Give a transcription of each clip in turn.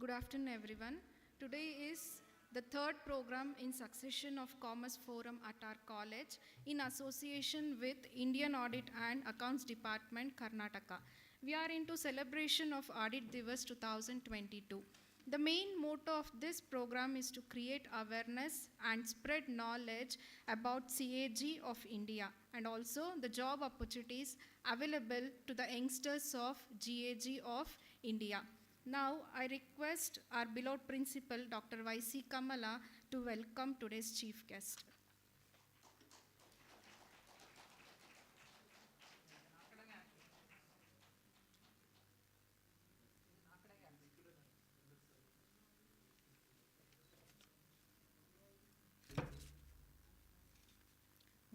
Good afternoon, everyone. Today is the third program in succession of Commerce Forum at our college in association with Indian Audit and Accounts Department, Karnataka. We are into celebration of Audit Diwas 2022. The main motto of this program is to create awareness and spread knowledge about CAG of India and also the job opportunities available to the youngsters of GAG of India. Now, I request our beloved principal, Dr. Y.C. Kamala, to welcome today's chief guest.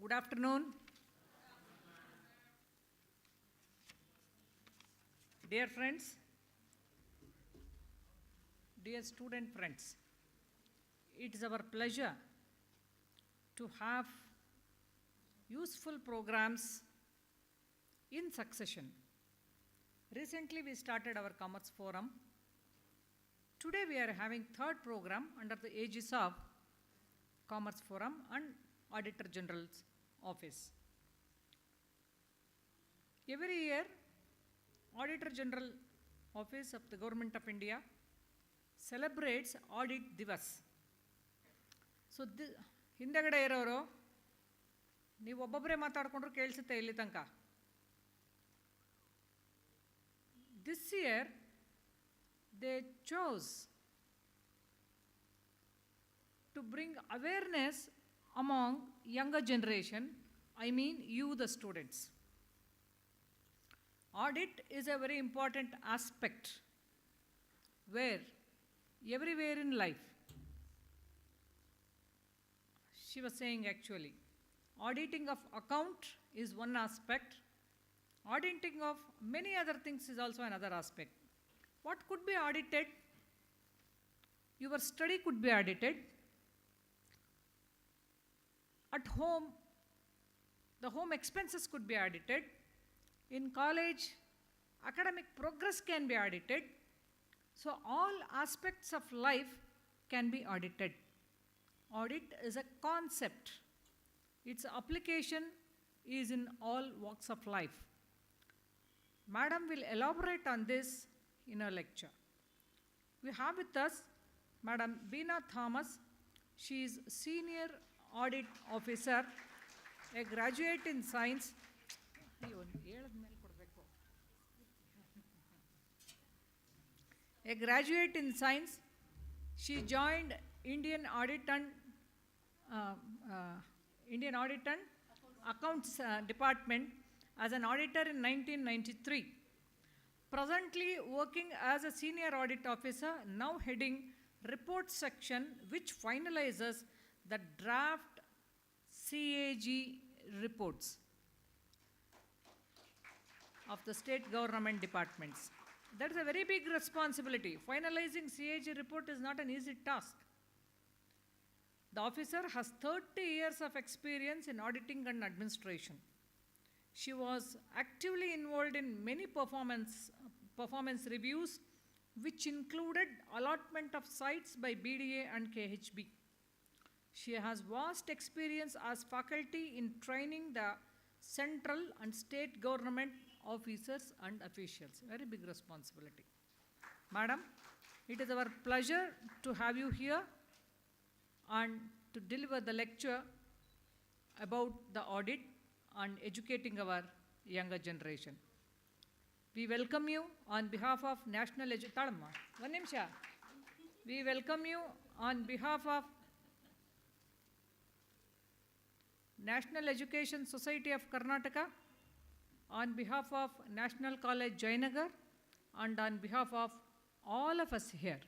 Good afternoon. Dear friends, dear student friends, it is our pleasure to have useful programs in succession. Recently we started our Commerce Forum. Today we are having third program under the aegis of Commerce Forum and Auditor General's Office. Every year, Auditor General Office of the Government of India celebrates Audit Diwas. So, ಹಿಂದೆಗಡೆ ಇರೋರು ನೀವು ಒಬ್ಬೊಬ್ಬರೇ ಮಾತಾಡ್ಕೊಂಡ್ರು ಕೇಳಿಸುತ್ತೆ ಇಲ್ಲಿ ತನಕ. This year, they chose to bring awareness among younger generation, I mean you the students. Audit is a very important aspect where everywhere in life, she was saying actually, auditing of account is one aspect, auditing of many other things is also another aspect. What could be audited? Your study could be audited. At home, the home expenses could be audited. In college, academic progress can be audited. So all aspects of life can be audited. Audit is a concept. Its application is in all walks of life. Madam will elaborate on this in her lecture. We have with us Madam Beena Thomas. She is Senior Audit Officer, a graduate in Science. A graduate in Science. She joined Indian Audit and uh, uh, Indian Audit and Accounts Department as an auditor in 1993. Presently working as a senior audit officer, now heading report section, which finalizes the draft CAG reports of the state government departments. That is a very big responsibility. Finalizing CAG report is not an easy task. The officer has 30 years of experience in auditing and administration. She was actively involved in many performance reviews, which included allotment of sites by BDA and KHB. She has vast experience as faculty in training the central and state government officers and officials. Very big responsibility. Madam, it is our pleasure to have you here and to deliver the lecture about the audit and educating our younger generation. We welcome you on behalf of National Education. We welcome you on behalf of National Education Society of Karnataka, on behalf of National College Jayanagar, and on behalf of all of us here.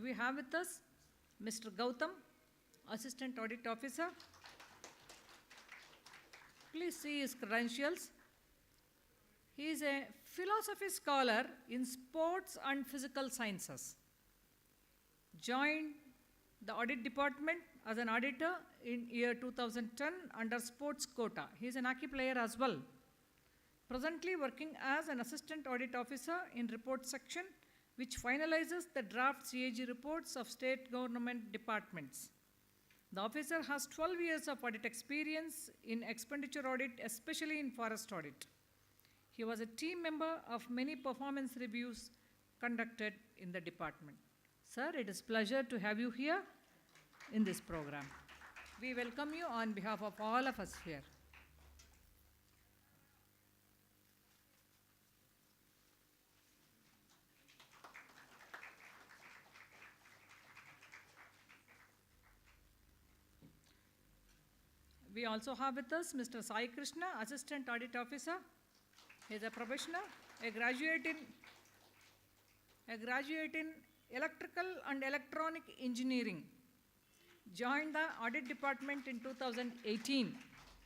We have with us Mr. Gautam, Assistant Audit Officer. Please see his credentials. He is a philosophy scholar in sports and physical sciences. Joined the audit department as an auditor in year 2010 under sports quota. He is an hockey player as well. Presently working as an assistant audit officer in report section, which finalizes the draft CAG reports of state government departments. The officer has 12 years of audit experience in expenditure audit, especially in forest audit. He was a team member of many performance reviews conducted in the department. Sir, it is a pleasure to have you here in this program. We welcome you on behalf of all of us here. We also have with us Mr. Sai Krishna, Assistant Audit Officer. He is a professional, a graduate in Electrical and Electronic Engineering. Joined the Audit Department in 2018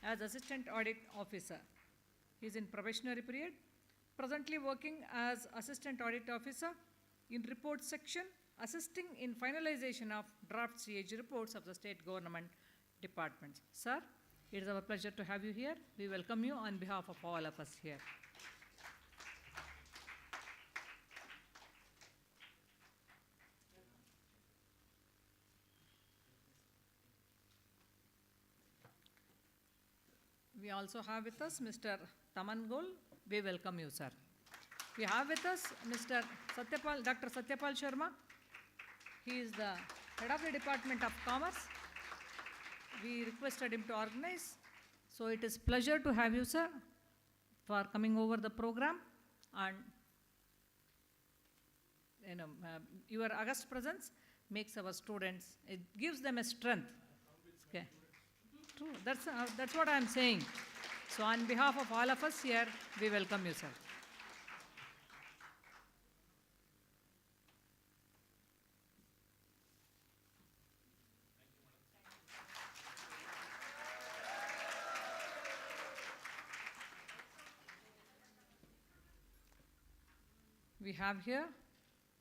as Assistant Audit Officer. He is in probationary period. Presently working as Assistant Audit Officer in report section, assisting in finalization of draft CAG reports of the state government departments. Sir, it is our pleasure to have you here. We welcome you on behalf of all of us here. We also have with us Mr. Taman Gol. We welcome you, sir. We have with us Mr. Dr. Satyapal Sharma. He is the head of the Department of Commerce. We requested him to organize. So it is pleasure to have you, sir, for coming over the program, and your august presence makes our students, it gives them a strength. Okay. True. That's what I'm saying. So on behalf of all of us here, we welcome you, sir.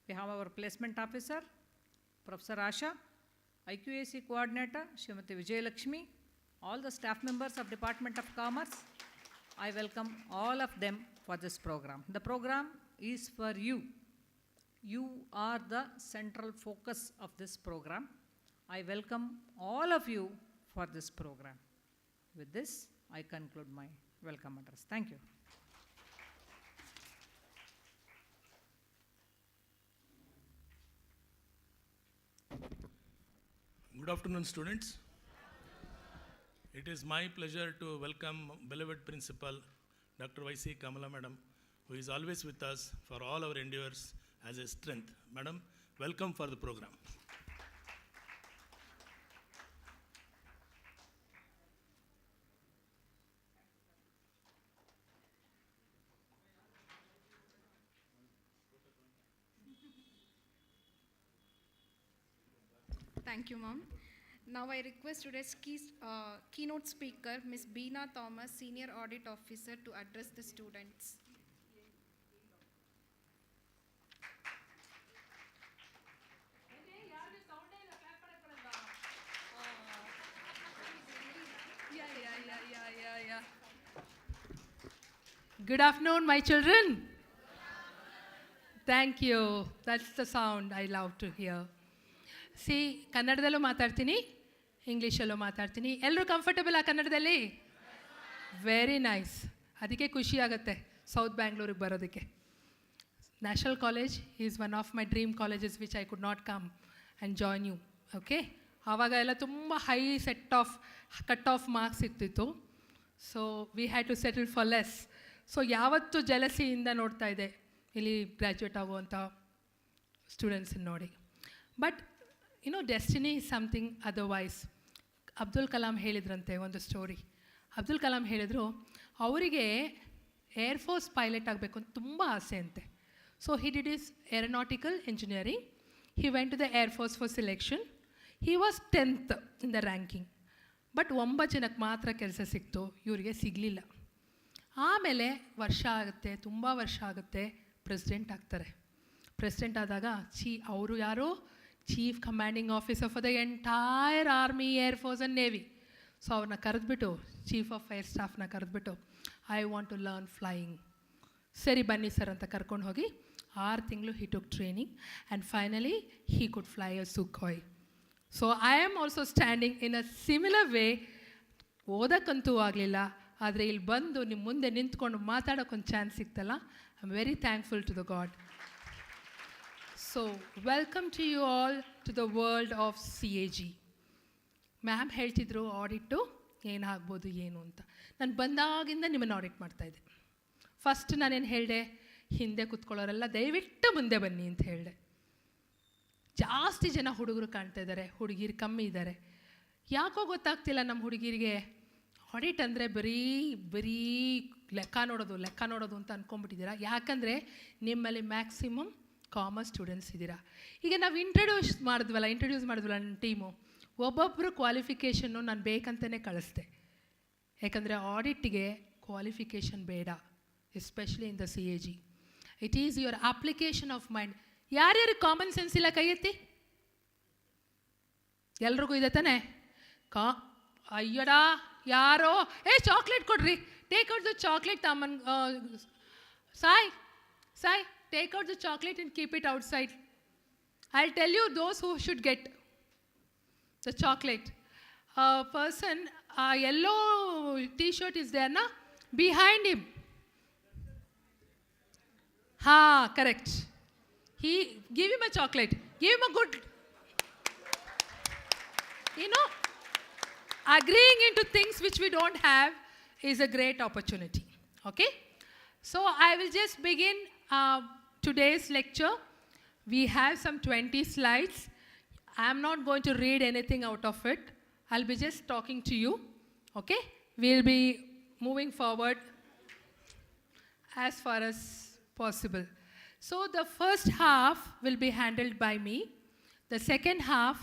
We have our placement officer, Professor Asha, IQAC coordinator, Srimati Vijay Lakshmi, all the staff members of Department of Commerce. I welcome all of them for this program. The program is for you. You are the central focus of this program. I welcome all of you for this program. With this, I conclude my welcome address. Thank you. Good afternoon, students. It is my pleasure to welcome beloved principal, Dr. Y.C. Kamala Madam, who is always with us for all our endeavors as a strength. Madam, welcome for the program. Thank you, Mom. Now I request today's keynote speaker, Ms. Beena Thomas, Senior Audit Officer, to address the students. Yeah. Good afternoon, my children. Thank you. That's the sound I love to hear. See ಕನ್ನಡದಲ್ಲೂ ಮಾತಾಡ್ತೀನಿ, ಇಂಗ್ಲೀಷಲ್ಲೂ ಮಾತಾಡ್ತೀನಿ. ಎಲ್ಲರೂ comfortable ಆ ಕನ್ನಡದಲ್ಲಿ? Very nice. ಅದಕ್ಕೆ ಖುಷಿ ಆಗುತ್ತೆ ಸೌತ್ ಬ್ಯಾಂಗ್ಳೂರಿಗೆ ಬರೋದಕ್ಕೆ. National college is one of my dream colleges which I could not come and join you. Okay, ಆವಾಗ ಎಲ್ಲ ತುಂಬ ಹೈ ಕಟ್ ಆಫ್ ಮಾರ್ಕ್ಸ್ ಇರ್ತಿತ್ತು. So we had to settle for less. So ಯಾವತ್ತೂ ಜಲಸಿಯಿಂದ ನೋಡ್ತಾ ಇದೆ ಇಲ್ಲಿ ಗ್ರ್ಯಾಜುಯೇಟ್ ಆಗುವಂಥ ಸ್ಟೂಡೆಂಟ್ಸನ್ನು ನೋಡಿ. But destiny is something otherwise. Abdul Kalam ಹೇಳಿದ್ರಂತೆ ಒಂದು ಸ್ಟೋರಿ. ಅಬ್ದುಲ್ ಕಲಾಂ ಹೇಳಿದರು ಅವರಿಗೆ ಏರ್ಫೋರ್ಸ್ ಪೈಲಟ್ ಆಗಬೇಕು ಅಂತ ತುಂಬ ಆಸೆ ಅಂತೆ. So he did his aeronautical engineering. He went to the air force for selection. He was 10th in the ranking. But 9 ಜನಕ್ಕೆ ಮಾತ್ರ ಕೆಲಸ ಸಿಕ್ತು, ಇವರಿಗೆ ಸಿಗಲಿಲ್ಲ. ಆಮೇಲೆ ವರ್ಷ ಆಗುತ್ತೆ, ತುಂಬ ವರ್ಷ ಆಗುತ್ತೆ, ಪ್ರೆಸಿಡೆಂಟ್ ಆಗ್ತಾರೆ. ಪ್ರೆಸಿಡೆಂಟ್ ಆದಾಗ ಅವರು ಯಾರೋ chief commanding officer for the entire army, air force and navy. So ಅವ್ರನ್ನ ಕರೆದ್ಬಿಟ್ಟು, ಚೀಫ್ ಆಫ್ ಏರ್ ಸ್ಟಾಫ್ನ ಕರೆದ್ಬಿಟ್ಟು, I want to learn flying. ಸರಿ ಬನ್ನಿ ಸರ್ ಅಂತ ಕರ್ಕೊಂಡು ಹೋಗಿ 6 ತಿಂಗಳು he took training and finally he could fly a Sukhoi. So I am also standing in a similar way. ಓದಕ್ಕಂತೂ ಆಗಲಿಲ್ಲ, ಆದರೆ ಇಲ್ಲಿ ಬಂದು ನಿಮ್ಮ ಮುಂದೆ ನಿಂತ್ಕೊಂಡು ಮಾತಾಡೋಕ್ಕೊಂದು ಚಾನ್ಸ್ ಸಿಕ್ತಲ್ಲ, I am very thankful to the god. So, welcome to you all to the world of CAG. Ma'am ಹೇಳ್ತಿದ್ರು ಆಡಿಟ್ಟು ಏನಾಗ್ಬೋದು ಏನು ಅಂತ. ನಾನು ಬಂದಾಗಿಂದ ನಿಮ್ಮನ್ನು ಆಡಿಟ್ ಮಾಡ್ತಾಯಿದ್ದೆ. ಫಸ್ಟ್ ನಾನೇನು ಹೇಳಿದೆ, ಹಿಂದೆ ಕೂತ್ಕೊಳ್ಳೋರೆಲ್ಲ ದಯವಿಟ್ಟು ಮುಂದೆ ಬನ್ನಿ ಅಂತ ಹೇಳಿದೆ. ಜಾಸ್ತಿ ಜನ ಹುಡುಗರು ಕಾಣ್ತಾ ಇದ್ದಾರೆ, ಹುಡುಗಿರು ಕಮ್ಮಿ ಇದ್ದಾರೆ. ಯಾಕೋ ಗೊತ್ತಾಗ್ತಿಲ್ಲ ನಮ್ಮ ಹುಡುಗಿರಿಗೆ ಆಡಿಟ್ ಅಂದರೆ ಬರೀ ಲೆಕ್ಕ ನೋಡೋದು ಅಂತ ಅಂದ್ಕೊಂಡ್ಬಿಟ್ಟಿದ್ದೀರಾ. ಯಾಕಂದರೆ ನಿಮ್ಮಲ್ಲಿ ಮ್ಯಾಕ್ಸಿಮಮ್ ಕಾಮರ್ಸ್ ಸ್ಟೂಡೆಂಟ್ಸ್ ಇದ್ದೀರಾ. ಈಗ ನಾವು ಇಂಟ್ರೊಡ್ಯೂಸ್ ಮಾಡಿದ್ವಲ್ಲ ನನ್ನ ಟೀಮು, ಒಬ್ಬೊಬ್ಬರು ಕ್ವಾಲಿಫಿಕೇಷನ್ನು ನಾನು ಬೇಕಂತಲೇ ಕಳಿಸ್ದೆ. ಯಾಕಂದರೆ ಆಡಿಟ್ಗೆ ಕ್ವಾಲಿಫಿಕೇಷನ್ ಬೇಡ, especially in the CAG. It is your application of mind. ಯಾರ್ಯಾರಿಗೆ ಕಾಮನ್ ಸೆನ್ಸ್ ಇಲ್ಲ ಕೈ ಎತ್ತಿ? ಎಲ್ರಿಗೂ ಇದೆ ತಾನೆ? ಅಯ್ಯಡಾ ಯಾರೋ ಚಾಕ್ಲೇಟ್ ಕೊಡ್ರಿ, take out the chocolate. SAI take out the chocolate and keep it outside. I'll tell you those who should get the chocolate. A person, a yellow t-shirt is there, na? Behind him. Correct. Give him a chocolate. Give him a good. Agreeing into things which we don't have is a great opportunity. Okay? So I will just begin today's lecture. We have some 20 slides. I am not going to read anything out of it. I'll be just talking to you. Okay? We'll be moving forward as far as possible. So the first half will be handled by me. The second half,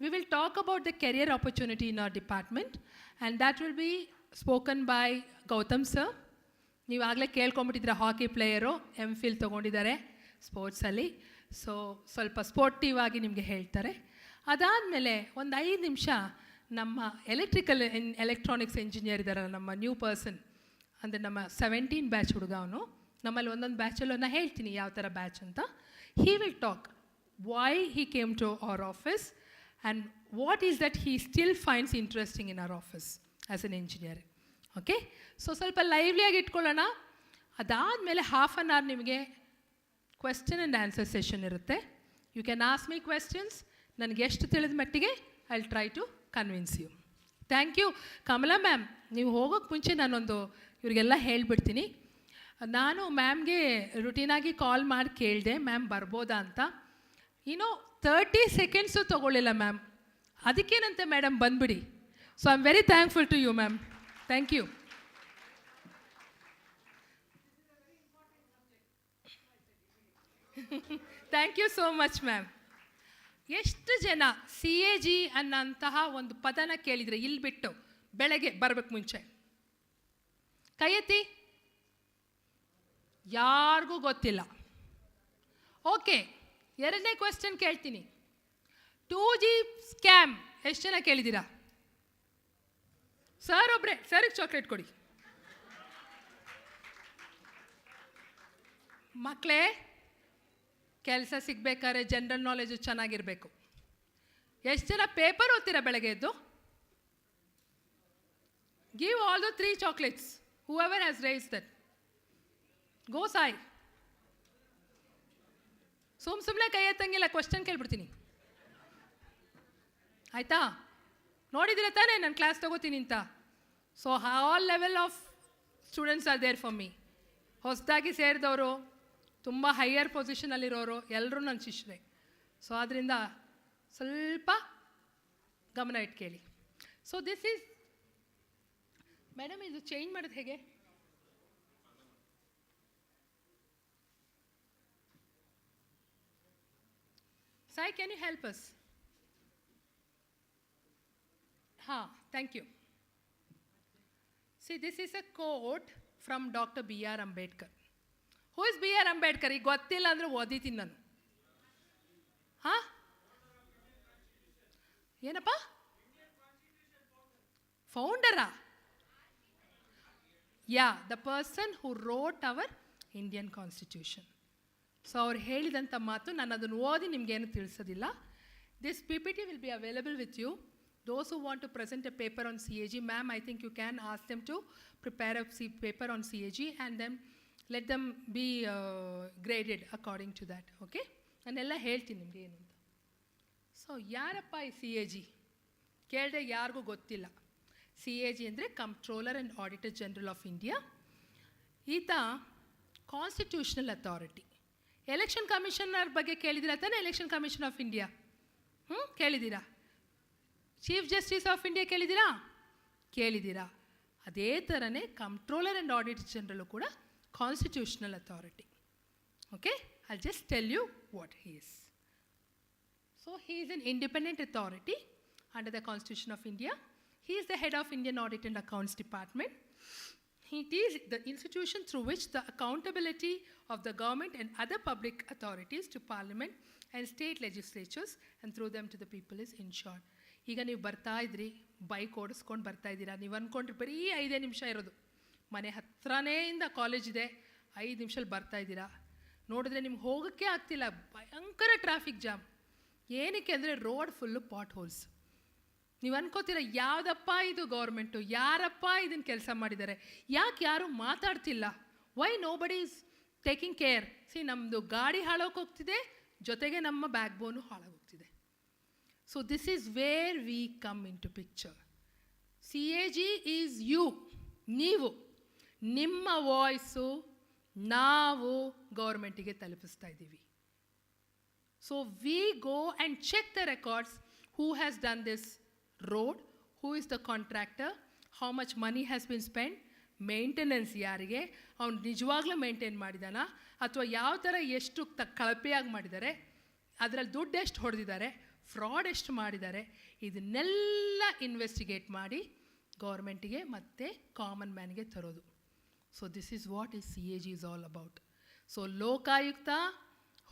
we will talk about the career opportunity in our department, and that will be spoken by Gautam sir. ನೀವು ಆಗಲೇ ಕೇಳ್ಕೊಂಬಿಟ್ಟಿದ್ರೆ ಹಾಕಿ player MPhil ತೊಗೊಂಡಿದ್ದಾರೆ ಸ್ಪೋರ್ಟ್ಸಲ್ಲಿ. So ಸ್ವಲ್ಪ sportive ಆಗಿ ನಿಮಗೆ ಹೇಳ್ತಾರೆ. ಅದಾದಮೇಲೆ ಒಂದು 5 ನಿಮಿಷ ನಮ್ಮ ಎಲೆಕ್ಟ್ರಾನಿಕ್ಸ್ ಇಂಜಿನಿಯರ್ ಇದ್ದಾರಲ್ಲ, ನಮ್ಮ ನ್ಯೂ ಪರ್ಸನ್, ಅಂದರೆ ನಮ್ಮ 17 ಬ್ಯಾಚ್ ಹುಡುಗ ಅವನು. ನಮ್ಮಲ್ಲಿ ಒಂದೊಂದು ಬ್ಯಾಚಲ್ಲೂ ನಾನು ಹೇಳ್ತೀನಿ ಯಾವ ಥರ ಬ್ಯಾಚ್ ಅಂತ. He will talk why he came to our office and what is that he still finds interesting in our office as an engineer. Okay, so ಸ್ವಲ್ಪ ಲೈವ್ಲಿಯಾಗಿ ಇಟ್ಕೊಳ್ಳೋಣ. ಅದಾದಮೇಲೆ ಹಾಫ್ ಆನ್ ಅವರ್ ನಿಮಗೆ ಕ್ವೆಶ್ಚನ್ ಆ್ಯಂಡ್ ಆನ್ಸರ್ ಸೆಷನ್ ಇರುತ್ತೆ. You can ask me questions. ನನಗೆ ಎಷ್ಟು ತಿಳಿದ ಮಟ್ಟಿಗೆ I will try to convince you. Thank you. Kamala ma'am, ನೀವು ಹೋಗೋಕ್ಕೆ ಮುಂಚೆ ನಾನೊಂದು ಇವರಿಗೆಲ್ಲ ಹೇಳಿಬಿಡ್ತೀನಿ. ನಾನು ಮ್ಯಾಮ್ಗೆ ರುಟೀನಾಗಿ ಕಾಲ್ ಮಾಡಿ ಕೇಳಿದೆ ಮ್ಯಾಮ್ ಬರ್ಬೋದಾ ಅಂತ. 30 ಸೆಕೆಂಡ್ಸು ತೊಗೊಳ್ಳಿಲ್ಲ ಮ್ಯಾಮ್. ಅದಕ್ಕೇನಂತೆ ಮೇಡಮ್ ಬಂದುಬಿಡಿ. So I am very thankful to you ma'am. Thank you. Thank you so much ma'am. ಎಷ್ಟು ಜನ CAG ಅನ್ನೋಂತಹ ಒಂದು ಪದನ ಕೇಳಿದರೆ ಇಲ್ಲಿ ಬಿಟ್ಟು ಬೆಳಗ್ಗೆ ಬರಬೇಕು ಮುಂಚೆ? ಕೈ ಎತ್ತಿ. ಯಾರಿಗೂ ಗೊತ್ತಿಲ್ಲ. ಓಕೆ, ಎರಡನೇ ಕ್ವೆಶ್ಚನ್ ಕೇಳ್ತೀನಿ. 2G ಸ್ಕ್ಯಾಮ್ ಎಷ್ಟು ಜನ ಕೇಳಿದ್ದೀರಾ? ಸರ್ ಒಬ್ಬರೇ, ಸರಿಗೆ ಚಾಕ್ಲೇಟ್ ಕೊಡಿ. ಮಕ್ಕಳೇ, ಕೆಲಸ ಸಿಗಬೇಕಾದ್ರೆ ಜನರಲ್ ನಾಲೆಜು ಚೆನ್ನಾಗಿರಬೇಕು. ಎಷ್ಟು ಜನ ಪೇಪರ್ ಓದ್ತೀರಾ ಬೆಳಗ್ಗೆ ಎದ್ದು? Give all the 3 chocolates whoever has raised that. ಗೋ ಸಾಯ್. ಸುಮ್ಮನೆ ಕೈ ಎತ್ತಂಗಿಲ್ಲ, ಕ್ವಶನ್ ಕೇಳ್ಬಿಡ್ತೀನಿ ಆಯಿತಾ? ನೋಡಿದಿರ ತಾನೇ ನಾನು ಕ್ಲಾಸ್ ತಗೋತೀನಿ ಅಂತ. So all level of students are there for me. ಹೊಸದಾಗಿ ಸೇರಿದವರು, ತುಂಬ ಹೈಯರ್ ಪೊಸಿಷನಲ್ಲಿರೋರು ಎಲ್ಲರೂ ನನ್ನ ಶಿಷ್ಯರೇ. ಸೊ ಆದ್ದರಿಂದ ಸ್ವಲ್ಪ ಗಮನ ಇಟ್ಟು ಕೇಳಿ. ಸೊ ದಿಸ್ ಈಸ್ ಮೇಡಮ್, ಇದು ಚೇಂಜ್ ಮಾಡೋದು ಹೇಗೆ? Sai, can you help us? Thank you. See, this is a quote from Dr. B.R. Ambedkar. Who is B.R. Ambedkar? ಈಗ ಗೊತ್ತಿಲ್ಲ ಅಂದರೆ ಓದಿತೀನಿ ನಾನು. ಏನಪ್ಪ? ಫೌಂಡರಾ? Yeah, the person who wrote our Indian Constitution. So ಅವ್ರು ಹೇಳಿದಂಥ ಮಾತು, ನಾನು ಅದನ್ನು ಓದಿ ನಿಮಗೇನು ತಿಳಿಸೋದಿಲ್ಲ. This PPT will be available with you. Those who want to present a paper on CAG, ma'am, I think you can ask them to prepare a paper on CAG and then let them be graded according to that. Okay, ನಾನೆಲ್ಲ ಹೇಳ್ತೀನಿ ನಿಮಗೆ ಏನು ಅಂತ. So ಯಾರಪ್ಪ ಈ CAG? ಕೇಳಿದೆ ಯಾರಿಗೂ ಗೊತ್ತಿಲ್ಲ. CAG ಅಂದರೆ controller and auditor general of India. ಈತ ಕಾನ್ಸ್ಟಿಟ್ಯೂಷನಲ್ ಅಥಾರಿಟಿ. ಎಲೆಕ್ಷನ್ ಕಮಿಷನರ್ ಬಗ್ಗೆ ಕೇಳಿದ್ದೀರಾ ತಾನೇ? ಎಲೆಕ್ಷನ್ ಕಮಿಷನ್ ಆಫ್ ಇಂಡಿಯಾ ಕೇಳಿದ್ದೀರಾ? ಚೀಫ್ ಜಸ್ಟಿಸ್ ಆಫ್ ಇಂಡಿಯಾ ಕೇಳಿದ್ದೀರಾ? ಕೇಳಿದ್ದೀರಾ? ಅದೇ ಥರನೇ ಕಂಟ್ರೋಲರ್ ಆ್ಯಂಡ್ ಆಡಿಟರ್ ಜನರಲು ಕೂಡ constitutional authority. Okay, I just tell you what he is. So he is an independent authority under the constitution of India. He is the head of Indian Audit and Accounts Department. It is the institution through which the accountability of the government and other public authorities to parliament and state legislatures and through them to the people is ensured. ಈಗ ನೀವು ಬರ್ತಾ ಇದ್ರಿ, bike ಓಡಿಸ್ಕೊಂಡು ಬರ್ತಾ ಇದ್ದೀರಾ, ನೀವು ಅಂದ್ಕೊಂಡ್ರೆ ಬರೀ 5 ನಿಮಿಷ ಇರೋದು, ಮನೆ ಹತ್ರನೇ ಇಂದ ಕಾಲೇಜ್ ಇದೆ, 5 ನಿಮಿಷದಲ್ಲಿ ಬರ್ತಾ ಇದ್ದೀರಾ. ನೋಡಿದ್ರೆ ನಿಮ್ಗೆ ಹೋಗೋಕ್ಕೆ ಆಗ್ತಿಲ್ಲ, ಭಯಂಕರ ಟ್ರಾಫಿಕ್ ಜಾಮ್. ಏನಕ್ಕೆ ಅಂದರೆ ರೋಡ್ ಫುಲ್ಲು ಪಾಟ್ ಹೋಲ್ಸ್. ನೀವು ಅನ್ಕೋತೀರ ಯಾವುದಪ್ಪ ಇದು ಗೌರ್ಮೆಂಟು, ಯಾರಪ್ಪ ಇದನ್ನು ಕೆಲಸ ಮಾಡಿದ್ದಾರೆ, ಯಾಕೆ ಯಾರೂ ಮಾತಾಡ್ತಿಲ್ಲ, why nobody is taking care. ನಮ್ಮದು ಗಾಡಿ ಹಾಳೋಗಿ ಹೋಗ್ತಿದೆ, ಜೊತೆಗೆ ನಮ್ಮ ಬ್ಯಾಕ್ ಬೋನು ಹಾಳಾಗೋಗ್ತಿದೆ. So this is where we come into picture. CAG is you. ನೀವು, ನಿಮ್ಮ ವಾಯ್ಸು ನಾವು ಗೌರ್ಮೆಂಟಿಗೆ ತಲುಪಿಸ್ತಾ ಇದ್ದೀವಿ. So we go and check the records. Who has done this road, who is the contractor, how much money has been spent, maintenance ಯಾರಿಗೆ, ಅವ್ನು ನಿಜವಾಗ್ಲೂ maintain ಮಾಡಿದಾನ ಅಥವಾ ಯಾವ ಥರ ಎಷ್ಟು ಕಳಪೆಯಾಗಿ ಮಾಡಿದ್ದಾರೆ, ಅದರಲ್ಲಿ ದುಡ್ಡು ಎಷ್ಟು ಹೊಡೆದಿದ್ದಾರೆ, ಫ್ರಾಡ್ ಎಷ್ಟು ಮಾಡಿದ್ದಾರೆ, ಇದನ್ನೆಲ್ಲ ಇನ್ವೆಸ್ಟಿಗೇಟ್ ಮಾಡಿ ಗೌರ್ಮೆಂಟಿಗೆ ಮತ್ತು ಕಾಮನ್ ಮ್ಯಾನ್ಗೆ ತರೋದು. So this is what is CAG is all about. So Lokayukta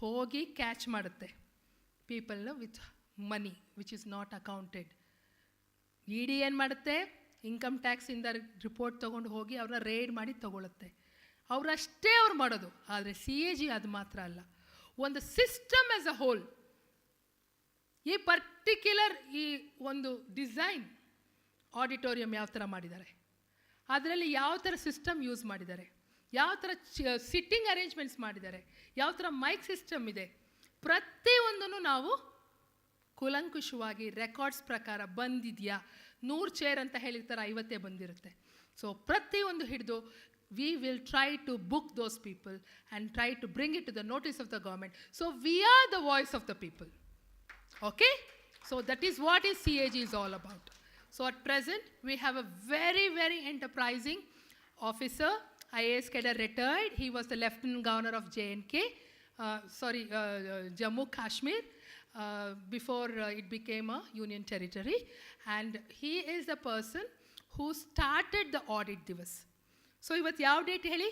ಹೋಗಿ ಕ್ಯಾಚ್ ಮಾಡುತ್ತೆ ಪೀಪಲ್ನ with money which is not accounted. ED ಏನು ಮಾಡುತ್ತೆ, ಇನ್ಕಮ್ ಟ್ಯಾಕ್ಸಿಂದ ರಿಪೋರ್ಟ್ ತೊಗೊಂಡು ಹೋಗಿ ಅವ್ರನ್ನ ರೇಡ್ ಮಾಡಿ ತೊಗೊಳುತ್ತೆ. ಅವರಷ್ಟೇ ಅವ್ರು ಮಾಡೋದು. ಆದರೆ CAG ಅದು ಮಾತ್ರ ಅಲ್ಲ, ಒಂದು ಸಿಸ್ಟಮ್ ಆ್ಯಸ್ ಅ ಹೋಲ್. ಈ ಪರ್ಟಿಕ್ಯುಲರ್ ಈ ಒಂದು ಡಿಸೈನ್ ಆಡಿಟೋರಿಯಂ ಯಾವ ಥರ ಮಾಡಿದ್ದಾರೆ, ಅದರಲ್ಲಿ ಯಾವ ಥರ ಸಿಸ್ಟಮ್ ಯೂಸ್ ಮಾಡಿದ್ದಾರೆ, ಯಾವ ಥರ ಸಿಟ್ಟಿಂಗ್ ಅರೇಂಜ್ಮೆಂಟ್ಸ್ ಮಾಡಿದ್ದಾರೆ, ಯಾವ ಥರ ಮೈಕ್ ಸಿಸ್ಟಮ್ ಇದೆ, ಪ್ರತಿಯೊಂದನ್ನು ನಾವು ಕೂಲಂಕುಷವಾಗಿ ರೆಕಾರ್ಡ್ಸ್ ಪ್ರಕಾರ ಬಂದಿದೆಯಾ, 100 ಚೇರ್ ಅಂತ ಹೇಳಿರ್ತಾರೆ, 50 ಬಂದಿರುತ್ತೆ. ಸೊ ಪ್ರತಿಯೊಂದು ಹಿಡಿದು we will try to book those people and try to bring it to the notice of the government. So we are the voice of the people. Okay? So that is what is CAG is all about. So at present, we have a very, very enterprising officer, IAS cadre retired. He was the Lieutenant Governor of JNK, Jammu Kashmir, before it became a union territory. And he is the person who started the Audit Diwas. So ಇವತ್ತು ಯಾವ date ಹೇಳಿ?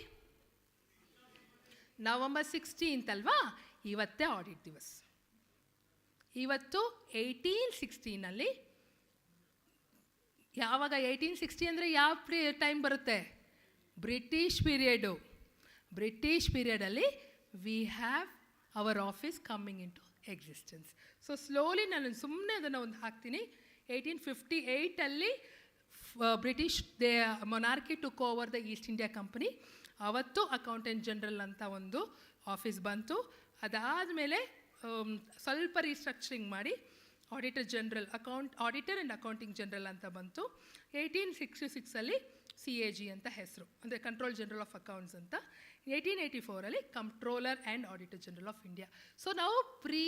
November 16th ಅಲ್ವಾ? ಇವತ್ತೇ audit ದಿವಸ್. ಇವತ್ತು 1816 ಯಾವಾಗ 1860 ಅಂದರೆ ಯಾವ time ಬರುತ್ತೆ? British period. ಬ್ರಿಟಿಷ್ ಪೀರಿಯಡಲ್ಲಿ we have our office coming into existence. So slowly ನಾನು ಸುಮ್ಮನೆ ಅದನ್ನು ಒಂದು ಹಾಕ್ತೀನಿ. 1858 British monarchy took over the East India company. ಅವತ್ತು ಅಕೌಂಟೆಂಟ್ ಜನರಲ್ ಅಂತ ಒಂದು ಆಫೀಸ್ ಬಂತು. ಅದಾದಮೇಲೆ ಸ್ವಲ್ಪ ರೀಸ್ಟ್ರಕ್ಚರಿಂಗ್ ಮಾಡಿ auditor general auditor and accounting general ಅಂತ ಬಂತು. 1866 CAG ಅಂತ ಹೆಸರು, ಅಂದರೆ ಕಂಟ್ರೋಲ್ ಜನರಲ್ ಆಫ್ ಅಕೌಂಟ್ಸ್ ಅಂತ. 1884 controller and auditor general of India. So ನಾವು ಪ್ರೀ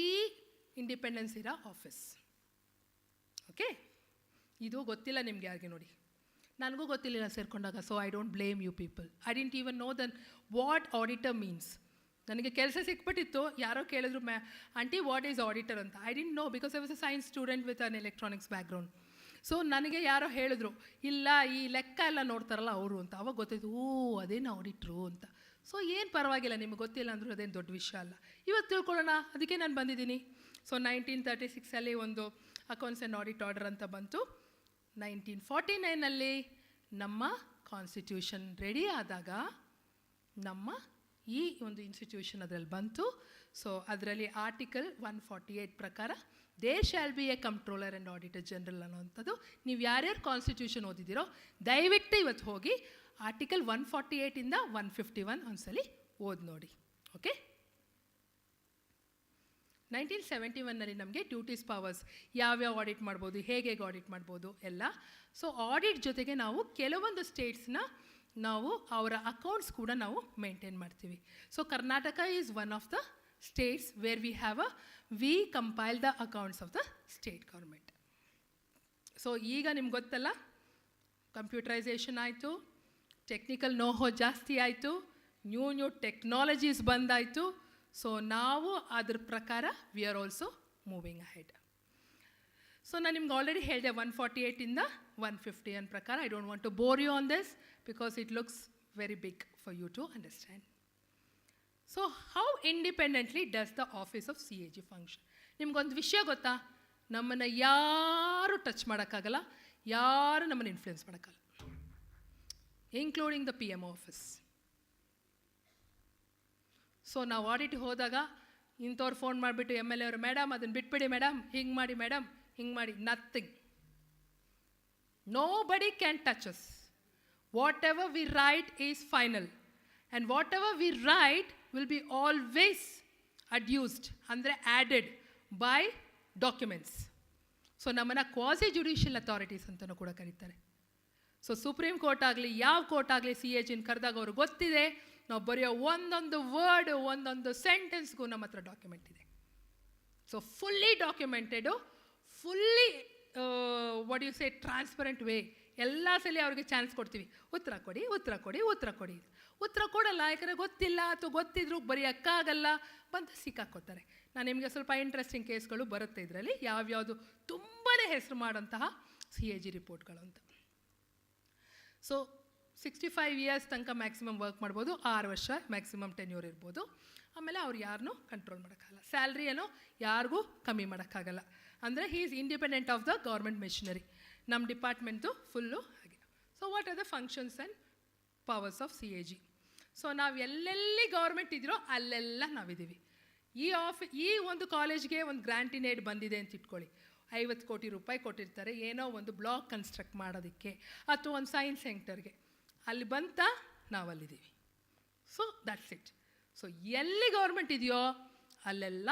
ಇಂಡಿಪೆಂಡೆನ್ಸ್ ಇರೋ ಆಫೀಸ್. ಓಕೆ, ಇದು ಗೊತ್ತಿಲ್ಲ ನಿಮಗೆ ಯಾರಿಗೆ ನೋಡಿ, ನನಗೂ ಗೊತ್ತಿಲ್ಲ ಸೇರಿಕೊಂಡಾಗ. So I don't blame you people. I didn't even know then what auditor means. ನನಗೆ ಕೆಲಸ ಸಿಕ್ಬಿಟ್ಟಿತ್ತು, ಯಾರೋ ಕೇಳಿದ್ರು ಆಂಟಿ ವಾಟ್ ಈಸ್ ಆಡಿಟರ್ ಅಂತ. I didn't know because I was a science student with an electronics background. So ನನಗೆ ಯಾರೋ ಹೇಳಿದ್ರು, ಇಲ್ಲ ಈ ಲೆಕ್ಕ ಎಲ್ಲ ನೋಡ್ತಾರಲ್ಲ ಅವರು ಅಂತ. ಅವಾಗ ಗೊತ್ತಾಯ್ತು, ಅದೇನು ಆಡಿಟ್ರು ಅಂತ. ಸೊ ಏನು ಪರವಾಗಿಲ್ಲ, ನಿಮಗೆ ಗೊತ್ತಿಲ್ಲ ಅಂದರೂ ಅದೇನು ದೊಡ್ಡ ವಿಷಯ ಅಲ್ಲ. ಇವತ್ತು ತಿಳ್ಕೊಳ್ಳೋಣ, ಅದಕ್ಕೆ ನಾನು ಬಂದಿದ್ದೀನಿ. ಸೊ 1936 ಒಂದು ಅಕೌಂಟ್ಸ್ ಆ್ಯಂಡ್ ಆಡಿಟ್ ಆರ್ಡರ್ ಅಂತ ಬಂತು. 1949 ನಮ್ಮ ಕಾನ್ಸ್ಟಿಟ್ಯೂಷನ್ ರೆಡಿ ಆದಾಗ ನಮ್ಮ ಈ ಒಂದು ಇನ್ಸ್ಟಿಟ್ಯೂಷನ್ ಅದರಲ್ಲಿ ಬಂತು. ಸೊ ಅದರಲ್ಲಿ ಆರ್ಟಿಕಲ್ 148 ಪ್ರಕಾರ they shall be a controller and auditor general ಅನ್ನೋವಂಥದ್ದು. ನೀವು ಯಾರ್ಯಾರು ಕಾನ್ಸ್ಟಿಟ್ಯೂಷನ್ ಓದಿದ್ದೀರೋ ದಯವಿಟ್ಟು ಇವತ್ತು ಹೋಗಿ ಆರ್ಟಿಕಲ್ 148 151 ಒಂದ್ಸಲಿ ಓದಿ ನೋಡಿ. ಓಕೆ, 1971 ನಮಗೆ ಡ್ಯೂಟೀಸ್ ಪವರ್ಸ್, ಯಾವ್ಯಾವ ಆಡಿಟ್ ಮಾಡ್ಬೋದು, ಹೇಗೆ ಆಡಿಟ್ ಮಾಡ್ಬೋದು ಎಲ್ಲ. ಸೊ ಆಡಿಟ್ ಜೊತೆಗೆ ನಾವು ಕೆಲವೊಂದು ಸ್ಟೇಟ್ಸ್ನ ನಾವು ಅವರ ಅಕೌಂಟ್ಸ್ ಕೂಡ ನಾವು ಮೇಂಟೈನ್ ಮಾಡ್ತೀವಿ. So Karnataka is one of the States where we compile the accounts of the state government. So ಈಗ ನಿಮ್ಗೆ ಗೊತ್ತಲ್ಲ, ಕಂಪ್ಯೂಟರೈಸೇಷನ್ ಆಯಿತು, ಟೆಕ್ನಿಕಲ್ ನೋಹೋ ಜಾಸ್ತಿ ಆಯಿತು, ನ್ಯೂ ಟೆಕ್ನಾಲಜೀಸ್ ಬಂದಾಯಿತು. ಸೊ ನಾವು ಅದ್ರ ಪ್ರಕಾರ we are also moving ahead. So ನಾನು ನಿಮ್ಗೆ ಆಲ್ರೆಡಿ ಹೇಳಿದೆ 148 151 ಪ್ರಕಾರ. I don't want to bore you on this because it looks very big for you to understand. So how independently does the office of CAG function? ನಿಮ್ಗೊಂದು ವಿಷಯ ಗೊತ್ತಾ? ನಮ್ಮನ್ನು ಯಾರೂ touch ಮಾಡೋಕ್ಕಾಗಲ್ಲ, ಯಾರು ನಮ್ಮನ್ನು ಇನ್ಫ್ಲುಯೆನ್ಸ್ ಮಾಡೋಕ್ಕಲ್ಲ, including the PM office. So ನಾವು ಆಡಿಟ್ ಹೋದಾಗ ಇಂಥವ್ರು ಫೋನ್ ಮಾಡಿಬಿಟ್ಟು MLA ಅವರು, ಮೇಡಮ್ ಅದನ್ನು ಬಿಟ್ಬಿಡಿ ಮೇಡಮ್, ಹಿಂಗೆ ಮಾಡಿ ಮೇಡಮ್, ಹಿಂಗೆ ಮಾಡಿ, nothing. Nobody can touch us. Whatever we write is final and whatever we write will be always adduced, ಅಂದರೆ ಆ್ಯಡೆಡ್ ಬೈ ಡಾಕ್ಯುಮೆಂಟ್ಸ್. ಸೊ ನಮ್ಮನ್ನು ಕ್ವಾಸಿ ಜುಡಿಷಿಯಲ್ ಅಥಾರಿಟೀಸ್ ಅಂತಲೂ ಕೂಡ ಕರೀತಾರೆ. ಸೊ ಸುಪ್ರೀಂ ಕೋರ್ಟ್ ಆಗಲಿ ಯಾವ court ಆಗಲಿ CAG ಕರೆದಾಗ ಅವ್ರಿಗೆ ಗೊತ್ತಿದೆ, ನಾವು ಬರೆಯೋ ಒಂದೊಂದು ವರ್ಡು ಒಂದೊಂದು ಸೆಂಟೆನ್ಸ್ಗೂ ನಮ್ಮ ಹತ್ರ ಡಾಕ್ಯುಮೆಂಟ್ ಇದೆ. So fully documented, fully what you say transparent way. ಎಲ್ಲ ಸಲ ಅವ್ರಿಗೆ ಚಾನ್ಸ್ ಕೊಡ್ತೀವಿ, ಉತ್ತರ ಕೊಡಿ ಉತ್ತರ ಕೊಡಿ ಉತ್ತರ ಕೊಡಿ. ಉತ್ತರ ಕೊಡಲ್ಲ, ಯಾಕಂದರೆ ಗೊತ್ತಿಲ್ಲ ಅಥವಾ ಗೊತ್ತಿದ್ರು ಬರೆಯೋಕ್ಕಾಗಲ್ಲ, ಬಂದು ಸಿಕ್ಕಾಕೋತಾರೆ. ನಾನು ನಿಮಗೆ ಸ್ವಲ್ಪ ಇಂಟ್ರೆಸ್ಟಿಂಗ್ ಕೇಸ್ಗಳು ಬರುತ್ತೆ ಇದರಲ್ಲಿ, ಯಾವ್ಯಾವುದು ತುಂಬಾ ಹೆಸರು ಮಾಡೋಂತಹ CAG ರಿಪೋರ್ಟ್ಗಳು ಅಂತ. ಸೊ 65 ಇಯರ್ಸ್ ತನಕ ಮ್ಯಾಕ್ಸಿಮಮ್ ವರ್ಕ್ ಮಾಡ್ಬೋದು, 6 ವರ್ಷ ಮ್ಯಾಕ್ಸಿಮಮ್ ಟೆನ್ಯೂರ್ ಇರ್ಬೋದು. ಆಮೇಲೆ ಅವ್ರು ಯಾರನ್ನೂ ಕಂಟ್ರೋಲ್ ಮಾಡೋಕ್ಕಾಗಲ್ಲ, ಸ್ಯಾಲ್ರಿಯನ್ನು ಯಾರಿಗೂ ಕಮ್ಮಿ ಮಾಡೋಕ್ಕಾಗಲ್ಲ. ಅಂದರೆ he is independent of the government machinery. ನಮ್ಮ ಡಿಪಾರ್ಟ್ಮೆಂಟು ಫುಲ್ಲು ಹಾಗೆ. So what are the functions and powers of CAG? So ನಾವು ಎಲ್ಲೆಲ್ಲಿ ಗೌರ್ಮೆಂಟ್ ಇದ್ದೀರೋ ಅಲ್ಲೆಲ್ಲ ನಾವಿದ್ದೀವಿ. ಈ ಒಂದು ಕಾಲೇಜ್ಗೆ ಒಂದು ಗ್ರ್ಯಾಂಟಿನ್ ಏಡ್ ಬಂದಿದೆ ಅಂತ ಇಟ್ಕೊಳ್ಳಿ, 50 ಕೋಟಿ ರೂಪಾಯಿ ಕೊಟ್ಟಿರ್ತಾರೆ ಏನೋ ಒಂದು ಬ್ಲಾಕ್ ಕನ್ಸ್ಟ್ರಕ್ಟ್ ಮಾಡೋದಕ್ಕೆ ಅಥವಾ ಒಂದು ಸೈನ್ಸ್ ಸೆಂಟರ್ಗೆ. ಅಲ್ಲಿ ಬಂತ ನಾವಲ್ಲಿದ್ದೀವಿ. So that's it. ಸೊ ಎಲ್ಲಿ ಗೌರ್ಮೆಂಟ್ ಇದೆಯೋ ಅಲ್ಲೆಲ್ಲ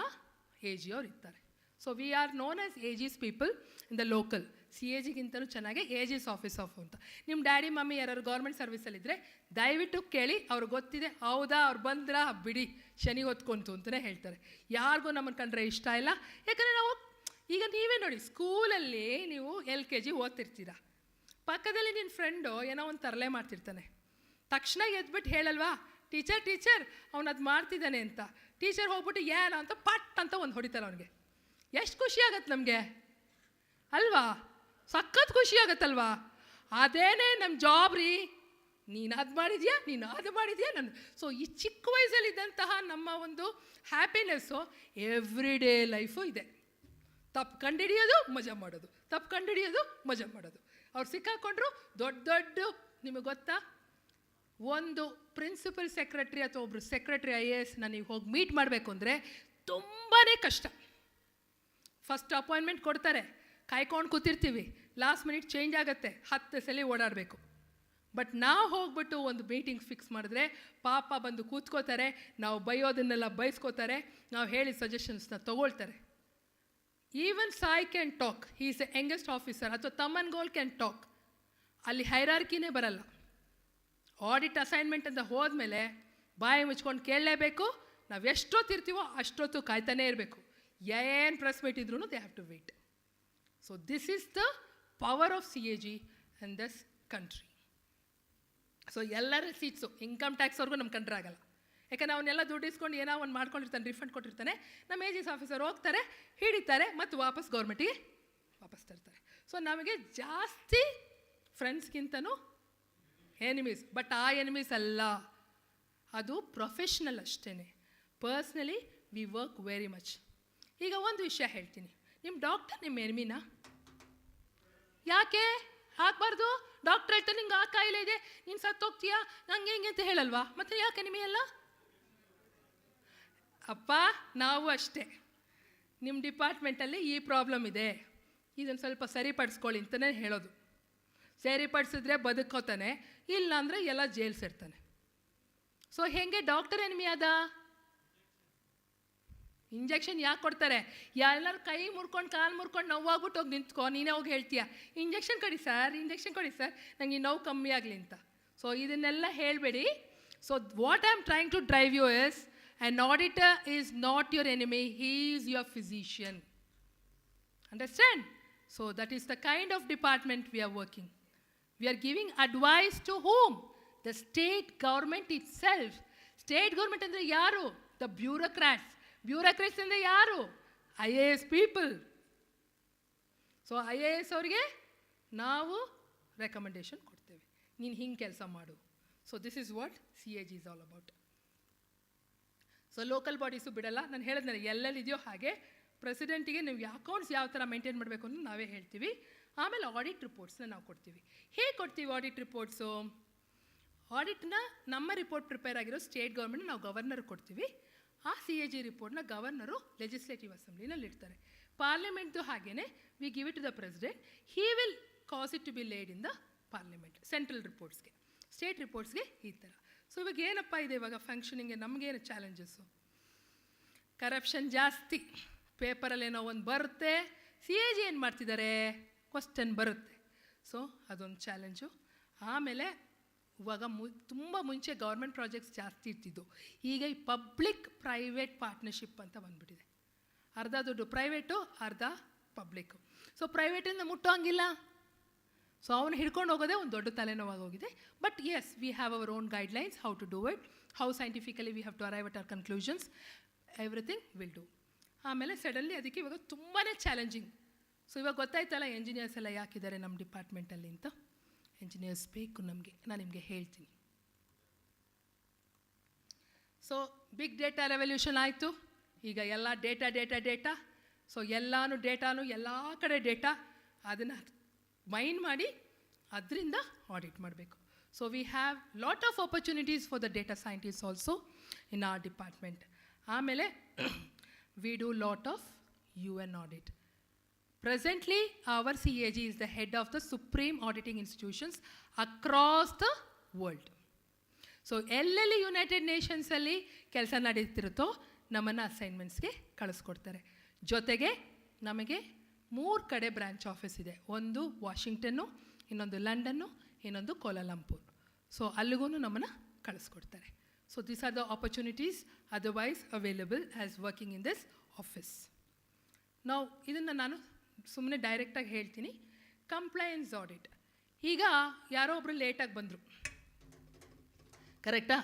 AG ಅವ್ರು ಇರ್ತಾರೆ. So we are known as AG's people in the local. C A ಜಿಗಿಂತಲೂ ಚೆನ್ನಾಗಿ ಏಜಿಸ್ ಆಫೀಸ್ ಆಫ್ ಅಂತ. ನಿಮ್ಮ ಡ್ಯಾಡಿ ಮಮ್ಮಿ ಯಾರು ಗೌರ್ಮೆಂಟ್ ಸರ್ವಿಸಲ್ಲಿದ್ದರೆ ದಯವಿಟ್ಟು ಕೇಳಿ, ಅವ್ರಿಗೆ ಗೊತ್ತಿದೆ, ಹೌದಾ ಅವ್ರು ಬಂದ್ರಾ ಬಿಡಿ ಶನಿ ಹೊತ್ಕೊಂತು ಅಂತಲೇ ಹೇಳ್ತಾರೆ. ಯಾರಿಗೂ ನಮ್ಮನ್ನು ಕಂಡ್ರೆ ಇಷ್ಟ ಇಲ್ಲ. ಯಾಕಂದರೆ ನಾವು ಈಗ ನೀವೇ ನೋಡಿ, ಸ್ಕೂಲಲ್ಲಿ ನೀವು LKG ಓದ್ತಿರ್ತೀರ, ಪಕ್ಕದಲ್ಲಿ ನಿನ್ನ ಫ್ರೆಂಡು ಏನೋ ಒಂದು ತರಲೆ ಮಾಡ್ತಿರ್ತಾನೆ, ತಕ್ಷಣ ಎದ್ಬಿಟ್ಟು ಹೇಳಲ್ವಾ ಟೀಚರ್ ಅವ್ನು ಅದು ಮಾಡ್ತಿದ್ದಾನೆ ಅಂತ. ಟೀಚರ್ ಹೋಗ್ಬಿಟ್ಟು ಏನೋ ಅಂತ ಪಟ್ ಅಂತ ಒಂದು ಹೊಡಿತಾರೆ ಅವನಿಗೆ. ಎಷ್ಟು ಖುಷಿ ಆಗತ್ತೆ ನಮಗೆ ಅಲ್ವಾ? ಸಖತ್ ಖುಷಿ ಆಗತ್ತಲ್ವಾ? ಅದೇನೇ ನಮ್ಮ ಜಾಬ್ ರೀ, ನೀನು ಅದು ಮಾಡಿದ್ಯಾ, ನೀನು ಅದು ಮಾಡಿದ್ಯಾ ನನ್ನ. ಸೊ ಈ ಚಿಕ್ಕ ವಯಸ್ಸಲ್ಲಿದ್ದಂತಹ ನಮ್ಮ ಒಂದು ಹ್ಯಾಪಿನೆಸ್ಸು ಎವ್ರಿ ಡೇ ಲೈಫು ಇದೆ. ತಪ್ಪು ಕಂಡುಹಿಡಿಯೋದು ಮಜಾ ಮಾಡೋದು, ತಪ್ಪು ಕಂಡುಹಿಡಿಯೋದು ಮಜಾ ಮಾಡೋದು. ಅವ್ರು ಸಿಕ್ಕಾಕೊಂಡ್ರು ದೊಡ್ಡ ನಿಮಗೆ ಗೊತ್ತಾ, ಒಂದು ಪ್ರಿನ್ಸಿಪಲ್ ಸೆಕ್ರೆಟ್ರಿ ಅಥವಾ ಒಬ್ಬರು ಸೆಕ್ರೆಟ್ರಿ IAS ನೀವು ಹೋಗಿ ಮೀಟ್ ಮಾಡಬೇಕು ಅಂದರೆ ತುಂಬಾ ಕಷ್ಟ. ಫಸ್ಟ್ ಅಪಾಯಿಂಟ್ಮೆಂಟ್ ಕೊಡ್ತಾರೆ, ಕಾಯ್ಕೊಂಡು ಕೂತಿರ್ತೀವಿ, ಲಾಸ್ಟ್ ಮಿನಿಟ್ ಚೇಂಜ್ ಆಗುತ್ತೆ, 10 ಸಲ ಓಡಾಡಬೇಕು. ಬಟ್ ನಾವು ಹೋಗ್ಬಿಟ್ಟು ಒಂದು ಮೀಟಿಂಗ್ ಫಿಕ್ಸ್ ಮಾಡಿದ್ರೆ ಪಾಪ ಬಂದು ಕೂತ್ಕೋತಾರೆ, ನಾವು ಬೈಯೋದನ್ನೆಲ್ಲ ಬೈಸ್ಕೋತಾರೆ, ನಾವು ಹೇಳಿ ಸಜೆಷನ್ಸ್ನ ತೊಗೊಳ್ತಾರೆ. Even SAI can talk, he is A youngest officer, ಅಥವಾ ತಮ್ಮನ್ ಗೋಲ್ ಕ್ಯಾನ್ ಟಾಕ್. ಅಲ್ಲಿ ಹೈರಾರ್ಕಿನೇ ಬರಲ್ಲ. ಆಡಿಟ್ ಅಸೈನ್ಮೆಂಟ್ ಅಂತ ಹೋದ್ಮೇಲೆ ಬಾಯಿ ಮುಚ್ಕೊಂಡು ಕೇಳಲೇಬೇಕು. ನಾವು ಎಷ್ಟೊತ್ತಿರ್ತೀವೋ ಅಷ್ಟೊತ್ತು ಕಾಯ್ತಾನೇ ಇರಬೇಕು. ಏನು ಪ್ರೆಸ್ ಮೀಟ್ ಇದ್ರೂ they have to wait. So this is the power of CAG in this country. So ಎಲ್ಲರ ಸೀಟ್ಸು ಇನ್ಕಮ್ ಟ್ಯಾಕ್ಸ್ವರೆಗೂ ನಮ್ಮ ಕಂಡ್ರೆ ಆಗಲ್ಲ. ಯಾಕಂದರೆ ಅವನ್ನೆಲ್ಲ ದುಡ್ಡು ಇಸ್ಕೊಂಡು ಏನೋ ಒಂದು ಮಾಡ್ಕೊಂಡಿರ್ತಾನೆ, ರಿಫಂಡ್ ಕೊಟ್ಟಿರ್ತಾನೆ. ನಮ್ಮ ಏಜಿಸ್ ಆಫೀಸರ್ ಹೋಗ್ತಾರೆ, ಹಿಡಿತಾರೆ, ಮತ್ತು ವಾಪಸ್ ಗೌರ್ಮೆಂಟಿಗೆ ವಾಪಸ್ ತರ್ತಾರೆ. ಸೊ ನಮಗೆ ಜಾಸ್ತಿ ಫ್ರೆಂಡ್ಸ್ಗಿಂತನೂ ಎನಿಮೀಸ್. ಬಟ್ ಆ ಎನಿಮೀಸ್ ಅಲ್ಲ, ಅದು ಪ್ರೊಫೆಷ್ನಲ್ ಅಷ್ಟೇ. Personally we work very much. ಈಗ ಒಂದು ವಿಷಯ ಹೇಳ್ತೀನಿ, ನಿಮ್ಮ ಡಾಕ್ಟರ್ ನಿಮ್ಮ ಎನಿಮಿನಾ? ಯಾಕೆ ಹಾಕಬಾರ್ದು? ಡಾಕ್ಟ್ರ್ ಹೇಳ್ತಾರೆ ನಿಂಗೆ ಆ ಕಾಯಿಲೆ ಇದೆ, ನೀನು ಸತ್ತೋಗ್ತೀಯಾ, ನಂಗೆ ಹೆಂಗೆ ಅಂತ ಹೇಳಲ್ವಾ? ಮತ್ತು ಯಾಕೆ ಎನಿಮಿ ಅಲ್ಲ? ಅಪ್ಪ ನಾವು ಅಷ್ಟೇ, ನಿಮ್ಮ ಡಿಪಾರ್ಟ್ಮೆಂಟಲ್ಲಿ ಈ ಪ್ರಾಬ್ಲಮ್ ಇದೆ, ಇದನ್ನು ಸ್ವಲ್ಪ ಸರಿಪಡಿಸ್ಕೊಳ್ಳಿ ಅಂತಲೇ ಹೇಳೋದು. ಸರಿಪಡಿಸಿದ್ರೆ ಬದುಕೋತಾನೆ, ಇಲ್ಲ ಅಂದರೆ ಎಲ್ಲ ಜೈಲ್ ಸೇರ್ತಾನೆ. ಸೊ ಹೇಗೆ ಡಾಕ್ಟರ್ ಎನಿಮಿ ಆದ? ಇಂಜೆಕ್ಷನ್ ಯಾಕೆ ಕೊಡ್ತಾರೆ? ಎಲ್ಲರೂ ಕೈ ಮುರ್ಕೊಂಡು ಕಾಲು ಮುರ್ಕೊಂಡು ನೋವಾಗ್ಬಿಟ್ಟು ಹೋಗಿ ನಿಂತ್ಕೊ, ನೀನೇ ಹೋಗಿ ಹೇಳ್ತೀಯ ಇಂಜೆಕ್ಷನ್ ಕೊಡಿ ಸರ್, ಇಂಜೆಕ್ಷನ್ ಕೊಡಿ ಸರ್, ನನಗೆ ಈ ನೋವು ಕಮ್ಮಿ ಆಗಲಿ ಅಂತ. ಸೊ ಇದನ್ನೆಲ್ಲ ಹೇಳಬೇಡಿ. So what I am trying to drive you is, an auditor is not your enemy, he is your physician. Understand? So that is the kind of department we are working. We are giving advice to whom? The state government itself. State government ಅಂದರೆ ಯಾರು? The bureaucrats. Bureaucrats ಅಂದರೆ ಯಾರು? IAS people. So IAS ಅವರಿಗೆ ನಾವು recommendation ಕೊಡ್ತೇವೆ, ನೀನು ಹಿಂಗೆ ಕೆಲಸ ಮಾಡು. So this is what CAG is all about. So local bodies ಬಿಡಲ್ಲ. ನಾನು ಹೇಳಿದ್ನಲ್ಲ, ಎಲ್ಲೆಲ್ಲಿದೆಯೋ ಹಾಗೆ ಪ್ರೆಸಿಡೆಂಟಿಗೆ ನೀವು ಅಕೌಂಟ್ಸ್ ಯಾವ ಥರ ಮೇಂಟೈನ್ ಮಾಡಬೇಕು ಅಂತ ನಾವೇ ಹೇಳ್ತೀವಿ. ಆಮೇಲೆ ಆಡಿಟ್ ರಿಪೋರ್ಟ್ಸ್ನ ನಾವು ಕೊಡ್ತೀವಿ. ಹೇಗೆ ಕೊಡ್ತೀವಿ ಆಡಿಟ್ ರಿಪೋರ್ಟ್ಸು? ಆಡಿಟ್ನ ನಮ್ಮ ರಿಪೋರ್ಟ್ ಪ್ರಿಪೇರ್ ಆಗಿರೋ ಸ್ಟೇಟ್ ಗೌರ್ಮೆಂಟ್ ನಾವು ಗವರ್ನರ್ ಕೊಡ್ತೀವಿ. ಆ CAG ರಿಪೋರ್ಟ್ನ ಗವರ್ನರು ಲೆಜಿಸ್ಲೇಟಿವ್ ಅಸೆಂಬ್ಲಿನಲ್ಲಿ ಇಡ್ತಾರೆ. ಪಾರ್ಲಿಮೆಂಟ್ದು ಹಾಗೇ we give it to the president, he will cause it to be laid in the parliament. Central ರಿಪೋರ್ಟ್ಸ್ಗೆ, ಸ್ಟೇಟ್ ರಿಪೋರ್ಟ್ಸ್ಗೆ ಈ ಥರ. ಸೊ ಇವಾಗ ಏನಪ್ಪ ಇದೆ ಇವಾಗ ಫಂಕ್ಷನಿಂಗೆ ನಮಗೇನು ಚಾಲೆಂಜಸ್ಸು? ಕರಪ್ಷನ್ ಜಾಸ್ತಿ. ಪೇಪರಲ್ಲಿ ಏನೋ ಒಂದು ಬರುತ್ತೆ, CAG ಏನು ಮಾಡ್ತಿದ್ದಾರೆ, ಕ್ವಶ್ಚನ್ ಬರುತ್ತೆ. ಸೊ ಅದೊಂದು ಚಾಲೆಂಜು. ಆಮೇಲೆ ಇವಾಗ ತುಂಬ ಮುಂಚೆ ಗೌರ್ಮೆಂಟ್ ಪ್ರಾಜೆಕ್ಟ್ಸ್ ಜಾಸ್ತಿ ಇರ್ತಿದ್ದು, ಈಗ ಈ ಪಬ್ಲಿಕ್ ಪ್ರೈವೇಟ್ ಪಾರ್ಟ್ನರ್ಶಿಪ್ ಅಂತ ಬಂದುಬಿಟ್ಟಿದೆ. ಅರ್ಧ ದುಡ್ಡು ಪ್ರೈವೇಟು, ಅರ್ಧ ಪಬ್ಲಿಕ್ಕು. ಸೊ ಪ್ರೈವೇಟಿಂದ ಮುಟ್ಟೋಂಗಿಲ್ಲ. ಸೊ ಅವನು ಹಿಡ್ಕೊಂಡು ಹೋಗೋದೇ ಒಂದು ದೊಡ್ಡ ತಲೆನೋವಾಗಿ ಹೋಗಿದೆ. But yes, we have our own guidelines how to do it, how scientifically we have to arrive at our conclusions, everything will do. ಆಮೇಲೆ ಸಡನ್ಲಿ ಅದಕ್ಕೆ ಇವಾಗ ತುಂಬಾ ಚಾಲೆಂಜಿಂಗ್. ಸೊ ಇವಾಗ ಗೊತ್ತಾಯ್ತಲ್ಲ ಎಂಜಿನಿಯರ್ಸ್ ಎಲ್ಲ ಯಾಕಿದ್ದಾರೆ ನಮ್ಮ ಡಿಪಾರ್ಟ್ಮೆಂಟಲ್ಲಿ ಅಂತ. ಎಂಜಿನಿಯರ್ಸ್ ಬೇಕು ನಮಗೆ, ನಾನು ನಿಮಗೆ ಹೇಳ್ತೀನಿ. ಸೊ ಬಿಗ್ ಡೇಟಾ ರೆವಲ್ಯೂಷನ್ ಆಯಿತು. ಈಗ ಎಲ್ಲ ಡೇಟಾ. ಸೊ ಎಲ್ಲನೂ ಡೇಟಾನು, ಎಲ್ಲ ಕಡೆ ಡೇಟಾ, ಅದನ್ನು ಮೈನ್ ಮಾಡಿ ಅದರಿಂದ ಆಡಿಟ್ ಮಾಡಬೇಕು. So we have lot of opportunities for the data scientist also in our department. ಆಮೇಲೆ we do lot of UN audit. Presently, our CAG is the head of the supreme auditing institutions across the world. So ಎಲ್ಲೆಲ್ಲಿ United ನೇಷನ್ಸಲ್ಲಿ ಕೆಲಸ ನಡೀತಿರುತ್ತೋ ನಮ್ಮನ್ನು ಅಸೈನ್ಮೆಂಟ್ಸ್ಗೆ ಕಳಿಸ್ಕೊಡ್ತಾರೆ. ಜೊತೆಗೆ ನಮಗೆ 3 ಕಡೆ branch office ಇದೆ. ಒಂದು ವಾಷಿಂಗ್ಟನ್ನು, ಇನ್ನೊಂದು ಲಂಡನ್ನು, ಇನ್ನೊಂದು ಕೋಲಾಲಂಪುರ್. ಸೊ ಅಲ್ಲಿಗೂ ನಮ್ಮನ್ನು ಕಳಿಸ್ಕೊಡ್ತಾರೆ. So these are the opportunities otherwise available as working in this office. ನಾವು ಇದನ್ನು ನಾನು ಸುಮ್ಮನೆ ಡೈರೆಕ್ಟಾಗಿ ಹೇಳ್ತೀನಿ. Compliance audit. ಈಗ ಯಾರೋ ಒಬ್ಬರು ಲೇಟಾಗಿ ಬಂದರು, ಕರೆಕ್ಟಾ?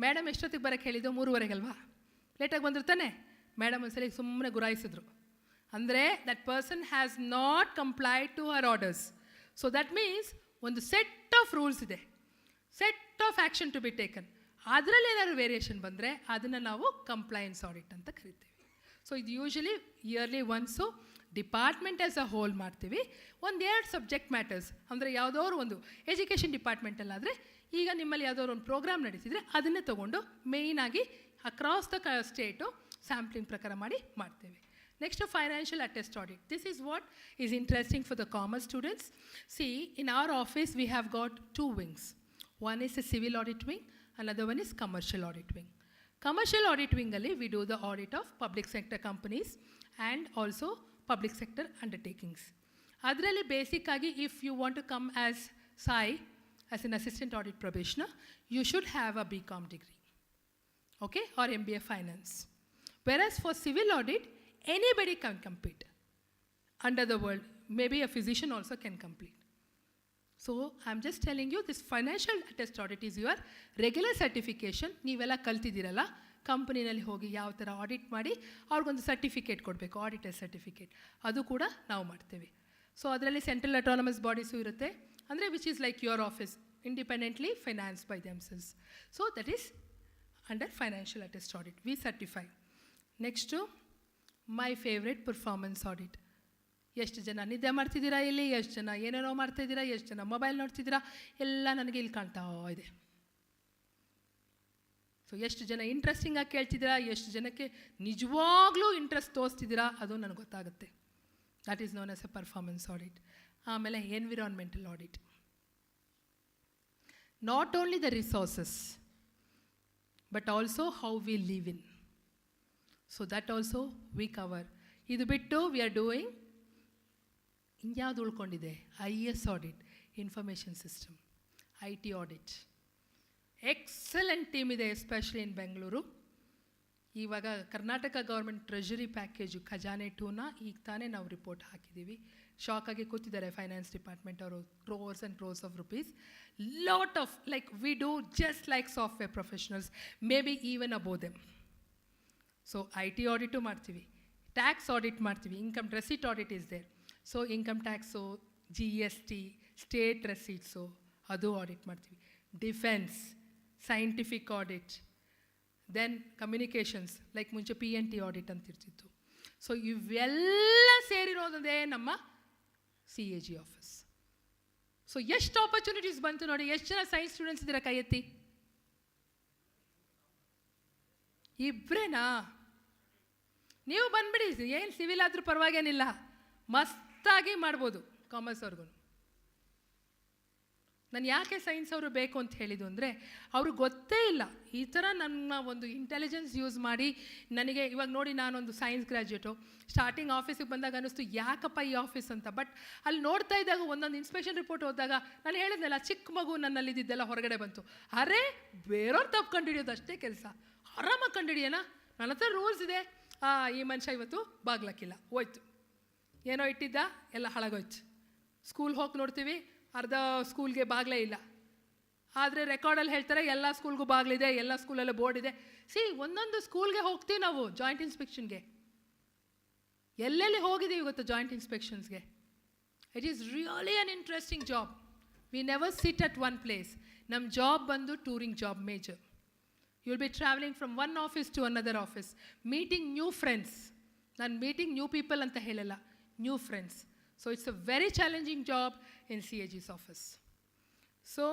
ಮೇಡಮ್ ಎಷ್ಟೊತ್ತಿಗೆ ಬರೋಕ್ಕೆ ಹೇಳಿದ್ದು? 3:15 ಅಲ್ವಾ? ಲೇಟಾಗಿ ಬಂದರು ತಾನೆ? ಮೇಡಮ್ ಒಂದ್ಸಲಿ ಸುಮ್ಮನೆ ಗುರಾಯಿಸಿದ್ರು. ಅಂದರೆ that person has not complied to her orders. So that means ಒಂದು ಸೆಟ್ ಆಫ್ ರೂಲ್ಸ್ ಇದೆ, set of action to be taken. ಅದರಲ್ಲಿ ಏನಾದ್ರು ವೇರಿಯೇಷನ್ ಬಂದರೆ ಅದನ್ನು ನಾವು ಕಂಪ್ಲೈನ್ಸ್ ಆಡಿಟ್ ಅಂತ ಕರಿತೀವಿ. ಸೊ ಇದು usually yearly once department as a hole ಮಾಡ್ತೀವಿ. 1-2 ಸಬ್ಜೆಕ್ಟ್ ಮ್ಯಾಟರ್ಸ್, ಅಂದರೆ ಯಾವುದೋರು ಒಂದು ಎಜುಕೇಷನ್ ಡಿಪಾರ್ಟ್ಮೆಂಟಲ್ಲಾದರೆ ಈಗ ನಿಮ್ಮಲ್ಲಿ ಯಾವುದಾದ್ರು ಒಂದು ಪ್ರೋಗ್ರಾಮ್ ನಡೀತಿದ್ರೆ ಅದನ್ನೇ ತೊಗೊಂಡು ಮೇಯ್ನಾಗಿ ಅಕ್ರಾಸ್ ದ ಸ್ಟೇಟು ಸ್ಯಾಂಪ್ಲಿಂಗ್ ಪ್ರಕಾರ ಮಾಡ್ತೇವೆ. Next, financial attest audit. This is what is interesting for the commerce students. See, in our office, we have got 2 wings. One is a civil audit wing, another one is commercial audit wing. Commercial audit wing, we do the audit of public sector companies and also public sector undertakings. Adralli basically, if you want to come as SAI, as an assistant audit probationer, you should have a BCom degree, okay, or MBA finance. Whereas for civil audit, anybody can compete under the world. Maybe a physician also can complete. So I'm just telling you, this financial attest audit is your regular certification. ನೀವೆಲ್ಲ ಕಲ್ತಿದ್ದೀರಲ್ಲ, ಕಂಪನಿನಲ್ಲಿ ಹೋಗಿ ಯಾವ ಥರ audit ಮಾಡಿ ಅವ್ರಿಗೊಂದು certificate ಕೊಡಬೇಕು, auditor certificate, ಅದು ಕೂಡ ನಾವು ಮಾಡ್ತೇವೆ. ಸೊ ಅದರಲ್ಲಿ ಸೆಂಟ್ರಲ್ ಅಟಾನಮಸ್ ಬಾಡೀಸು ಇರುತ್ತೆ, ಅಂದರೆ which is like your office, independently finance by themselves. So that is under financial attest audit, we certify. Next my favourite performance audit. ಎಷ್ಟು ಜನ ನಿದ್ದೆ ಮಾಡ್ತಿದ್ದೀರಾ ಇಲ್ಲಿ, ಎಷ್ಟು ಜನ ಏನೇನೋ ಮಾಡ್ತಾಯಿದ್ದೀರಾ, ಎಷ್ಟು ಜನ ಮೊಬೈಲ್ ನೋಡ್ತಿದ್ದೀರಾ, ಎಲ್ಲ ನನಗೆ ಇಲ್ಲಿ ಕಾಣ್ತಾ ಇದೆ. ಸೊ ಎಷ್ಟು ಜನ ಇಂಟ್ರೆಸ್ಟಿಂಗಾಗಿ ಕೇಳ್ತಿದ್ದೀರಾ, ಎಷ್ಟು ಜನಕ್ಕೆ ನಿಜವಾಗ್ಲೂ ಇಂಟ್ರೆಸ್ಟ್ ತೋರಿಸ್ತಿದ್ದೀರಾ, ಅದು ನನಗೆ ಗೊತ್ತಾಗುತ್ತೆ. That is known as a performance audit. ಆಮೇಲೆ environmental audit. Not only the resources but also how we live in. So that also we cover. ಇದು ಬಿಟ್ಟು ವಿ ಆರ್ ಡೂಯಿಂಗ್ ಇನ್ಯಾವುದು ಉಳ್ಕೊಂಡಿದೆ, IS audit, information system, IT audit. Excellent team ಇದೆ, especially in Bengaluru. ಇವಾಗ Karnataka government treasury package ಖಜಾನೆ 2ನ ಈಗ ತಾನೇ ನಾವು ರಿಪೋರ್ಟ್ ಹಾಕಿದ್ದೀವಿ. ಶಾಕಾಗಿ ಕೂತಿದ್ದಾರೆ ಫೈನಾನ್ಸ್ ಡಿಪಾರ್ಟ್ಮೆಂಟ್ ಅವರು. Crores and crores of rupees. Lot of like we do just like software professionals, may be even above them. So IT audit ಮಾಡ್ತೀವಿ, ಟ್ಯಾಕ್ಸ್ ಆಡಿಟ್ ಮಾಡ್ತೀವಿ, income receipt audit is there. So income tax, GST, state receipts, ಅದು audit ಮಾಡ್ತೀವಿ. Defence, scientific audit, then communications, like ಮುಂಚೆ PNT audit ಅಂತ ಇರ್ತಿತ್ತು. So ಇವೆಲ್ಲ ಸೇರಿರೋದೇ ನಮ್ಮ CAG ಆಫೀಸ್. ಸೊ ಎಷ್ಟು ಆಪರ್ಚುನಿಟೀಸ್ ಬಂತು ನೋಡಿ. ಎಷ್ಟು ಜನ ಸೈನ್ಸ್ ಸ್ಟೂಡೆಂಟ್ಸ್ ಇದ್ದೀರಾ, ಕೈ ಎತ್ತಿ. ಇಬ್ಬರೇನಾ? ನೀವು ಬಂದುಬಿಡಿ, ಏನು ಸಿವಿಲ್ ಆದರೂ ಪರವಾಗಿಲ್ಲ, ಮಸ್ತಾಗಿ ಮಾಡ್ಬೋದು ಕಾಮರ್ಸ್ ಅವ್ರಿಗೂ. ನಾನು ಯಾಕೆ ಸೈನ್ಸ್ ಅವರು ಬೇಕು ಅಂತ ಹೇಳಿದ್ದು ಅಂದರೆ, ಅವ್ರಿಗೆ ಗೊತ್ತೇ ಇಲ್ಲ ಈ ಥರ ನನ್ನ ಒಂದು ಇಂಟೆಲಿಜೆನ್ಸ್ ಯೂಸ್ ಮಾಡಿ ನನಗೆ. ಇವಾಗ ನೋಡಿ, ನಾನೊಂದು ಸೈನ್ಸ್ ಗ್ರ್ಯಾಜುಯೇಟು. ಸ್ಟಾರ್ಟಿಂಗ್ ಆಫೀಸಿಗೆ ಬಂದಾಗ ಅನ್ನಿಸ್ತು ಯಾಕಪ್ಪ ಈ ಆಫೀಸ್ ಅಂತ. ಬಟ್ ಅಲ್ಲಿ ನೋಡ್ತಾ ಇದ್ದಾಗ ಒಂದೊಂದು ಇನ್ಸ್ಪೆಕ್ಷನ್ ರಿಪೋರ್ಟ್ ಹೋದಾಗ ನಾನು ಹೇಳಿದ್ನಲ್ಲ, ಚಿಕ್ಕ ಮಗು ನನ್ನಲ್ಲಿದ್ದೆಲ್ಲ ಹೊರಗಡೆ ಬಂತು. ಅರೇ, ಬೇರೆಯವ್ರು ತಪ್ಪು ಕಂಡುಹಿಡಿಯೋದು ಅಷ್ಟೇ ಕೆಲಸ, ಆರಾಮಾಗಿ ಕಂಡುಹಿಡಿಯೋಣ. ನನ್ನ ಹತ್ರ ರೂಲ್ಸ್ ಇದೆ. ಈ ಮನುಷ್ಯ ಇವತ್ತು ಬಾಗ್ಲಕ್ಕಿಲ್ಲ, ಹೋಯ್ತು, ಏನೋ ಇಟ್ಟಿದ್ದ, ಎಲ್ಲ ಹಾಳಾಗೋಯ್ತು. ಸ್ಕೂಲ್ ಹೋಗಿ ನೋಡ್ತೀವಿ, ಅರ್ಧ ಸ್ಕೂಲ್ಗೆ ಬಾಗಿಲೇ ಇಲ್ಲ. ಆದರೆ ರೆಕಾರ್ಡಲ್ಲಿ ಹೇಳ್ತಾರೆ ಎಲ್ಲ ಸ್ಕೂಲ್ಗೂ ಬಾಗಿಲಿದೆ, ಎಲ್ಲ ಸ್ಕೂಲಲ್ಲೂ ಬೋರ್ಡ್ ಇದೆ. ಒಂದೊಂದು ಸ್ಕೂಲ್ಗೆ ಹೋಗ್ತೀವಿ ನಾವು ಜಾಯಿಂಟ್ ಇನ್ಸ್ಪೆಕ್ಷನ್ಗೆ. ಎಲ್ಲೆಲ್ಲಿ ಹೋಗಿದ್ದೀವಿ ಗೊತ್ತು ಜಾಯಿಂಟ್ ಇನ್ಸ್ಪೆಕ್ಷನ್ಸ್ಗೆ. It is really an interesting job. We never sit at one place. ನಮ್ಮ ಜಾಬ್ ಬಂದು touring job major. You will be travelling from one office to another office, meeting new friends. ನಾನು meeting new people ಅಂತ ಹೇಳಲ್ಲ, new friends. So it's a very challenging job in CAG's office. So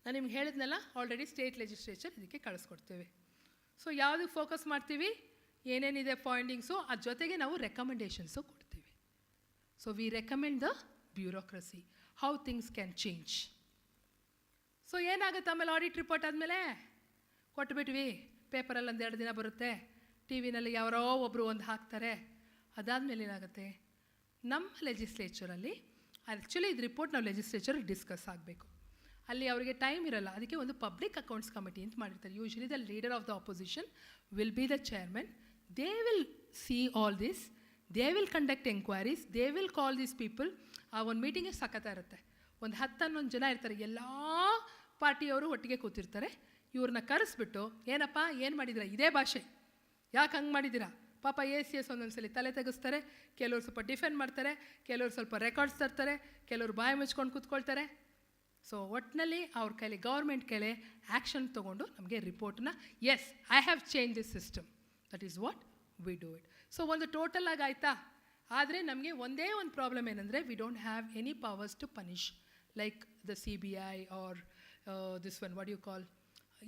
ನಾನು ನಿಮ್ಗೆ ಹೇಳಿದ್ನಲ್ಲ, already state legislature ಇದಕ್ಕೆ ಕಳಿಸ್ಕೊಡ್ತೇವೆ. So ಯಾವುದಕ್ಕೆ focus ಮಾಡ್ತೀವಿ, ಏನೇನಿದೆ ಫೈಂಡಿಂಗ್ಸು, ಅದ್ರ ಜೊತೆಗೆ ನಾವು ರೆಕಮೆಂಡೇಷನ್ಸು ಕೊಡ್ತೀವಿ. So we recommend the bureaucracy, how things can change. So ಏನಾಗುತ್ತೆ ಆಮೇಲೆ ಆಡಿಟ್ ರಿಪೋರ್ಟ್ ಆದಮೇಲೆ ಕೊಟ್ಬಿಟ್ವಿ, ಪೇಪರಲ್ಲಿ 1-2 ದಿನ ಬರುತ್ತೆ, TV ನಲ್ಲಿ ಯಾರೋ ಒಬ್ಬರು ಒಂದು ಹಾಕ್ತಾರೆ, ಅದಾದಮೇಲೆ ಏನಾಗುತ್ತೆ, ನಮ್ಮ ಲೆಜಿಸ್ಲೇಚರಲ್ಲಿ ಆ್ಯಕ್ಚುಲಿ ಇದು ರಿಪೋರ್ಟ್ ನಾವು ಲೆಜಿಸ್ಲೇಚರಲ್ಲಿ ಡಿಸ್ಕಸ್ ಆಗಬೇಕು. ಅಲ್ಲಿ ಅವರಿಗೆ ಟೈಮ್ ಇರಲ್ಲ, ಅದಕ್ಕೆ ಒಂದು ಪಬ್ಲಿಕ್ ಅಕೌಂಟ್ಸ್ ಕಮಿಟಿ ಅಂತ ಮಾಡಿರ್ತಾರೆ. Usually the leader of the opposition will be the chairman. They will see all this, they will conduct enquiries, they will call these people. ಆ ಒಂದು ಮೀಟಿಂಗೇ ಸಖತ್ತ ಇರುತ್ತೆ. ಒಂದು 10-11 ಜನ ಇರ್ತಾರೆ, ಎಲ್ಲ ಪಾರ್ಟಿಯವರು ಒಟ್ಟಿಗೆ ಕೂತಿರ್ತಾರೆ. ಇವ್ರನ್ನ ಕರೆಸ್ಬಿಟ್ಟು, ಏನಪ್ಪ ಏನು ಮಾಡಿದ್ದೀರಾ, ಇದೇ ಭಾಷೆ, ಯಾಕೆ ಹಂಗೆ ಮಾಡಿದ್ದೀರಾ, ಪಾಪ ACS ಒಂದೊಂದ್ಸಲಿ ತಲೆ ತೆಗೆಸ್ತಾರೆ, ಕೆಲವರು ಸ್ವಲ್ಪ ಡಿಫೆಂಡ್ ಮಾಡ್ತಾರೆ, ಕೆಲವರು ಸ್ವಲ್ಪ ರೆಕಾರ್ಡ್ಸ್ ತರ್ತಾರೆ, ಕೆಲವರು ಬಾಯಿ ಮುಚ್ಕೊಂಡು ಕೂತ್ಕೊಳ್ತಾರೆ. ಸೊ ಒಟ್ಟಿನಲ್ಲಿ ಅವ್ರ ಕೈಲಿ, ಗೌರ್ಮೆಂಟ್ ಕೈಲಿ ಆ್ಯಕ್ಷನ್ ತೊಗೊಂಡು ನಮಗೆ ರಿಪೋರ್ಟ್ನ, yes I have change this system, that is what we do it. So ಒಂದು ಟೋಟಲ್ ಆಗಿ ಆಯಿತಾ. ಆದರೆ ನಮಗೆ ಒಂದೇ ಒಂದು ಪ್ರಾಬ್ಲಮ್ ಏನಂದರೆ, we don't have any powers to punish like the CBI or this one what you call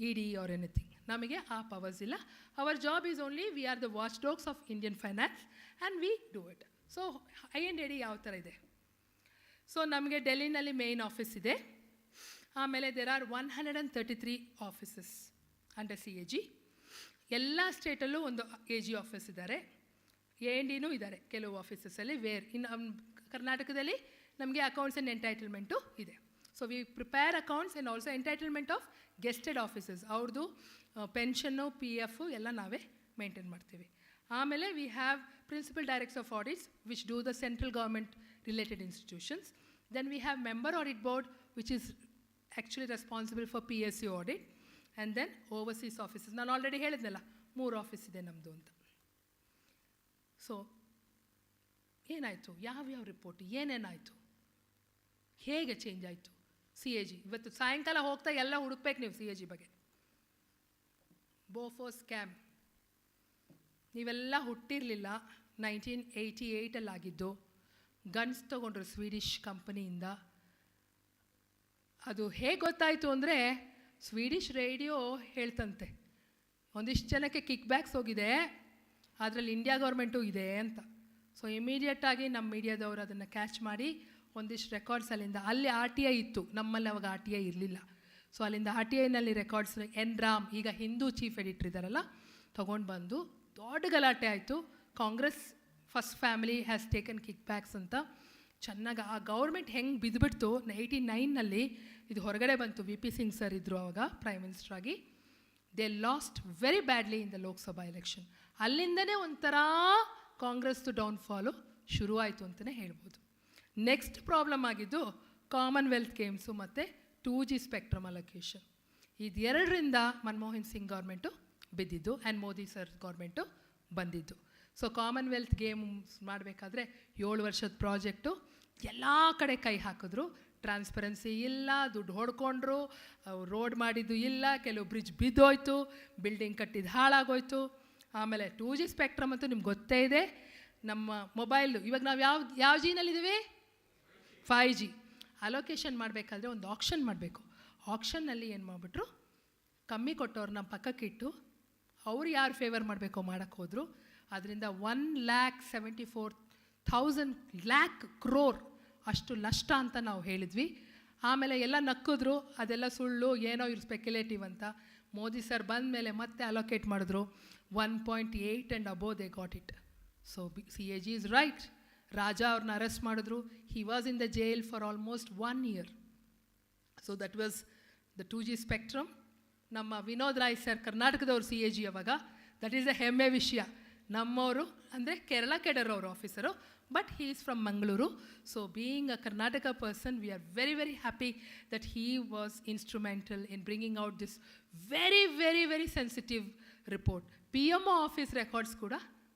ED or anything. ನಮಗೆ ಆ ಪವರ್ಸ್ ಇಲ್ಲ. Our job is only, we are the watch dogs of Indian finance and we do it. So IND ಯಾವ ಥರ ಇದೆ, so ನಮಗೆ ಡೆಲ್ಲಿನಲ್ಲಿ main office ಇದೆ. ಆಮೇಲೆ there are 133 offices under CAG. ಎಲ್ಲ ಸ್ಟೇಟಲ್ಲೂ ಒಂದು AG ಆಫೀಸ್ ಇದ್ದಾರೆ, ANDನೂ ಇದ್ದಾರೆ ಕೆಲವು ಆಫೀಸಸಲ್ಲಿ. ಇನ್ನು ಕರ್ನಾಟಕದಲ್ಲಿ ನಮಗೆ ಅಕೌಂಟ್ಸ್ ಆ್ಯಂಡ್ ಎಂಟೈಟಲ್ಮೆಂಟು ಇದೆ. So we prepare accounts and also entitlement of gazetted offices. ಅವ್ರದ್ದು ಪೆನ್ಷನ್ನು PF ಎಲ್ಲ ನಾವೇ ಮೇಂಟೈನ್ ಮಾಡ್ತೀವಿ. ಆಮೇಲೆ we have principal directors of audits which do the central government related institutions. Then we have member audit board which is actually responsible for PSU audit. And then overseas offices, ನಾನು already ಹೇಳಿದ್ನಲ್ಲ 3 office ಇದೆ ನಮ್ಮದು ಅಂತ. So ಏನಾಯಿತು, ಯಾವ್ಯಾವ report ಏನೇನಾಯಿತು, ಹೇಗೆ change ಆಯಿತು CAG. ಇವತ್ತು ಸಾಯಂಕಾಲ ಹೋಗ್ತಾ ಎಲ್ಲ ಹುಡುಕ್ಬೇಕು ನೀವು CAG ಬಗ್ಗೆ. ಬೋಫೋರ್ಸ್ ಸ್ಕ್ಯಾಮ್ ನೀವೆಲ್ಲ ಹುಟ್ಟಿರಲಿಲ್ಲ, 1988 ಆಗಿದ್ದು. ಗನ್ಸ್ ತೊಗೊಂಡ್ರು ಸ್ವೀಡಿಷ್ ಕಂಪನಿಯಿಂದ. ಅದು ಹೇಗೆ ಗೊತ್ತಾಯಿತು ಅಂದರೆ, ಸ್ವೀಡಿಷ್ ರೇಡಿಯೋ ಹೇಳ್ತಂತೆ ಒಂದಿಷ್ಟು ಜನಕ್ಕೆ ಕಿಕ್ ಬ್ಯಾಕ್ಸ್ ಹೋಗಿದೆ, ಅದರಲ್ಲಿ ಇಂಡಿಯಾ ಗೌರ್ಮೆಂಟು ಇದೆ ಅಂತ. ಸೊ ಇಮಿಡಿಯೇಟಾಗಿ ನಮ್ಮ ಮೀಡಿಯಾದವರು ಅದನ್ನು ಕ್ಯಾಚ್ ಮಾಡಿ ಒಂದಿಷ್ಟು ರೆಕಾರ್ಡ್ಸ್ ಅಲ್ಲಿಂದ, ಅಲ್ಲಿ RTI ಇತ್ತು, ನಮ್ಮಲ್ಲಿ ಅವಾಗ RTI ಇರಲಿಲ್ಲ. ಸೊ ಅಲ್ಲಿಂದ RTIನಲ್ಲಿ ರೆಕಾರ್ಡ್ಸ್ ರಾಮ್, ಈಗ ಹಿಂದೂ ಚೀಫ್ ಎಡಿಟರ್ ಇದ್ದಾರಲ್ಲ, ತೊಗೊಂಡು ಬಂದು ದೊಡ್ಡ ಗಲಾಟೆ ಆಯಿತು. Congress first family has taken kickbacks ಅಂತ ಚೆನ್ನಾಗಿ ಆ ಗೌರ್ಮೆಂಟ್ ಹೆಂಗೆ ಬಿದ್ದುಬಿಡ್ತು. 89ನಲ್ಲಿ ಇದು ಹೊರಗಡೆ ಬಂತು. VP ಸಿಂಗ್ ಸರ್ ಇದ್ದರು ಆವಾಗ ಪ್ರೈಮ್ ಮಿನಿಸ್ಟರ್ ಆಗಿ. They lost very badly in the Lok Sabha election. ಅಲ್ಲಿಂದನೇ ಒಂಥರ ಕಾಂಗ್ರೆಸ್ದು ಡೌನ್ಫಾಲು ಶುರುವಾಯಿತು ಅಂತಲೇ ಹೇಳ್ಬೋದು. ನೆಕ್ಸ್ಟ್ ಪ್ರಾಬ್ಲಮ್ ಆಗಿದ್ದು ಕಾಮನ್ವೆಲ್ತ್ ಗೇಮ್ಸು ಮತ್ತು 2G ಸ್ಪೆಕ್ಟ್ರಮ್ ಅಲೊಕೇಶನ್. ಇದೆರಡರಿಂದ ಮನಮೋಹನ್ ಸಿಂಗ್ ಗೌರ್ಮೆಂಟು ಬಿದ್ದಿದ್ದು ಆ್ಯಂಡ್ ಮೋದಿ ಸರ್ ಗೌರ್ಮೆಂಟು ಬಂದಿದ್ದು. ಸೊ ಕಾಮನ್ವೆಲ್ತ್ ಗೇಮ್ಸ್ ಮಾಡಬೇಕಾದ್ರೆ 7 ವರ್ಷದ ಪ್ರಾಜೆಕ್ಟು, ಎಲ್ಲ ಕಡೆ ಕೈ ಹಾಕಿದ್ರು. ಟ್ರಾನ್ಸ್ಪರೆನ್ಸಿ ಇಲ್ಲ, ದುಡ್ಡು ಹೊಡ್ಕೊಂಡ್ರು, ರೋಡ್ ಮಾಡಿದ್ದು ಇಲ್ಲ, ಕೆಲವು ಬ್ರಿಡ್ಜ್ ಬಿದ್ದೋಯ್ತು, ಬಿಲ್ಡಿಂಗ್ ಕಟ್ಟಿದ್ದು ಹಾಳಾಗೋಯ್ತು. ಆಮೇಲೆ 2G ಸ್ಪೆಕ್ಟ್ರಮ್ ಅಂತೂ ನಿಮ್ಗೆ ಗೊತ್ತೇ ಇದೆ. ನಮ್ಮ ಮೊಬೈಲು ಇವಾಗ ನಾವು ಯಾವ ಜಿನಲ್ಲಿದ್ದೀವಿ, 5G. ಅಲೋಕೇಶನ್ ಮಾಡಬೇಕಾದ್ರೆ ಒಂದು ಆಕ್ಷನ್ ಮಾಡಬೇಕು. ಆಕ್ಷನ್ನಲ್ಲಿ ಏನು ಮಾಡಿಬಿಟ್ರು, ಕಮ್ಮಿ ಕೊಟ್ಟವ್ರು ನಮ್ಮ ಪಕ್ಕಕ್ಕಿಟ್ಟು ಅವ್ರು ಯಾರು ಫೇವರ್ ಮಾಡಬೇಕೋ ಮಾಡೋಕ್ಕೆ ಹೋದರು. ಅದರಿಂದ 1,74,000 crore ಅಷ್ಟು ನಷ್ಟ ಅಂತ ನಾವು ಹೇಳಿದ್ವಿ. ಆಮೇಲೆ ಎಲ್ಲ ನಕ್ಕಿದ್ರು, ಅದೆಲ್ಲ ಸುಳ್ಳು, ಏನೋ ಇವ್ರು ಸ್ಪೆಕ್ಯುಲೇಟಿವ್ ಅಂತ. ಮೋದಿ ಸರ್ ಬಂದ ಮೇಲೆ ಮತ್ತೆ ಅಲೋಕೇಟ್ ಮಾಡಿದ್ರು 1.8 and above they got it. So CAG is right. Raja ಅವ್ರನ್ನ ಅರೆಸ್ಟ್ ಮಾಡಿದ್ರು. He was in the jail for almost 1 year. So that was the 2G spectrum. ನಮ್ಮ ವಿನೋದ್ ರಾಯ್ ಸರ್ ಕರ್ನಾಟಕದವ್ರು CAG ಅವಾಗ. ದಟ್ ಈಸ್ ಅ ಹೆಮ್ಮೆ ವಿಷಯ. ನಮ್ಮವರು ಅಂದರೆ ಕೇರಳ ಕೆಡರ್ ಅವರು officer, but he is from Mangaluru. So being a Karnataka person, we are very, very happy that he was instrumental in bringing out this very, very, very sensitive report. PMO office records ಕೂಡ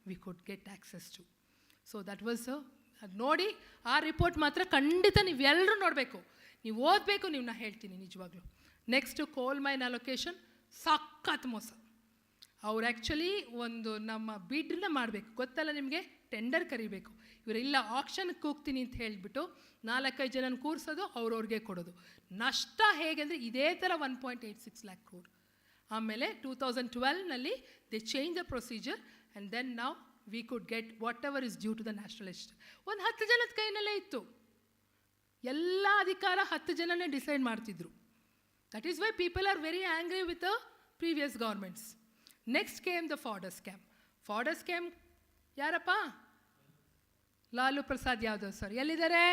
we could get access to. So that was ಅದು ನೋಡಿ, ಆ report ಮಾತ್ರ ಖಂಡಿತ ನೀವೆಲ್ಲರೂ ನೋಡಬೇಕು, ನೀವು ಓದಬೇಕು. ನೀವು ನಾ ಹೇಳ್ತೀನಿ ನಿಜವಾಗ್ಲೂ. ನೆಕ್ಸ್ಟು ಕೋಲ್ ಮೈನ್ ಅಲೊಕೇಶನ್ ಸಖತ್ ಮೋಸ. ಅವ್ರು ಆ್ಯಕ್ಚುಲಿ ಒಂದು ನಮ್ಮ ಬಿಡ್ನ ಮಾಡಬೇಕು, ಗೊತ್ತಲ್ಲ ನಿಮಗೆ, ಟೆಂಡರ್ ಕರಿಬೇಕು. ಇವರೆಲ್ಲ ಆಕ್ಷನ್ಗೆ ಕೂಗ್ತೀನಿ ಅಂತ ಹೇಳಿಬಿಟ್ಟು 4-5 ಜನನ ಕೂರಿಸೋದು, ಅವ್ರವ್ರಿಗೆ ಕೊಡೋದು. ನಷ್ಟ ಹೇಗೆ ಅಂದರೆ ಇದೇ ಥರ 1.86 lakh crore. ಆಮೇಲೆ 2012ನಲ್ಲಿ they change the procedure and then ನಾವು we could get whatever is due to the nationalist. ಒಂದು 10 ಜನದ ಕೈನಲ್ಲೇ ಇತ್ತು, ಎಲ್ಲ ಅಧಿಕಾರ 10 ಜನನೇ ಡಿಸೈಡ್ ಮಾಡ್ತಿದ್ರು. That is why people are very angry with the previous governments. Next came the ಫಾರ್ಡರ್ scam. Fodder scam ಯಾರಪ್ಪ? Lalu Prasad Yadav sir ಎಲ್ಲಿದ್ದಾರೆ?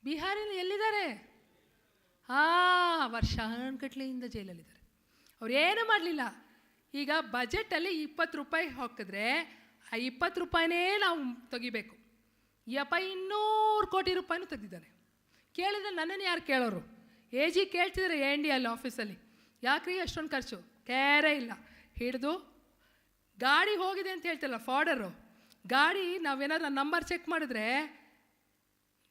ಬಿಹಾರಿನ ಎಲ್ಲಿದ್ದಾರೆ? ವರ್ಷಾನ್ಗಟ್ಲೆಯಿಂದ ಜೈಲಲ್ಲಿದ್ದಾರೆ. ಅವ್ರು ಏನೂ ಮಾಡಲಿಲ್ಲ. ಈಗ ಬಜೆಟಲ್ಲಿ 20 ರೂಪಾಯಿ ಹಾಕಿದ್ರೆ ಆ 20 ರೂಪಾಯಿನೇ ನಾವು ತೆಗಿಬೇಕು. 200 ಕೋಟಿ ರೂಪಾಯಿನೂ ತೆಗೆದಿದ್ದಾನೆ. ಕೇಳಿದ್ರೆ ನನ್ನನ್ನು ಯಾರು ಕೇಳೋರು? AG ಕೇಳ್ತಿದ್ದಾರೆ NDL ಆಫೀಸಲ್ಲಿ, ಯಾಕ್ರಿ ಅಷ್ಟೊಂದು ಖರ್ಚು? ಕೇರೇ ಇಲ್ಲ. ಹಿಡಿದು ಗಾಡಿ ಹೋಗಿದೆ ಅಂತ ಹೇಳ್ತಿಲ್ಲ, ಫಾರ್ಡರು ಗಾಡಿ ನಾವೇನಾದ್ರು ನಂಬರ್ ಚೆಕ್ ಮಾಡಿದ್ರೆ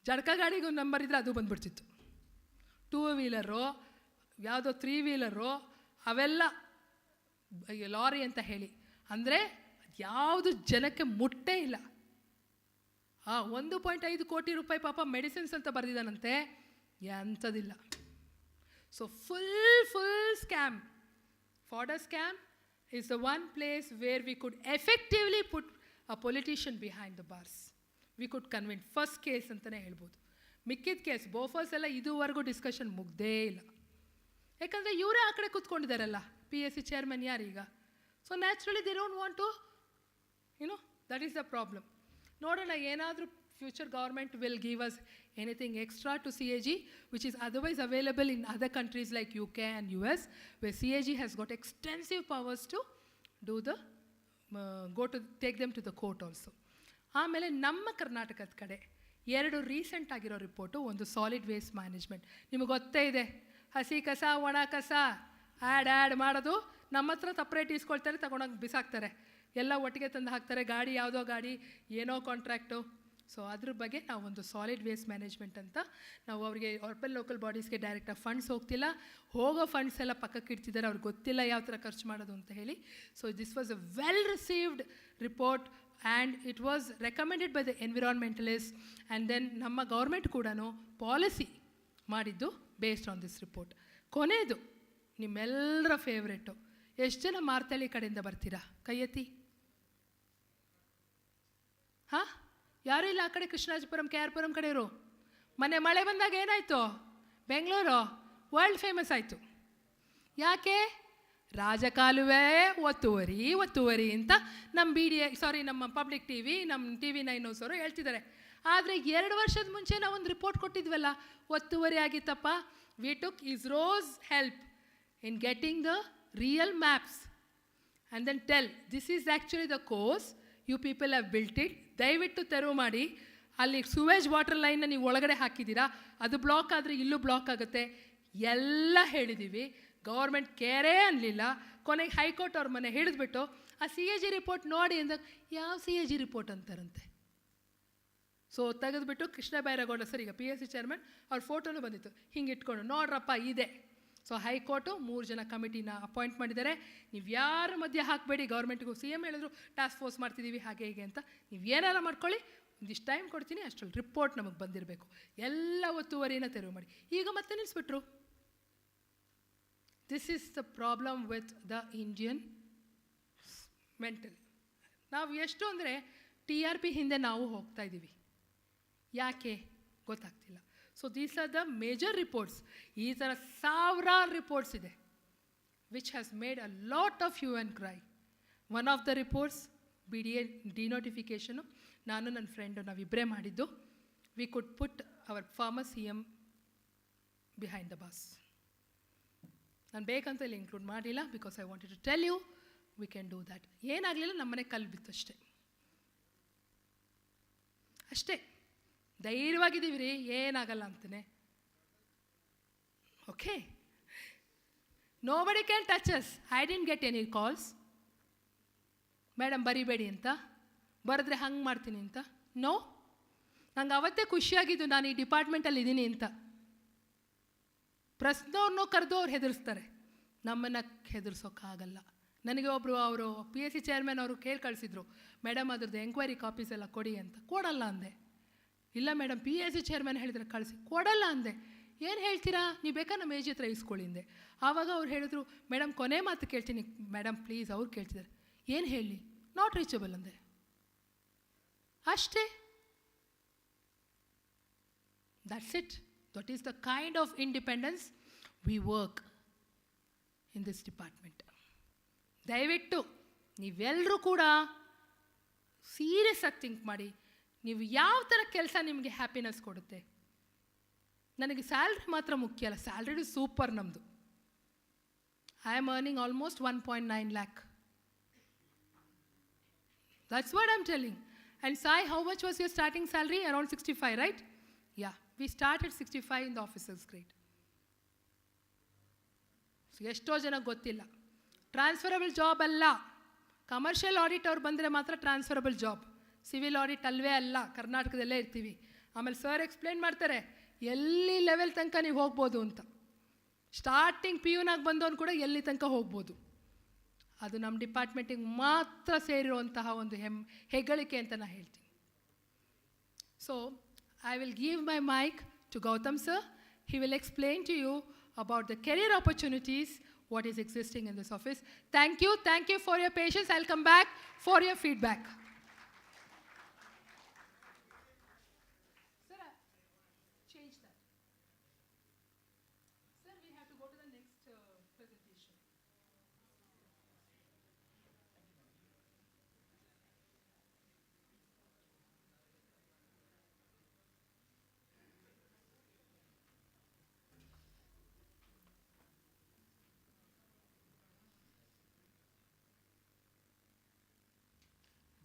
ಜಡ್ಕ ಗಾಡಿಗೆ ಒಂದು ನಂಬರ್ ಇದ್ದರೆ ಅದು ಬಂದುಬಿಡ್ತಿತ್ತು. 2 ವೀಲರು ಯಾವುದೋ 3 ವೀಲರು ಅವೆಲ್ಲ ಲಾರಿ ಅಂತ ಹೇಳಿ, ಅಂದರೆ ಯಾವುದು ಜನಕ್ಕೆ ಮುಟ್ಟೇ ಇಲ್ಲ. 1.5 ಕೋಟಿ ರೂಪಾಯಿ ಪಾಪ ಮೆಡಿಸಿನ್ಸ್ ಅಂತ ಬರೆದಿದ್ದಾನಂತೆ, ಎಂಥದಿಲ್ಲ. So full scam. Fodder scam is the one place where we could effectively put a politician behind the bars. We could convince. First case ಅಂತಲೇ ಹೇಳ್ಬೋದು. ಮಿಕ್ಕಿದ ಕೇಸ್ ಬೋಫರ್ಸ್ ಎಲ್ಲ ಇದುವರೆಗೂ ಡಿಸ್ಕಷನ್ ಮುಗ್ದೇ ಇಲ್ಲ. ಯಾಕಂದರೆ ಇವರೇ ಆ ಕಡೆ ಕೂತ್ಕೊಂಡಿದ್ದಾರಲ್ಲ, PSC ಚೇರ್ಮನ್ ಯಾರೀಗ. So naturally they don't want to that is the problem. ನೋಡೋಣ, ಏನಾದರೂ future government will give us anything extra to CAG, which is otherwise available in other countries like UK and US, where CAG has got extensive powers to do the take them to the court also. ಆಮೇಲೆ ನಮ್ಮ ಕರ್ನಾಟಕದ ಕಡೆ 2 recent ಆಗಿರೋ report. ಒಂದು solid waste management, ನಿಮಗೆ ಗೊತ್ತೇ ಇದೆ, ಹಸಿ ಕಸ ಒಣ ಕಸ ಆ್ಯಡ್ ಮಾಡೋದು. ನಮ್ಮ ಹತ್ರ ಸಪ್ರೇಟ್ ಇಸ್ಕೊಳ್ತಾರೆ, ತಗೊಂಡೋಗಿ ಬಿಸಾಕ್ತಾರೆ, ಎಲ್ಲ ಒಟ್ಟಿಗೆ ತಂದು ಹಾಕ್ತಾರೆ. ಗಾಡಿ ಯಾವುದೋ ಗಾಡಿ, ಏನೋ ಕಾಂಟ್ರಾಕ್ಟು. ಸೊ ಅದ್ರ ಬಗ್ಗೆ ನಾವು ಒಂದು ಸಾಲಿಡ್ ವೇಸ್ಟ್ ಮ್ಯಾನೇಜ್ಮೆಂಟ್ ಅಂತ ನಾವು ಅವರಿಗೆ ಅರ್ಬನ್ ಲೋಕಲ್ ಬಾಡೀಸ್ಗೆ ಡೈರೆಕ್ಟಾಗಿ ಫಂಡ್ಸ್ ಹೋಗ್ತಿಲ್ಲ, ಹೋಗೋ ಫಂಡ್ಸ್ ಎಲ್ಲ ಪಕ್ಕಕ್ಕೆ ಇಡ್ತಿದ್ದಾರೆ, ಅವ್ರಿಗೆ ಗೊತ್ತಿಲ್ಲ ಯಾವ ಥರ ಖರ್ಚು ಮಾಡೋದು ಅಂತ ಹೇಳಿ. So this was a well received report and it was recommended by the environmentalist. And then ನಮ್ಮ ಗೌರ್ಮೆಂಟ್ ಕೂಡ ಪಾಲಿಸಿ ಮಾಡಿದ್ದು ಬೇಸ್ಡ್ ಆನ್ ದಿಸ್ ರಿಪೋರ್ಟ್. ಕೊನೆಯದು ನಿಮ್ಮೆಲ್ಲರ ಫೇವ್ರೇಟು, ಎಷ್ಟು ಜನ ಮಾರ್ತಳ್ಳಿ ಕಡೆಯಿಂದ ಬರ್ತೀರಾ? ಕೈ ಎತ್ತಿ. ಯಾರೂ ಇಲ್ಲ ಆ ಕಡೆ? ಕೃಷ್ಣರಾಜಪುರಂ KR ಪುರಂ ಕಡೆಯವರು. ಮೊನ್ನೆ ಮಳೆ ಬಂದಾಗ ಏನಾಯಿತು? ಬೆಂಗಳೂರು ವರ್ಲ್ಡ್ ಫೇಮಸ್ ಆಯಿತು. ಯಾಕೆ? ರಾಜಕಾಲುವೆ ಒತ್ತುವರಿ ಅಂತ ನಮ್ಮ ನಮ್ಮ ಪಬ್ಲಿಕ್ TV, ನಮ್ಮ TV 9 ನ್ಯೂಸ್ ಅವರು ಹೇಳ್ತಿದ್ದಾರೆ. ಆದರೆ 2 ವರ್ಷದ ಮುಂಚೆ ನಾವು ಒಂದು ರಿಪೋರ್ಟ್ ಕೊಟ್ಟಿದ್ವಲ್ಲ, ಒತ್ತುವರಿ ಆಗಿತ್ತಪ್ಪ. We took ISRO's help in getting the real maps and then tell this is actually the course, you people have built it. ದಯವಿಟ್ಟು ತೆರವು ಮಾಡಿ. ಅಲ್ಲಿ ಸುವೇಜ್ ವಾಟರ್ ಲೈನ್ನ ನೀವು ಒಳಗಡೆ ಹಾಕಿದ್ದೀರಾ, ಅದು ಬ್ಲಾಕ್ ಆದರೆ ಇಲ್ಲೂ ಬ್ಲಾಕ್ ಆಗುತ್ತೆ, ಎಲ್ಲ ಹೇಳಿದ್ದೀವಿ. ಗೌರ್ಮೆಂಟ್ ಕೇರೇ ಅನ್ನಲಿಲ್ಲ. ಕೊನೆಗೆ ಹೈಕೋರ್ಟ್ ಅವ್ರ ಮನೆ ಹಿಡಿದ್ಬಿಟ್ಟು ಆ CAG ರಿಪೋರ್ಟ್ ನೋಡಿ ಅಂದಾಗ, ಯಾವ CAG ರಿಪೋರ್ಟ್ ಅಂತಾರಂತೆ. ಸೊ ತೆಗೆದುಬಿಟ್ಟು ಕೃಷ್ಣ ಬೈರೇಗೌಡ ಸರ್, ಈಗ PSC ಚೇರ್ಮನ್, ಅವ್ರ ಫೋಟೋನು ಬಂದಿತ್ತು, ಹಿಂಗೆ ಇಟ್ಕೊಂಡು ನೋಡ್ರಪ್ಪ ಇದೆ. ಸೊ ಹೈಕೋರ್ಟು 3 ಜನ ಕಮಿಟಿನ ಅಪಾಯಿಂಟ್ ಮಾಡಿದ್ದಾರೆ. ನೀವು ಯಾರ ಮಧ್ಯೆ ಹಾಕಬೇಡಿ, ಗೌರ್ಮೆಂಟ್ಗೂ CM ಹೇಳಿದ್ರು ಟಾಸ್ಕ್ ಫೋರ್ಸ್ ಮಾಡ್ತಿದ್ದೀವಿ ಹಾಗೆ ಹೀಗೆ ಅಂತ. ನೀವು ಏನಾರ ಮಾಡ್ಕೊಳ್ಳಿ, ಒಂದಿಷ್ಟು ಟೈಮ್ ಕೊಡ್ತೀನಿ, ಅಷ್ಟರಲ್ಲಿ ರಿಪೋರ್ಟ್ ನಮಗೆ ಬಂದಿರಬೇಕು. ಎಲ್ಲ ಒತ್ತುವರಿನ ತೆರವು ಮಾಡಿ. ಈಗ ಮತ್ತೆ ನಿಲ್ಲಿಸ್ಬಿಟ್ರು. This is the problem with the Indian mental. ನಾವು ಎಷ್ಟು ಅಂದರೆ TRP ಹಿಂದೆ ನಾವು ಹೋಗ್ತಾ ಇದ್ದೀವಿ. ಯಾಕೆ ಗೊತ್ತಾಗ್ತಿಲ್ಲ. So these are the major reports. ಈ ಥರ ಸಾವಿರಾರು ರಿಪೋರ್ಟ್ಸ್ ಇದೆ which has made a lot of hue and cry. One of the reports BDA denotification, ನಾನು ನನ್ನ ಫ್ರೆಂಡು ನಾವಿಬ್ಬರೇ ಮಾಡಿದ್ದು. We could put our former CM behind the bars. ನಾನು ಬೇಕಂತ ಇಲ್ಲಿ ಇನ್ಕ್ಲೂಡ್ ಮಾಡಿಲ್ಲ, because I wanted to tell you we can do that. ಏನಾಗಲಿಲ್ಲ, ನಮ್ಮನೆ ಕಲ್ಲು ಬಿತ್ತು ಅಷ್ಟೇ. ಧೈರ್ಯವಾಗಿದ್ದೀವಿ ರೀ, ಏನಾಗಲ್ಲ ಅಂತಾನೆ. Okay, nobody can touch us. I didn't get any calls, madam ಬರಿಬೇಡಿ ಅಂತ, ಬರೆದ್ರೆ ಹಂಗೆ ಮಾಡ್ತೀನಿ ಅಂತ. ನೋ, ನಂಗೆ ಅವತ್ತೇ ಖುಷಿಯಾಗಿದ್ದು ನಾನು ಈ ಡಿಪಾರ್ಟ್ಮೆಂಟಲ್ಲಿ ಇದ್ದೀನಿ ಅಂತ. ಪ್ರಶ್ನವ್ರನ್ನೂ ಕರೆದು ಅವ್ರು ಹೆದರಿಸ್ತಾರೆ, ನಮ್ಮನ್ನು ಹೆದರ್ಸೋಕ್ಕಾಗಲ್ಲ. ನನಗೆ ಒಬ್ಬರು ಅವರು PSC ಚೇರ್ಮನ್ ಅವರು ಕೇಳಿ ಕಳಿಸಿದ್ರು, ಮೇಡಮ್ ಅದ್ರದ್ದು ಎಂಕ್ವೈರಿ ಕಾಪೀಸ್ ಎಲ್ಲ ಕೊಡಿ ಅಂತ. ಕೊಡಲ್ಲ ಅಂದೆ. ಇಲ್ಲ ಮೇಡಮ್ PSC ಚೇರ್ಮನ್ ಹೇಳಿದ್ರೆ ಕಳಿಸಿ. ಕೊಡಲ್ಲ ಅಂದೆ. ಏನು ಹೇಳ್ತೀರಾ, ನೀವು ಬೇಕಾ ನಮ್ಮ ಏಜ್ ಹತ್ರ ಇಸ್ಕೊಳ್ಳಿ ಅಂದೆ. ಆವಾಗ ಅವ್ರು ಹೇಳಿದ್ರು, ಮೇಡಮ್ ಕೊನೆ ಮಾತು ಕೇಳ್ತೀನಿ ಮೇಡಮ್ ಪ್ಲೀಸ್. ಅವ್ರು ಕೇಳ್ತಿದ್ದಾರೆ, ಏನು ಹೇಳಿ, ನಾಟ್ ರೀಚಬಲ್ ಅಂದೆ. ಅಷ್ಟೇ. That's it. That is the kind of independence we work in this department. ದಯವಿಟ್ಟು ನೀವೆಲ್ಲರೂ ಕೂಡ ಸೀರಿಯಸ್ ಆಗಿ ಥಿಂಕ್ ಮಾಡಿ, ನೀವು ಯಾವ ಥರ ಕೆಲಸ ನಿಮಗೆ ಹ್ಯಾಪಿನೆಸ್ ಕೊಡುತ್ತೆ. ನನಗೆ ಸ್ಯಾಲ್ರಿ ಮಾತ್ರ ಮುಖ್ಯ ಅಲ್ಲ, ಸ್ಯಾಲ್ರಿ ಸೂಪರ್ ನಮ್ಮದು. I am earning almost 1.9 lakh. That's what I'm telling. And Sai, how much was your starting salary? Around 65, right? Yeah, we started 65 in the officers grade. So, ಎಷ್ಟೋ ಜನ ಗೊತ್ತಿಲ್ಲ. Transferable job ಅಲ್ಲ. Commercial audit ಅವ್ರು ಬಂದರೆ ಮಾತ್ರ transferable job. Civil audit ಅಲ್ವೇ ಅಲ್ಲ, ಕರ್ನಾಟಕದಲ್ಲೇ ಇರ್ತೀವಿ. ಆಮೇಲೆ ಸರ್ ಎಕ್ಸ್ಪ್ಲೇನ್ ಮಾಡ್ತಾರೆ ಎಲ್ಲಿ ಲೆವೆಲ್ ತನಕ ನೀವು ಹೋಗ್ಬೋದು ಅಂತ. ಸ್ಟಾರ್ಟಿಂಗ್ ಪಿಯೂನಾಗಿ ಬಂದವನು ಕೂಡ ಎಲ್ಲಿ ತನಕ ಹೋಗ್ಬೋದು. ಅದು ನಮ್ಮ ಡಿಪಾರ್ಟ್ಮೆಂಟಿಗೆ ಮಾತ್ರ ಸೇರಿರುವಂತಹ ಒಂದು ಹೆಗ್ಗಳಿಕೆ ಅಂತ ನಾನು ಹೇಳ್ತೀನಿ. So I will give my mic to Gautam sir. He will explain to you about the career opportunities, what is existing in this office. Thank you for your patience. I'll come back for your feedback. Sir, change that. Sir, we have to go to the next presentation.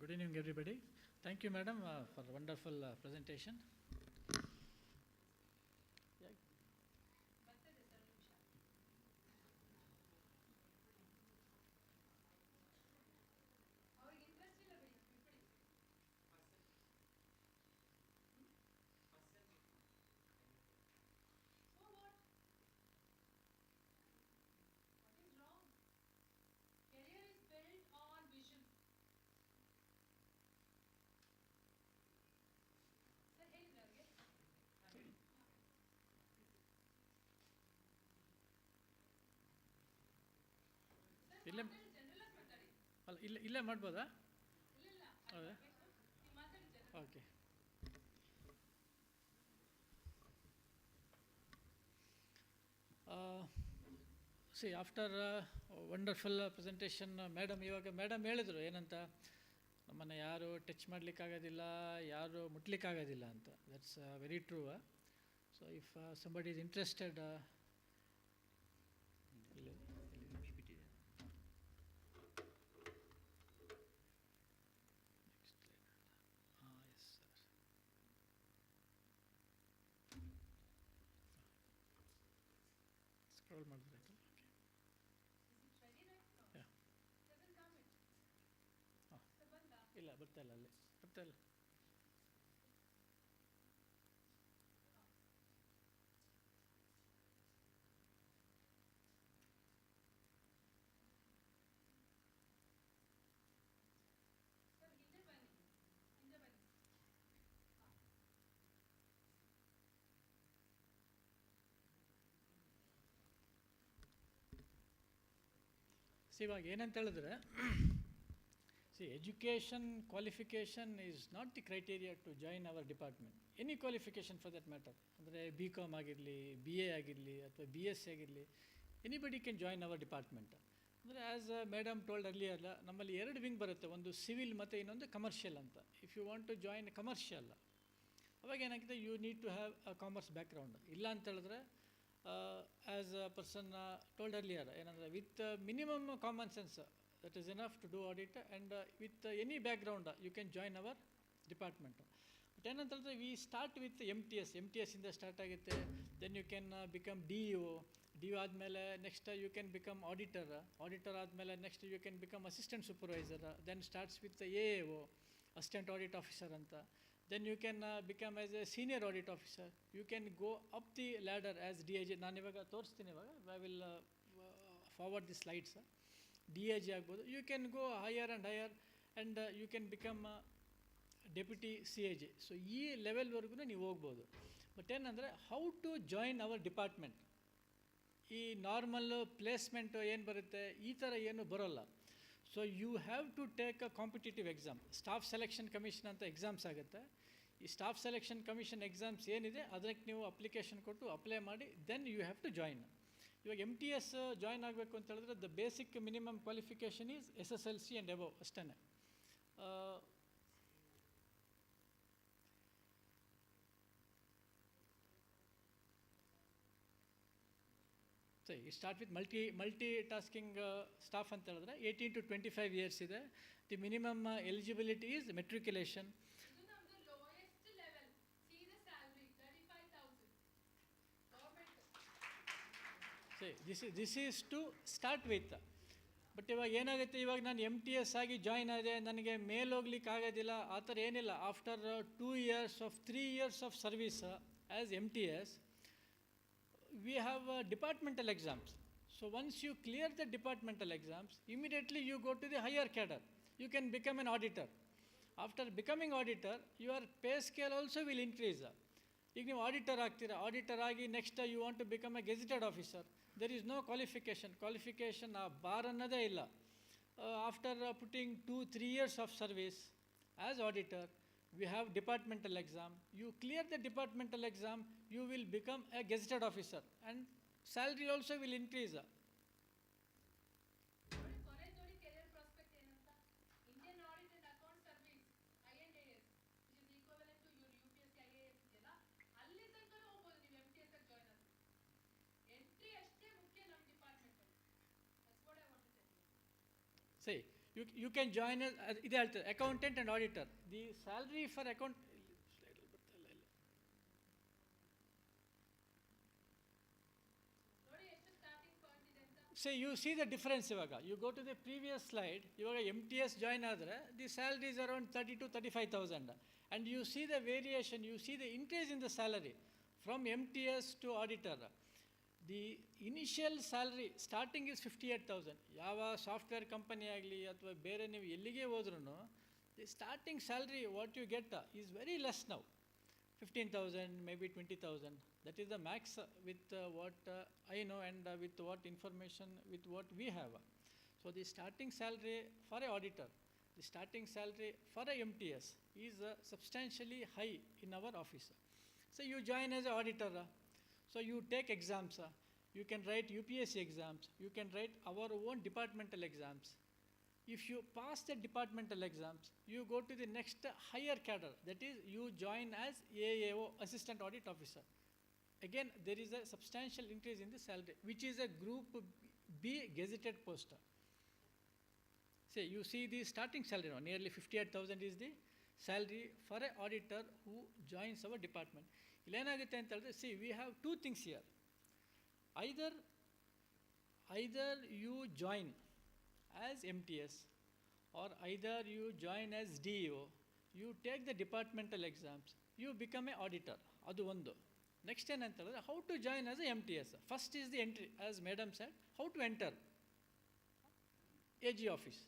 Good evening, everybody. Thank you, madam, for the wonderful presentation. ಇಲ್ಲೇ ಮಾಡ್ಬೋದಾ? ಹೌದಾ? Okay. C after wonderful presentation ಇವಾಗ madam ಹೇಳಿದ್ರು ಏನಂತ, ನಮ್ಮನ್ನು ಯಾರು touch ಮಾಡಲಿಕ್ಕಾಗೋದಿಲ್ಲ, ಯಾರು ಮುಟ್ಲಿಕ್ಕಾಗೋದಿಲ್ಲ ಅಂತ. That's very true. So if somebody is interested, scroll ಮಾಡಿದ್ರೆ ಇಲ್ಲ ಬರ್ತಾ ಇಲ್ಲ, ಅಲ್ಲಿ ಬರ್ತಾ ಇಲ್ಲ. ಇವಾಗ ಏನಂತ ಹೇಳಿದ್ರೆ, education qualification is not the criteria to join our department. Any qualification for that matter. ಅಂದರೆ BCom ಆಗಿರಲಿ, BA ಆಗಿರಲಿ ಅಥವಾ BSc ಆಗಿರಲಿ, anybody can join our department. ಅಂದರೆ ಆ್ಯಸ್ ಮೇಡಮ್ ಟೋಲ್ಡ್ ಅರ್ಲಿಯರ್, ನಮ್ಮಲ್ಲಿ 2 ವಿಂಗ್ ಬರುತ್ತೆ, ಒಂದು ಸಿವಿಲ್ ಮತ್ತು ಇನ್ನೊಂದು ಕಮರ್ಷಿಯಲ್ ಅಂತ. If you want to join commercial, ಅವಾಗ ಏನಾಗಿದೆ, you need to have a commerce background. ಇಲ್ಲ ಅಂತ ಹೇಳಿದ್ರೆ as a person told earlier ಏನಂದರೆ, with minimum common sense that is enough to do audit, and with any background you can join our department. But ಏನಂತಂದರೆ, we start with MTS ಇಂದ start ಆಗುತ್ತೆ. Then you can become DEO ಆದಮೇಲೆ next you can become auditor ಆದಮೇಲೆ next you can become assistant supervisor. Then starts with AAO, assistant audit officer ಅಂತ. Then you can become as a senior audit officer. You can go up the ladder as DIG. ನಾನು ಇವಾಗ ತೋರಿಸ್ತೀನಿ, ಇವಾಗ I will forward the slides. DIG ಆಗ್ಬೋದು. You can go higher and you can become deputy CAG. So ಈ ಲೆವೆಲ್ವರೆಗೂ ನೀವು ಹೋಗ್ಬೋದು. But ಏನಂದರೆ, how to join our department, ಈ ನಾರ್ಮಲ್ಲು ಪ್ಲೇಸ್ಮೆಂಟು ಏನು ಬರುತ್ತೆ, ಈ ಥರ ಏನು ಬರೋಲ್ಲ. So you have to take a competitive exam. Staff selection commission ಅಂತ ಎಕ್ಸಾಮ್ಸ್ ಆಗುತ್ತೆ. ಈ ಸ್ಟಾಫ್ ಸೆಲೆಕ್ಷನ್ ಕಮಿಷನ್ ಎಕ್ಸಾಮ್ಸ್ ಏನಿದೆ, ಅದಕ್ಕೆ ನೀವು ಅಪ್ಲಿಕೇಶನ್ ಕೊಟ್ಟು ಅಪ್ಲೈ ಮಾಡಿ, then you have to join. ಇವಾಗ MTS ಜಾಯಿನ್ ಆಗಬೇಕು ಅಂತ ಹೇಳಿದ್ರೆ, the basic minimum qualification is SSLC and above ಅಷ್ಟೇ. ಸೊ ಈ ಸ್ಟಾರ್ಟ್ ವಿತ್ ಮಲ್ಟಿಟಾಸ್ಕಿಂಗ್ ಸ್ಟಾಫ್ ಅಂತ ಹೇಳಿದ್ರೆ 18 to 25 ಇಯರ್ಸ್ ಇದೆ. The minimum eligibility is matriculation. This is to start with. But ಇವಾಗ ಏನಾಗುತ್ತೆ, ಇವಾಗ ನಾನು MTS ಆಗಿ ಜಾಯ್ನ್ ಆದೆ, ನನಗೆ ಮೇಲೆ ಹೋಗ್ಲಿಕ್ಕೆ ಆಗೋದಿಲ್ಲ, ಆ ಥರ ಏನಿಲ್ಲ. After 2 years of 3 years of service as MTS, we have departmental exams. So once you clear the departmental exams, immediately you go to the higher cadre. You can become an auditor. After becoming auditor, your pay scale also will increase. ಈಗ ನೀವು auditor ಆಗ್ತೀರಾ, auditor ಆಗಿ next you want to become a gazetted officer. There is no qualification ಆ bar ಅನ್ನೋದೇ ಇಲ್ಲ. After putting 2-3 years of service as auditor, we have departmental exam. You clear the departmental exam, you will become a gazetted officer and salary also will increase. See, you can join as ಇದು ಹೇಳ್ತಾರೆ accountant and auditor. The salary for account say you see the difference. ಇವಾಗ you go to the previous slide, ಇವಾಗ MTS join ಆದರೆ the salary is around 30 to 35,000 and you see the variation, you see the increase in the salary from MTS to auditor. The initial salary starting is 58,000. ಯಾವ software company ಆಗಲಿ ಅಥವಾ ಬೇರೆ ನೀವು ಎಲ್ಲಿಗೆ ಹೋದ್ರೂ the starting salary what you get is very less now. 15,000, maybe 20,000. That is the max with what I know and with what information, with what we have. So the starting salary for an auditor, the starting salary for a MTS is substantially high in our office. So you join as an auditor. So you take exams. You can write UPSC exams. You can write our own departmental exams. If you pass the departmental exams, you go to the next higher cadre. That is, you join as AAO, Assistant Audit Officer. Again, there is a substantial increase in the salary, which is a Group B gazetted post. Say, you see the starting salary now, nearly 58,000 is the salary for an auditor who joins our department. Illenagutte anta ಹೇಳಿದ್ರೆ, see, we have two things here. Either you join as MTS or either you join as DEO, you take the departmental exams, you become an auditor. Adu ondu. Next ಏನಂತ ಹೇಳಿದ್ರೆ, how to join as a MTS. First is the entry, as madam said, how to enter AG office.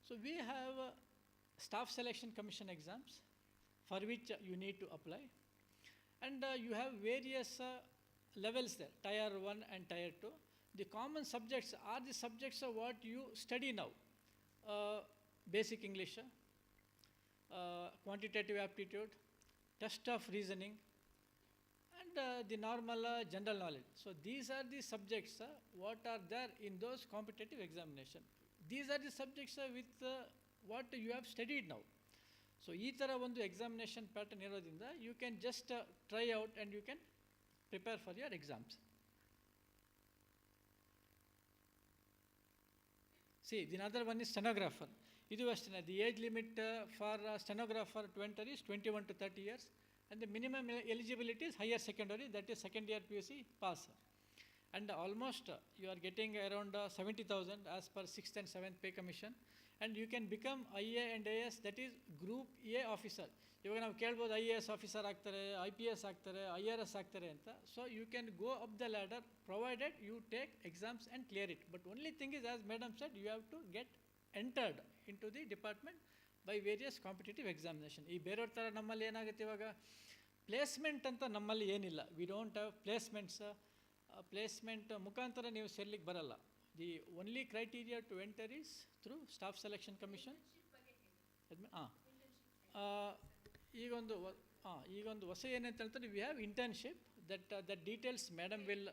So we have staff selection commission exams for which you need to apply, and you have various levels there, tier 1 and tier 2. The common subjects are the subjects of what you study now. Basic English, quantitative aptitude, test of reasoning, and the normal general knowledge. So these are the subjects what are there in those competitive examination. These are the subjects with what you have studied now. So ಈ ಥರ ಒಂದು examination pattern ಇರೋದ್ರಿಂದ you can just try out and you can prepare for your exams. See, the other one is stenographer. ಇದು ಅಷ್ಟೇ, the age limit for stenographer to enter is 21 to 30 years and the minimum eligibility is higher secondary, that is second year PUC pass. And almost you are getting around 70,000 as per 6th and 7th pay commission, and you can become IA and AS, that is Group A officer. ಇವಾಗ ನಾವು ಕೇಳ್ಬೋದು IAS officer ಆಗ್ತಾರೆ, IPS ಆಗ್ತಾರೆ, IRS ಆಗ್ತಾರೆ ಅಂತ. So you can go up the ladder provided you take exams and clear it. But only thing is, as madam said, you have to get entered into the department by various competitive examination. ಈ ಬೇರೆಯವ್ರ ಥರ ನಮ್ಮಲ್ಲಿ ಏನಾಗುತ್ತೆ ಇವಾಗ, placement ಅಂತ ನಮ್ಮಲ್ಲಿ ಏನಿಲ್ಲ. We don't have placements. Placement ಮುಖಾಂತರ ನೀವು ಸೇರ್ಲಿಕ್ಕೆ ಬರಲ್ಲ. The only criteria to enter is through staff selection commission. ಈಗೊಂದು ಹೊಸ ಏನಂತ ಹೇಳ್ತಾರೆ, we have internship, that details madam will.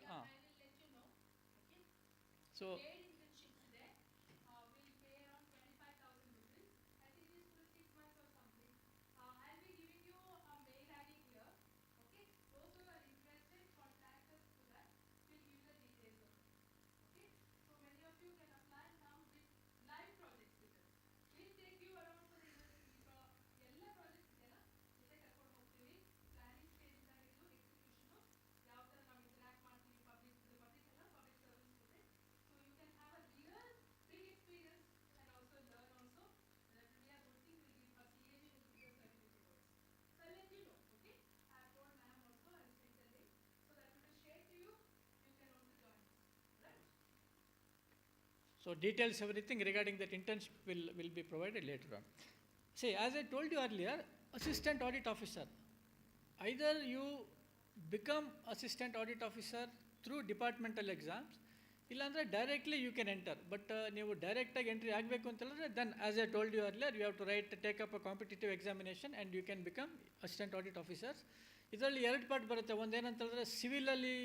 So So details, everything regarding that internship will be provided later on. See, as I told you earlier, assistant audit officer, either you become assistant audit officer through departmental exams, illandre directly you can enter, but ನೀವು ಡೈರೆಕ್ಟಾಗಿ entry ಆಗಬೇಕು ಅಂತ ಹೇಳಿದ್ರೆ then as I told you earlier, you have to take up a competitive examination and you can become assistant audit officers. ಇದರಲ್ಲಿ ಎರಡು part ಬರುತ್ತೆ. ಒಂದು ಏನಂತ ಹೇಳಿದ್ರೆ ಸಿವಿಲಲ್ಲಿ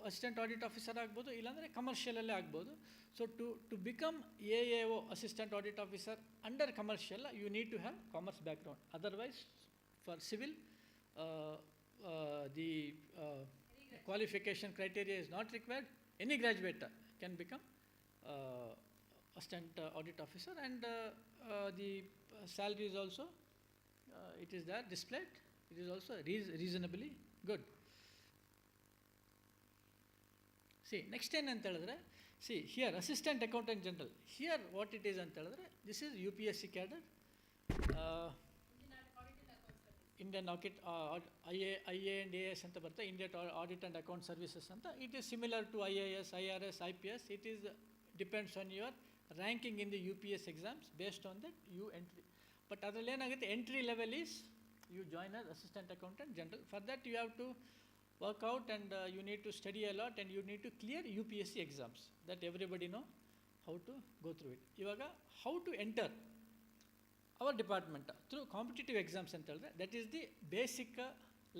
ಅಸಿಸ್ಟೆಂಟ್ ಆಡಿಟ್ ಆಫೀಸರ್ ಆಗ್ಬೋದು, ಇಲ್ಲಾಂದರೆ ಕಮರ್ಷಿಯಲಲ್ಲೇ ಆಗ್ಬೋದು. So to become AAO assistant audit officer under commercial you need to have commerce background. Otherwise for civil the qualification criteria is not required. Any graduate can become assistant audit officer, and the salary is also it is there displayed. It is also reasonably good. See, next ಏನು ಅಂತ ಹೇಳಿದ್ರೆ, see here assistant accountant general, here what it is ಅಂತ ಹೇಳಿದ್ರೆ, this is UPSC cadre, Indian Audit, IA and AS ಅಂತ ಬರುತ್ತೆ, Indian Audit and Account Services ಅಂತ. It is similar to IAS, IRS, IPS. It is depends on your ranking in the UPS exams. Based on that you entry. But ಅದರಲ್ಲಿ ಏನಾಗುತ್ತೆ, entry level is you join as assistant accountant general. For that you have to work out, and you need to study a lot, and you need to clear UPSC exams. That everybody know how to go through it. Ivaga how to enter our department through competitive exams ಅಂತ ಹೇಳಿದ್ರೆ, that is the basic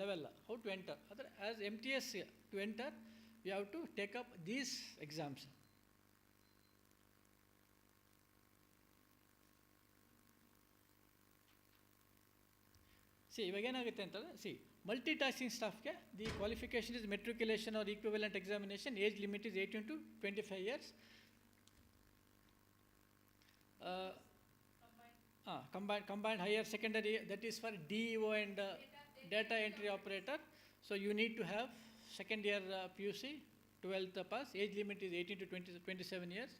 level, how to enter. Other as MTS to enter you have to take up these exams. See, ಇವಾಗ ಏನಾಗುತ್ತೆ ಅಂತಂದರೆ, see multitasking staffಗೆ the qualification is matriculation or equivalent examination. Age limit is 18 to 25 years. Combined higher secondary, that is for DEO and data entry operator. So you need to have second year PUC, 12th pass. Age limit is 18 to 27 years.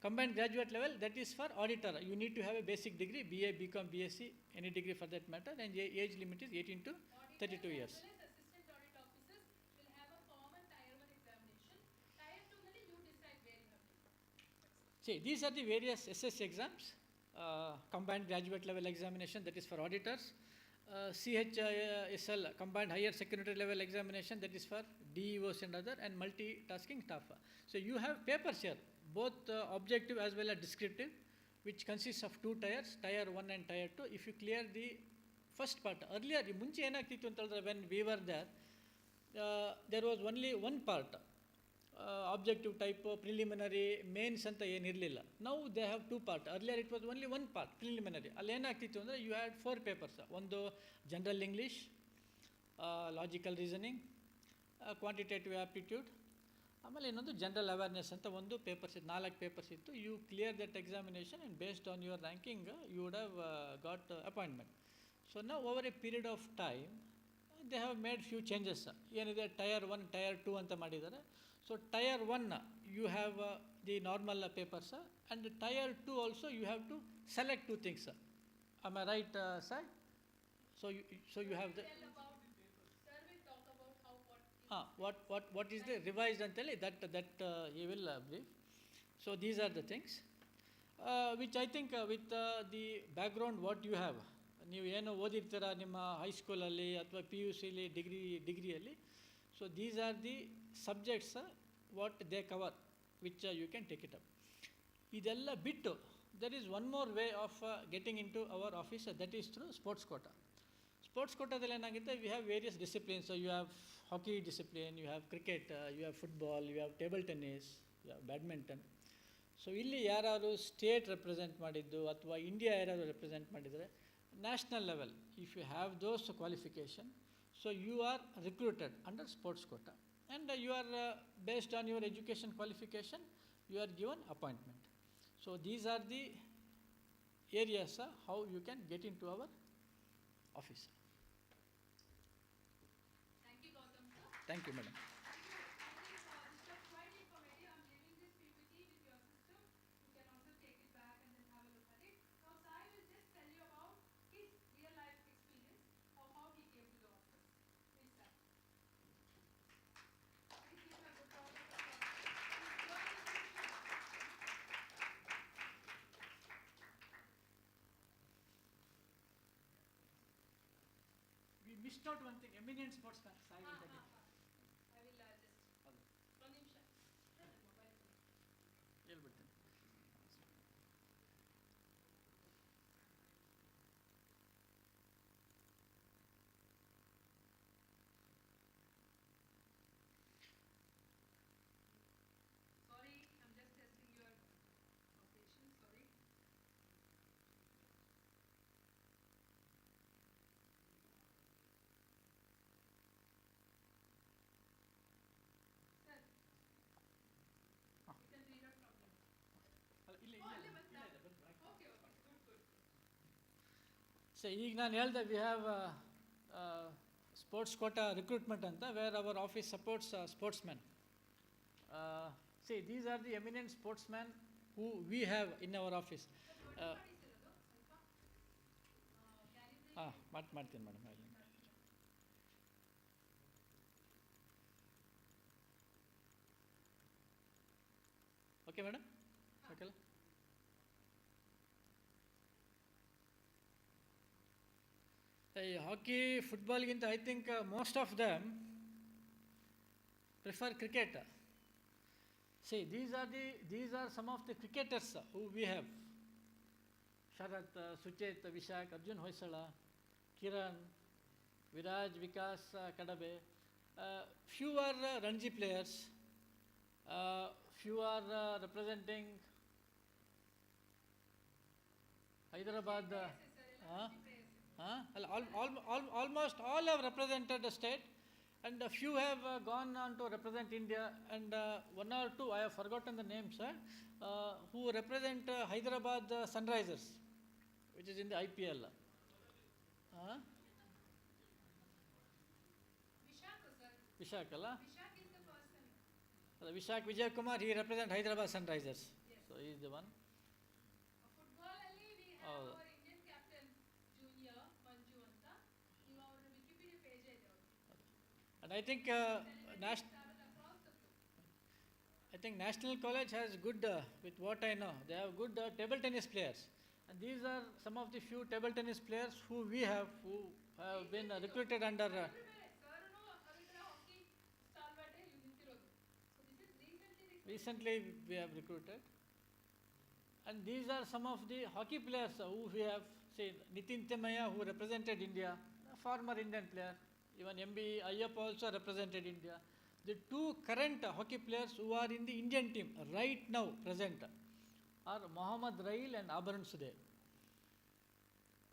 Combined graduate level, that is for auditor. You need to have a basic degree, BA, BCom, BSc, any degree for that matter, and age limit is 18 to 32 years. Assistant audit officers will have a common tier 1 examination. Tier 2 ನಲ್ಲಿ you decide where you have to. See, these are the various SSC exams. Combined graduate level examination, that is for auditors. CHSL, combined higher secondary level examination, that is for DEOs and other, and multitasking staff. So you have papers here, both objective as well as descriptive, which consists of 2 tiers, tier 1 and tier 2. If you clear the first part, earlier ಮುಂಚೆ ಏನಾಗ್ತಿತ್ತು ಅಂತ ಹೇಳಿದ್ರೆ, when we were there was only one part, objective type, preliminary, mains ಅಂತ ಏನಿರಲಿಲ್ಲ. Now they have 2 part. Earlier it was only 1 part, preliminary. ಅಲ್ಲಿ ಏನಾಗ್ತಿತ್ತು ಅಂದರೆ, you had 4 papers. ಒಂದು general English, logical reasoning, quantitative aptitude, ಆಮೇಲೆ ಇನ್ನೊಂದು general awareness ಅಂತ ಒಂದು papers ಇತ್ತು. 4 ಪೇಪರ್ಸ್ ಇತ್ತು. You clear that examination, and based on your ranking you would have got appointment. So ನಾವು over a period of time they have made few changes. ಏನಿದೆ, tier 1, tier 2 ಅಂತ ಮಾಡಿದ್ದಾರೆ. ಸೊ tier 1 you have the normal papers, and tier 2 also you have to select 2 things. Am I right, sir? So you have the Sir will talk about how what is the revised antali, that you will brief. So these are the things which I think with the background what you have, ನೀವು ಏನು ಓದಿರ್ತೀರ ನಿಮ್ಮ ಹೈಸ್ಕೂಲಲ್ಲಿ ಅಥವಾ PUCಲಿ ಡಿಗ್ರಿಯಲ್ಲಿ. So these are the subjects what they cover, which you can take it up. ಇದೆಲ್ಲ ಬಿಟ್ಟು there is one more way of getting into our office, that is through sports quota. Sports ಕೋಟಾದಲ್ಲಿ ಏನಾಗುತ್ತೆ, we have various disciplines. You have hockey discipline, you have cricket, you have football, you have table tennis, you have badminton. So ಇಲ್ಲಿ ಯಾರು state represent ಮಾಡಿದ್ದು ಅಥವಾ India ಯಾರು represent ಮಾಡಿದರೆ, national level, if you have those qualification, so you are recruited under sports quota, and you are based on your education qualification you are given appointment. So these are the areas how you can get into our office. Thank you, Gautam sir. Thank you, madam. Quite informative. I'm leaving this PPT with your system. You can also take it back and then have a look at it. Now, Sai will just tell you about his real life experience of how he came to the office. Please, Sai. Please give him a good round of applause. missed out one thing, eminent sportsman. Sai will take it. ಹೇಳ್ಬಿಡ್ತೀನಿ. Sorry, I'm just testing your patience. Sorry. Sir, you can read out from here. ಅಲ್ಲ, ಇಲ್ಲ Oh, ಇಲ್ಲ ಅಲ್ಲೇ ಇಲ್ಲ, ಬಂತಾ? ಇಲ್ಲ, ಬಂತು, ಆಯ್ತು. Okay, good, good. ಸೊ ಈಗ ನಾನು ಹೇಳ್ದೆ we have sports quota recruitment ಅಂತ, where our office supports sportsmen. See these are the eminent sportsmen who we have in our office. ಹಾಂ ಮಾಡ್ತೀನಿ ಮೇಡಮ್. ಓಕೆ ಮೇಡಮ್, ಓಕೆಲ್ಲ. ಈ ಹಾಕಿ ಫುಟ್ಬಾಲ್ಗಿಂತ I think most of them prefer cricket. See, these are some of the cricketers who we have. Sharat, Suchet, Vishak, Arjun Hoysala, Kiran, Viraj, Vikas, Kadabe. Few are Ranji players. Few are representing Hyderabad. Almost all have represented the state. And a few have gone on to represent India, and one or two, I have forgotten the names, who represent Hyderabad Sunrisers, which is in the IPL. Vishak, Allah? Vishak is the person. Vishak Vijay Kumar, he represents Hyderabad Sunrisers. Yes. So he is the one. Football ಅಲ್ಲಿ we have ಹೌದು. our Indian captain junior Manju ಅಂತ. ನೀವು ಅವರ Wikipedia page ಇದೆ ಅವ್ರದ್ದು. And I think Travel across the globe. I think National College has good, with what I know, they have good table tennis players. And these are some of the few table tennis players who we have, who have been recruited under. Sir, ಅವರಿದ್ರೆ ಹಾಕಿ ಸ್ಟಾಲ್ವರ್ಟ್ ಇಲ್ಲಿ ನಿಂತಿರೋದು. So this is recently Recently we have recruited. And these are some of the hockey players who we have. Say, Nitin Temaya, who represented India, a former Indian player. Even MB Ayyappa also represented India. The two current hockey players who are in the Indian team right now present are Mohammad Rail and Abharan Sudev.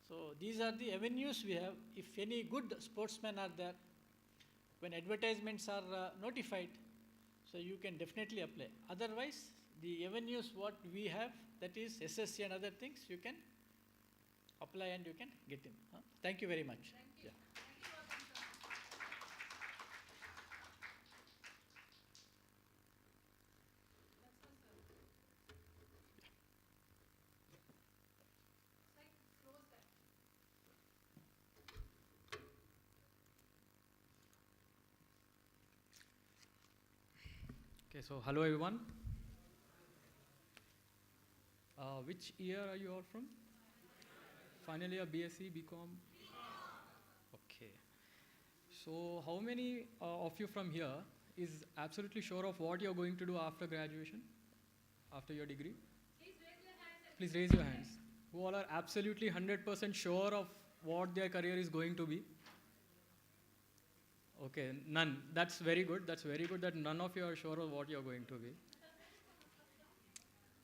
So these are the avenues we have. If any good sportsmen are there, when advertisements are notified, so you can definitely apply. Otherwise, the avenues what we have, that is SSC and other things, you can apply and you can get in. Thank you very much. Thank you. Yeah. Thank you, welcome, sir. That's all, sir. Like, close that. Okay, so hello everyone. Which year are you all from? Final year BSc, BCom? Okay. So how many of you from here is absolutely sure of what you're going to do after graduation, after your degree? Please raise your hands. Please raise your hands. Who all are absolutely 100% sure of what their career is going to be? Okay, none. That's very good. That's very good that none of you are sure of what you're going to be.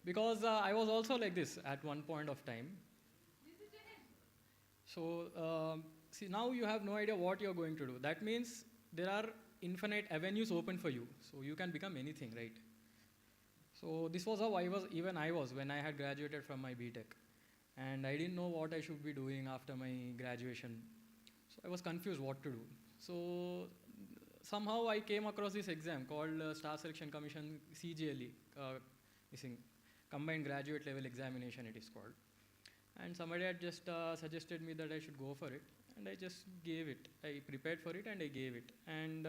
Because I was also like this at one point of time. So, see, now you have no idea what you're going to do. That means there are infinite avenues open for you. So you can become anything, right? So this was how I was when I had graduated from my BTech. And I didn't know what I should be doing after my graduation. So I was confused what to do. So somehow I came across this exam called Staff Selection Commission CGLE, Combined Graduate Level Examination it is called. And somebody had just suggested me that I should go for it, and I just gave it. I prepared for it and I gave it. And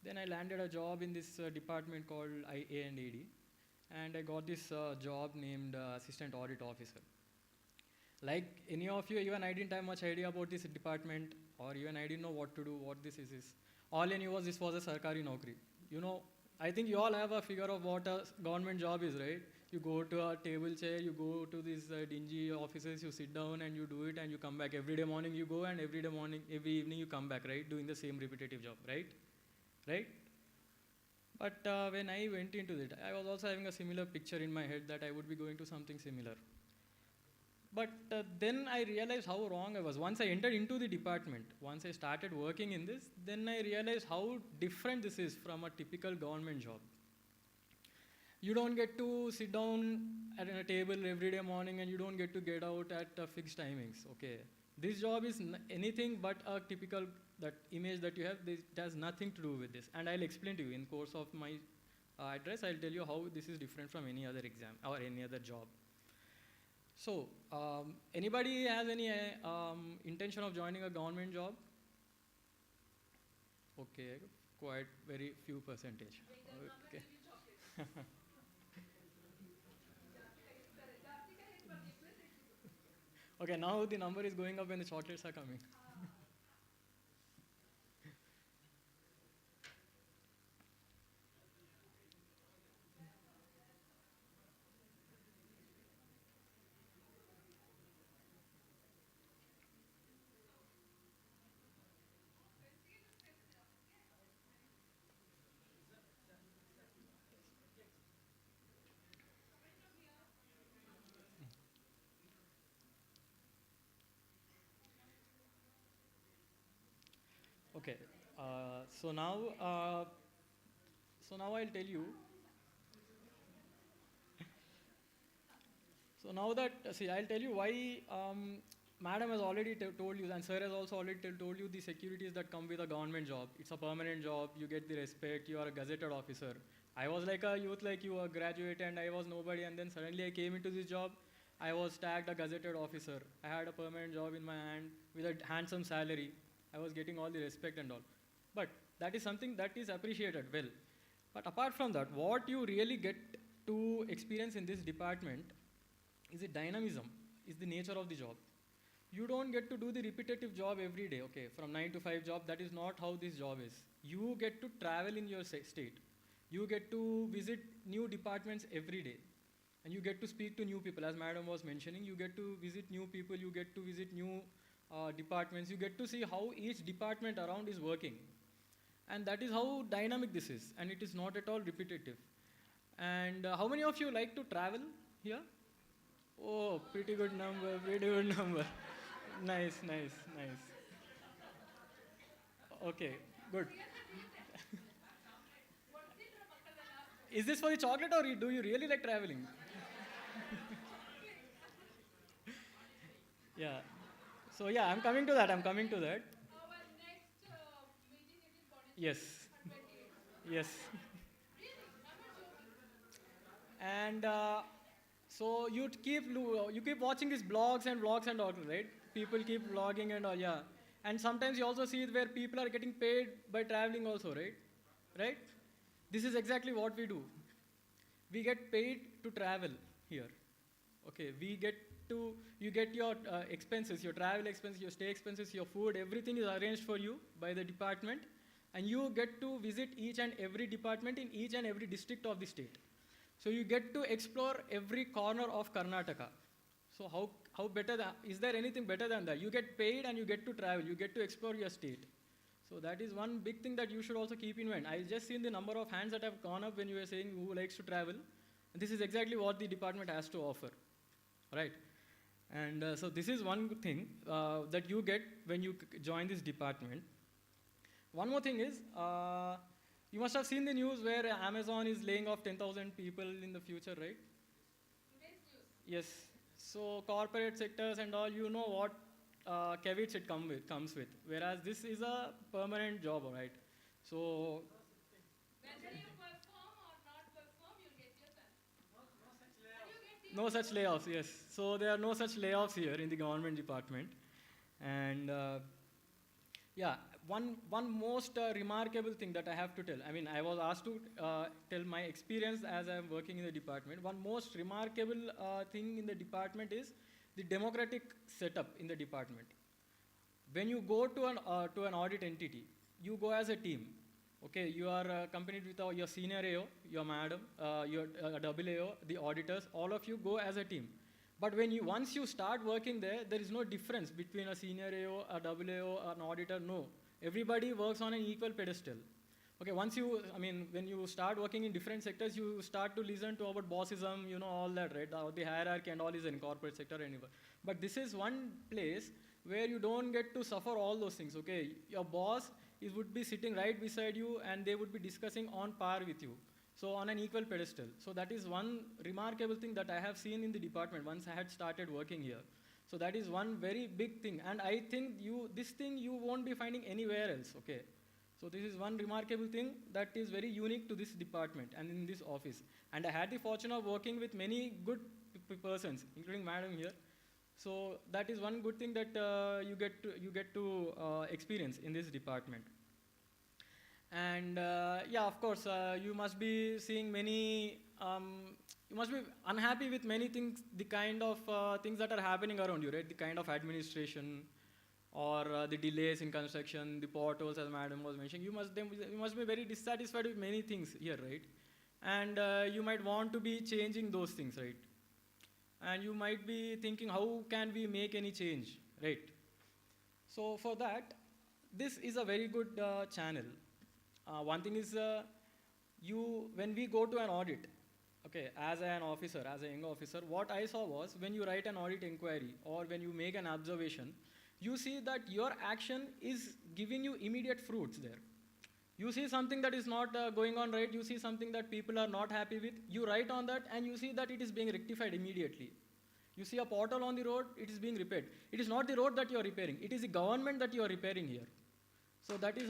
then I landed a job in this department called IA and AD, and I got this job named Assistant Audit Officer. Like any of you, even I didn't have much idea about this department, or even I didn't know what to do, what this is. All I knew was this was a sarkari naukri. You know, I think you all have a figure of what a government job is, right? You go to a table chair, you go to these dingy offices, you sit down and you do it and you come back. Every day morning you go and every evening you come back, right? Doing the same repetitive job, right? Right? But when I went into it, I was also having a similar picture in my head that I would be going to something similar. But then I realized how wrong I was. Once I entered into the department, once I started working in this, then I realized how different this is from a typical government job. You don't get to sit down at a table every day morning and you don't get to get out at fixed timings. Okay, this job is anything but a typical that image that you have. It has nothing to do with this, and I'll explain to you in course of my address. I'll tell you how this is different from any other exam or any other job. So, anybody has any intention of joining a government job? Okay, quite very few percentage. Okay. Okay, now the number is going up when the chocolates are coming. Okay, so now I'll tell you. So now that I'll tell you why Madam has already told you, and Sir has also already told you the securities that come with a government job. It's a permanent job. You get the respect. You are a gazetted officer. I was like a youth like you, a graduate, and I was nobody. And then suddenly I came into this job. I was tagged a gazetted officer. I had a permanent job in my hand with a handsome salary. I was getting all the respect and all. But that is something that is appreciated well. But apart from that, what you really get to experience in this department is the dynamism, is the nature of the job. You don't get to do the repetitive job every day, okay, from 9 to 5 job. That is not how this job is. You get to travel in your state. You get to visit new departments every day. And you get to speak to new people. As Madam was mentioning, you get to visit new people, you get to visit new departments, you get to see how each department around is working. And that is how dynamic this is, and it is not at all repetitive. And how many of you like to travel here? Oh, pretty good number, pretty good number. Nice, nice, nice. Okay, good. Is this for the chocolate or do you really like traveling? Yeah. So yeah, I'm coming to that. Our next meeting is in Yes. Yes. And so you keep watching these blogs and vlogs and all, right? People keep vlogging and all, yeah. And sometimes you also see it where people are getting paid by traveling also, right? Right? This is exactly what we do. We get paid to travel here. Okay, you get your expenses, your travel expenses, your stay expenses, your food, everything is arranged for you by the department, and you get to visit each and every department in each and every district of the state. So you get to explore every corner of Karnataka. So how better is there anything better than that? You get paid and you get to travel, you get to explore your state. So that is one big thing that you should also keep in mind. I just seen the number of hands that have gone up when you were saying who likes to travel. And this is exactly what the department has to offer, right? And so this is one good thing that you get when you join this department. One more thing is, you must have seen the news where Amazon is laying off 10,000 people in the future, right? Yes. So corporate sectors and all, you know what caveats it comes with. Whereas this is a permanent job, right? So whether you perform or not perform, you'll get your salary. no such layoffs, yes. So there are no such layoffs here in the government department. And yeah, one most remarkable thing that I have to tell. I mean, I was asked to tell my experience as I'm working in the department. One most remarkable thing in the department is the democratic setup in the department. When you go to an audit entity, you go as a team. Okay, you are accompanied with your senior AO, your madam, your double AO, the auditors. All of you go as a team. But once you start working there is no difference between a senior AO, a double AO, an auditor. No, everybody works on an equal pedestal. Okay, when you start working in different sectors, you start to listen to about bossism, all that, right? The hierarchy and all is in corporate sector anyway. But this is one place where you don't get to suffer all those things, okay? Your boss would be sitting right beside you and they would be discussing on par with you. So on an equal pedestal. So that is one remarkable thing that I have seen in the department once I had started working here. So that is one very big thing. And I think this thing you won't be finding anywhere else, okay? So this is one remarkable thing that is very unique to this department and in this office. And I had the fortune of working with many good persons, including madam here. So that is one good thing that you get to experience in this department. And yeah, of course, you must be seeing many, you must be unhappy with many things, the kind of things that are happening around you, right? The kind of administration or the delays in construction, the potholes, as madam was mentioning. You must be very dissatisfied with many things here, right? And you might want to be changing those things, right? And you might be thinking, how can we make any change, right? So for that, this is a very good channel. One thing is, when we go to an audit, okay, as an officer, as a young officer, what I saw was when you write an audit inquiry or when you make an observation, you see that your action is giving you immediate fruits there. You see something that is not going on right, you see something that people are not happy with, you write on that and you see that it is being rectified immediately. You see a pothole on the road, it is being repaired. It is not the road that you are repairing, it is the government that you are repairing here. So that is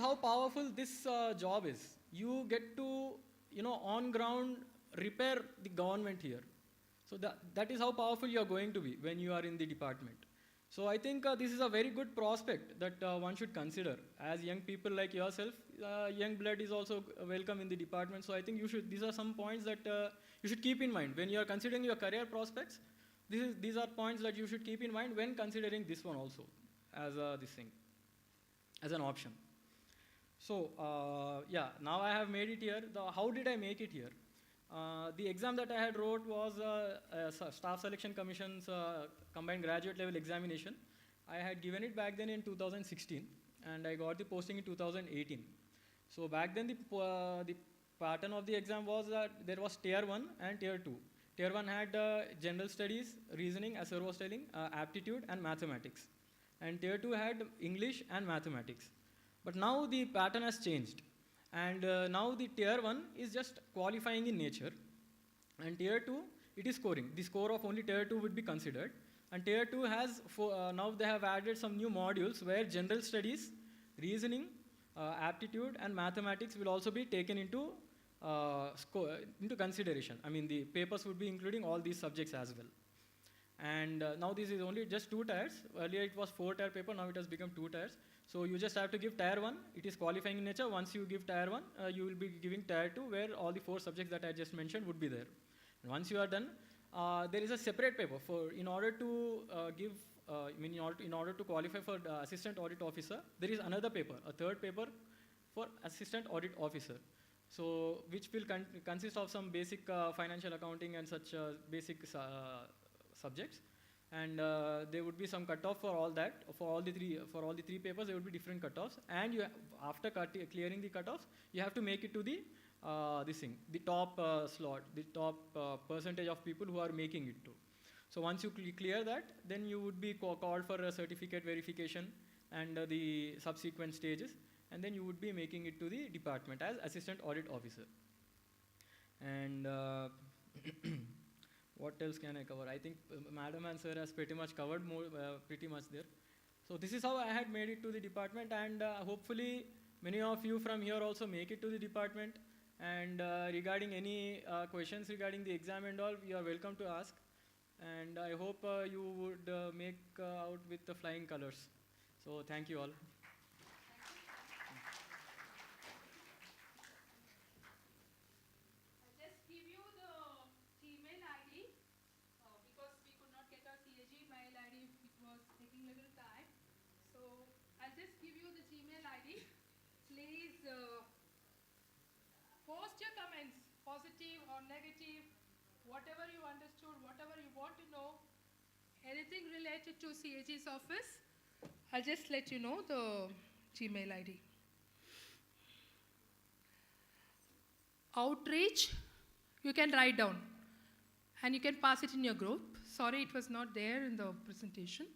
how powerful this job is. You get to, on ground repair the government here. So that is how powerful you are going to be when you are in the department. So I think this is a very good prospect that one should consider. As young people like yourself, young blood is also welcome in the department. So I think these are some points that you should keep in mind when you are considering your career prospects. These are points that you should keep in mind when considering this one also as as an option. So yeah, now I have made it here. How did I make it here? The exam that I had wrote was Staff Selection Commission's combined graduate level examination. I had given it back then in 2016 and I got the posting in 2018. So back then the pattern of the exam was that there was tier 1 and tier 2. Tier 1 had general studies, reasoning, as sir was telling, aptitude and mathematics. And tier 2 had English and mathematics. But now the pattern has changed. And now the tier 1 is just qualifying in nature. And tier 2, it is scoring. The score of only tier 2 would be considered. And tier 2 has, now they have added some new modules where general studies, reasoning, aptitude and mathematics will also be taken into consideration. I mean, the papers would be including all these subjects as well. And now this is only just 2 tiers. Earlier it was 4-tier paper, now it has become 2 tiers. So you just have to give tier 1, it is qualifying in nature. Once you give tier 1, you will be giving tier 2 where all the 4 subjects that I just mentioned would be there. And once you are done, there is a separate paper in order to in order to qualify for assistant audit officer, there is another paper, a third paper for assistant audit officer. So which will consist of some basic financial accounting and such basic subjects. And there would be some cutoff for all that. For all the three papers, there would be different cutoffs. And after clearing the cutoffs, you have to make it to the top slot, the top percentage of people who are making it to. So once you clear that, then you would be called for a certificate verification and the subsequent stages. And then you would be making it to the department as assistant audit officer. And what else can I cover? I think Madam and Sir has pretty much covered pretty much there. So this is how I had made it to the department, and hopefully many of you from here also make it to the department. And regarding any questions regarding the exam and all, you are welcome to ask. And I hope you would make out with the flying colors. So thank you all. I'll just give you the little time. So I'll just give you the Gmail ID. Please post your comments, positive or negative, whatever you understood, whatever you want to know, anything related to CAG's office. I'll just let you know the Gmail ID. Outreach, you can write down and you can pass it in your group. Sorry, it was not there in the presentation.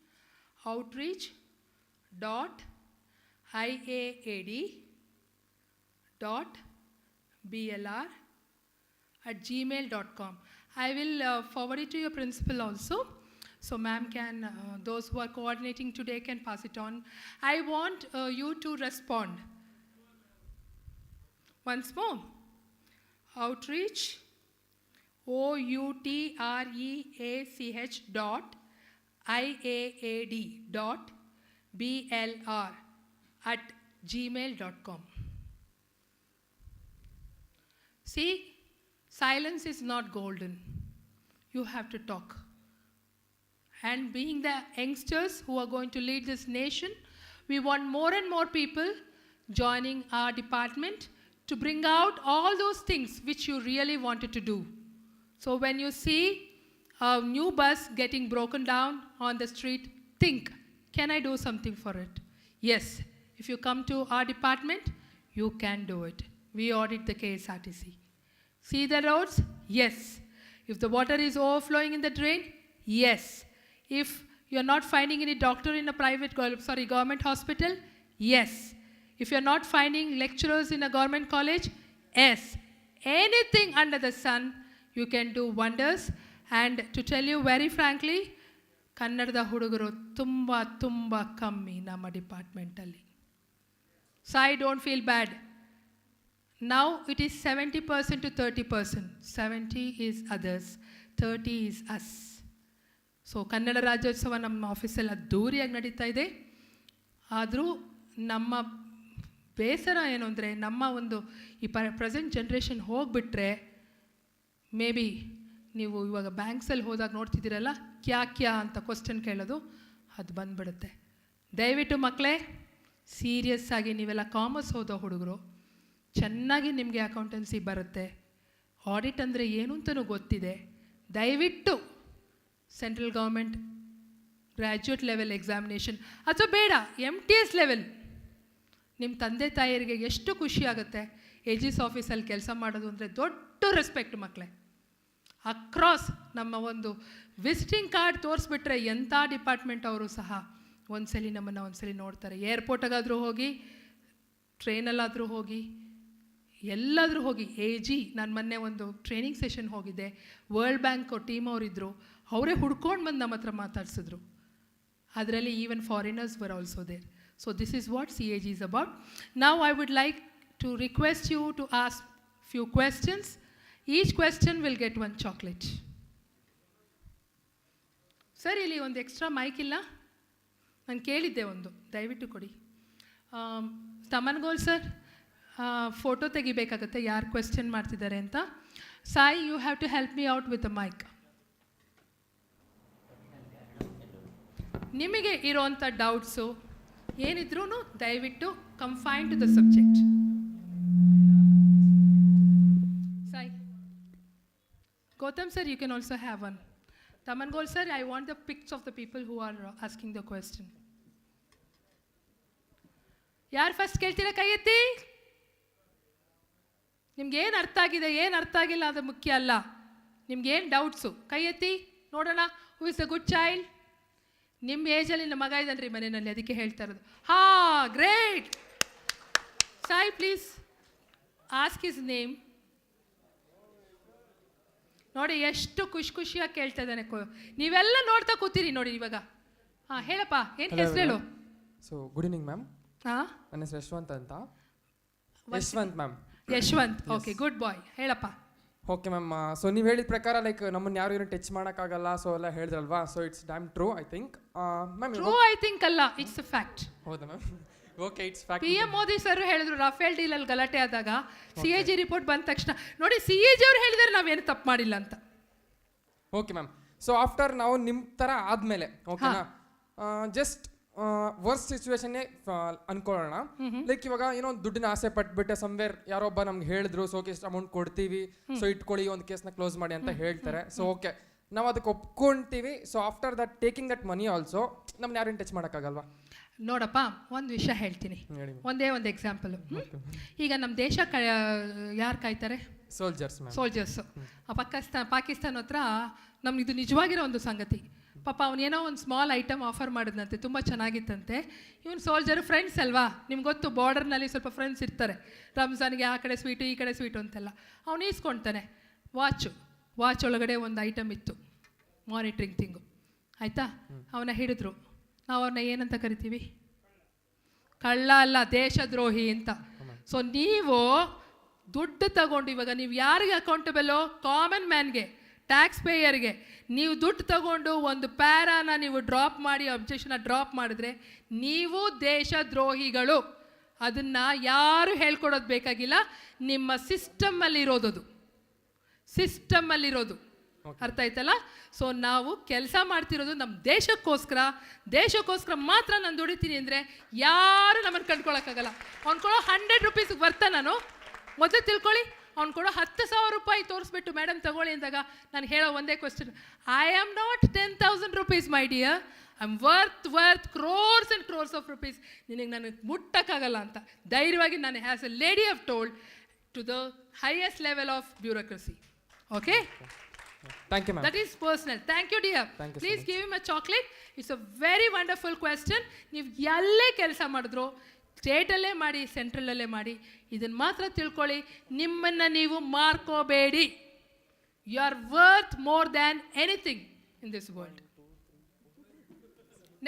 outreach.iaad.blr@gmail.com. I will forward it to your principal also. So ma'am can, those who are coordinating today can pass it on. I want you to respond. Once more. Outreach, outreach.iaad.blr@gmail.com. See, silence is not golden. You have to talk. And being the youngsters who are going to lead this nation, we want more and more people joining our department to bring out all those things which you really wanted to do. So when you see a new bus getting broken down on the street, think, can I do something for it? Yes, if you come to our department, you can do it. We audit the KSRTC. See the roads? Yes. If the water is overflowing in the drain? Yes. If you're not finding any doctor in a government hospital? Yes. If you're not finding lecturers in a government college? Yes. Anything under the sun, you can do wonders. And to tell you very frankly, Kannadada huduguru tumba kammi nama department alli. Sai, don't feel bad. Now it is 70% to 30%. 70 is others, 30 is us. So Kannada Rajyotsava ನಮ್ಮ ಆಫೀಸಲ್ಲಿ ಅದ್ದೂರಿಯಾಗಿ ನಡೀತಾ ಇದೆ. ಆದರೂ ನಮ್ಮ ಬೇಸರ ಏನು ಅಂದರೆ ನಮ್ಮ ಒಂದು ಈ ಪ್ರೆಸೆಂಟ್ ಜನ್ರೇಷನ್ ಹೋಗಿಬಿಟ್ರೆ ಮೇ ಬಿ ನೀವು ಇವಾಗ ಬ್ಯಾಂಕ್ಸಲ್ಲಿ ಹೋದಾಗ ನೋಡ್ತಿದ್ದೀರಲ್ಲ ಕ್ಯಾ ಅಂತ ಕ್ವಶನ್ ಕೇಳೋದು ಅದು ಬಂದುಬಿಡುತ್ತೆ. ದಯವಿಟ್ಟು ಮಕ್ಕಳೇ ಸೀರಿಯಸ್ ಆಗಿ ನೀವೆಲ್ಲ ಕಾಮರ್ಸ್ ಓದೋ ಹುಡುಗರು ಚೆನ್ನಾಗಿ ನಿಮಗೆ ಅಕೌಂಟೆನ್ಸಿ ಬರುತ್ತೆ, ಆಡಿಟ್ ಅಂದರೆ ಏನು ಅಂತಲೂ ಗೊತ್ತಿದೆ. ದಯವಿಟ್ಟು central government graduate level examination ಅಥವಾ ಬೇಡ MTS ಲೆವೆಲ್, ನಿಮ್ಮ ತಂದೆ ತಾಯಿಯರಿಗೆ ಎಷ್ಟು ಖುಷಿ ಆಗುತ್ತೆ AG's ಆಫೀಸಲ್ಲಿ ಕೆಲಸ ಮಾಡೋದು ಅಂದರೆ. ದೊಡ್ಡ ರೆಸ್ಪೆಕ್ಟ್ ಮಕ್ಕಳೇ. ಅಕ್ರಾಸ್ ನಮ್ಮ ಒಂದು ವಿಸಿಟಿಂಗ್ ಕಾರ್ಡ್ ತೋರಿಸ್ಬಿಟ್ರೆ ಎಂಥ ಡಿಪಾರ್ಟ್ಮೆಂಟ್ ಅವರು ಸಹ ಒಂದ್ಸಲಿ ನಮ್ಮನ್ನು ಒಂದ್ಸಲಿ ನೋಡ್ತಾರೆ. ಏರ್ಪೋರ್ಟಿಗಾದರೂ ಹೋಗಿ, ಟ್ರೈನಲ್ಲಾದರೂ ಹೋಗಿ, ಎಲ್ಲಾದರೂ ಹೋಗಿ. AG ನಾನು ಮೊನ್ನೆ ಒಂದು ಟ್ರೈನಿಂಗ್ ಸೆಷನ್ ಹೋಗಿದ್ದೆ, ವರ್ಲ್ಡ್ ಬ್ಯಾಂಕ್ ಟೀಮ್ ಅವರಿದ್ದರು, ಅವರೇ ಹುಡ್ಕೊಂಡು ಬಂದು ನಮ್ಮ ಹತ್ರ ಮಾತಾಡ್ಸಿದ್ರು. ಅದರಲ್ಲಿ even foreigners were also there. So this is what CAG is about. Now I would like to request you to ask few questions. Each question will get one chocolate. Sir ಇಲ್ಲಿ ಒಂದು ಎಕ್ಸ್ಟ್ರಾ ಮೈಕ್ ಇಲ್ಲ, ನಾನು ಕೇಳಿದ್ದೆ ಒಂದು, ದಯವಿಟ್ಟು ಕೊಡಿ. ತಮನ್ಗೋಲ್ sir photo ತೆಗಿಬೇಕಾಗತ್ತೆ ಯಾರು question ಮಾಡ್ತಿದ್ದಾರೆ ಅಂತ. Sai, you have to help me out with a mic. ನಿಮಗೆ ಇರೋವಂಥ ಡೌಟ್ಸು ಏನಿದ್ರೂ ದಯವಿಟ್ಟು confine to the subject. Sai, Gautam sir, you can also have one. Tamangol sir, I want the pics of the people who are asking the question. ಯಾರು first ಕೇಳ್ತೀರಾ ಕೈ ಎತ್ತಿ. ನಿಮ್ಗೆ ಏನು ಅರ್ಥ ಆಗಿದೆ, ಏನು ಅರ್ಥ ಆಗಿಲ್ಲ ಅದು ಮುಖ್ಯ ಅಲ್ಲ. ನಿಮ್ಗೆ ಏನು ಡೌಟ್ಸು ಕೈ ಎತ್ತಿ ನೋಡೋಣ. Who is a good child? ನಿಮ್ಮ ಏಜಲ್ಲಿ ನಮ್ಮ ಮಗ ಇದ್ದಾನ್ರಿ ಮನೆಯಲ್ಲಿ, ಅದಕ್ಕೆ ಹೇಳ್ತಾ ಇರೋದು. Great. Sai, please ask his name. ನೋಡಿ ಎಷ್ಟು ಖುಷಿಯಾಗಿ ಕೇಳ್ತಾ ಇದ್ದಾನೆ. ನೀವೆಲ್ಲ ನೋಡ್ತಾ ಕೂತೀರಿ ನೋಡಿ ಇವಾಗ. ಹೇಳಪ್ಪ, ಏನು ಹೆಸರು ಹೇಳು. So good evening ma'am. ನನ್ನ ಹೆಸರು ಯಶವಂತ್ ಅಂತ. Yashwant ma'am. Yashwant, okay, good boy. ಹೇಳಪ್ಪ. Okay ma'am. ಸೊ ನೀವು ಹೇಳಿದ ಪ್ರಕಾರ ಲೈಕ್ ನಮ್ಮನ್ನು ಯಾರು ಏನು ಟಚ್ ಮಾಡೋಕ್ಕಾಗಲ್ಲ, ಸೊ ಎಲ್ಲ ಹೇಳಿದ್ರಲ್ವಾ. So it's damn true I think. Ma'am true I think ಅಲ್ಲ, ಇಟ್ಸ್ ಅ ಫ್ಯಾಕ್ಟ್. ಹೌದಾ ma'am? Okay, it's fact. PM Modi sir ಹೇಳಿದ್ರು ರಫೇಲ್ ಡೀಲಲ್ಲಿ ಗಲಾಟೆ ಆದಾಗ CAG ರಿಪೋರ್ಟ್ ಬಂದ ತಕ್ಷಣ ನೋಡಿ CAG ಅವರು ಹೇಳಿದಾರೆ ನಾವೇನು ತಪ್ಪು ಮಾಡಿಲ್ಲ ಅಂತ. Okay ma'am. ಸೊ ಆಫ್ಟರ್ ನಾವು ನಿಮ್ಮ ಥರ ಆದಮೇಲೆ ಓಕೆನಾ, ಜಸ್ಟ್ ವರ್ಸ್ಟ್ ಸಿಚುವೇಶನ್ನೇ ಅನ್ಕೊಳ್ಳೋಣ. ಲೈಕ್ ಇವಾಗ ಏನೋ ಒಂದು ದುಡ್ಡಿನ ಆಸೆ ಪಟ್ಬಿಟ್ಟೆ ಸಮ್ವೇರ್ ಯಾರೊಬ್ಬ ನಮ್ಗೆ ಹೇಳಿದ್ರು, ಸೊ ಓಕೆ ಇಷ್ಟು ಅಮೌಂಟ್ ಕೊಡ್ತೀವಿ, ಸೊ ಇಟ್ಕೊಳ್ಳಿ ಒಂದು ಕೇಸ್ನ ಕ್ಲೋಸ್ ಮಾಡಿ ಅಂತ ಹೇಳ್ತಾರೆ. ಸೊ ಓಕೆ ನಾವು ಅದಕ್ಕೆ ಒಪ್ಕೊಂತೀವಿ. So after that taking that money also ನಮ್ನ ಯಾರೇನು ಟಚ್ ಮಾಡೋಕ್ಕಾಗಲ್ವಾ? ನೋಡಪ್ಪ, ಒಂದು ವಿಷಯ ಹೇಳ್ತೀನಿ, ಒಂದೇ ಒಂದು ಎಕ್ಸಾಂಪಲು. ಈಗ ನಮ್ಮ ದೇಶ ಯಾರು ಕಾಯ್ತಾರೆ? ಸೋಲ್ಜರ್ಸು. ಪಾಕಿಸ್ತಾನ ಹತ್ರ ನಮ್ಗೆ ಇದು ನಿಜವಾಗಿರೋ ಒಂದು ಸಂಗತಿ. ಪಾಪ ಅವನೇನೋ ಒಂದು ಸ್ಮಾಲ್ ಐಟಮ್ ಆಫರ್ ಮಾಡಿದ್ನಂತೆ, ತುಂಬ ಚೆನ್ನಾಗಿತ್ತಂತೆ. ಇವನು ಸೋಲ್ಜರು ಫ್ರೆಂಡ್ಸ್ ಅಲ್ವಾ, ನಿಮ್ಗೆ ಗೊತ್ತು ಬಾರ್ಡರ್ನಲ್ಲಿ ಸ್ವಲ್ಪ ಫ್ರೆಂಡ್ಸ್ ಇರ್ತಾರೆ, ರಂಜಾನ್ಗೆ ಆ ಕಡೆ ಸ್ವೀಟು ಈ ಕಡೆ ಸ್ವೀಟು ಅಂತೆಲ್ಲ. ಅವನು ಈಸ್ಕೊಳ್ತಾನೆ ವಾಚ್ ಒಳಗಡೆ ಒಂದು ಐಟಮ್ ಇತ್ತು, ಮಾನಿಟ್ರಿಂಗ್ ಥಿಂಗು, ಆಯಿತಾ? ಅವನ ಹಿಡಿದ್ರು. ನಾವು ಅವ್ರನ್ನ ಏನಂತ ಕರಿತೀವಿ? ಕಳ್ಳ ಅಲ್ಲ, ದೇಶದ್ರೋಹಿ ಅಂತ. ಸೊ ನೀವು ದುಡ್ಡು ತಗೊಂಡು, ಇವಾಗ ನೀವು ಯಾರಿಗೆ ಅಕೌಂಟಬಲ್ಲೋ? Common ಮ್ಯಾನ್ಗೆ, tax ಪೇಯರ್ಗೆ. ನೀವು ದುಡ್ಡು ತಗೊಂಡು ಒಂದು ಪ್ಯಾರಾನ ನೀವು ಡ್ರಾಪ್ ಮಾಡಿ, ಅಬ್ಜೆಕ್ಷನ್ನ ಡ್ರಾಪ್ ಮಾಡಿದ್ರೆ ನೀವು ದೇಶದ್ರೋಹಿಗಳು. ಅದನ್ನು ಯಾರು ಹೇಳ್ಕೊಡೋದು ಬೇಕಾಗಿಲ್ಲ, ನಿಮ್ಮ ಸಿಸ್ಟಮ್ಮಲ್ಲಿರೋದು. ಅರ್ಥ ಆಯ್ತಲ್ಲ? ಸೊ ನಾವು ಕೆಲಸ ಮಾಡ್ತಿರೋದು ನಮ್ಮ ದೇಶಕ್ಕೋಸ್ಕರ ಮಾತ್ರ ನಾನು ದುಡಿತೀನಿ ಅಂದರೆ ಯಾರು ನಮ್ಮನ್ನು ಕಂಡ್ಕೊಳಕ್ಕಾಗಲ್ಲ. ಅವ್ನು ಕೊಡೋ 100 ರೂಪೀಸ್ಗೆ ಬರ್ತಾ ನಾನು ಮೊದಲು ತಿಳ್ಕೊಳ್ಳಿ. ಅವ್ನು ಕೊಡೋ 10,000 ರೂಪಾಯಿ ತೋರಿಸ್ಬಿಟ್ಟು ಮೇಡಮ್ ತಗೊಳ್ಳಿ ಅಂದಾಗ ನಾನು ಹೇಳೋ ಒಂದೇ question, I am not 10,000 rupees my dear, I am worth crores and crores of rupees. ನಿನಗೆ ನನಗೆ ಮುಟ್ಟಕ್ಕಾಗಲ್ಲ ಅಂತ ಧೈರ್ಯವಾಗಿ ನಾನು has a lady have told to the highest level of bureaucracy. Okay? Thank you, ma'am. That is personal. Thank you, dear. Please give him a chocolate. It's a very wonderful question. ನೀವು ಎಲ್ಲೇ ಕೆಲಸ ಮಾಡಿದ್ರು, ಸ್ಟೇಟಲ್ಲೇ ಮಾಡಿ, ಸೆಂಟ್ರಲಲ್ಲೇ ಮಾಡಿ, ಇದನ್ನು ಮಾತ್ರ ತಿಳ್ಕೊಳ್ಳಿ, ನಿಮ್ಮನ್ನು ನೀವು ಮಾರ್ಕೋಬೇಡಿ. You are worth more than anything in this world.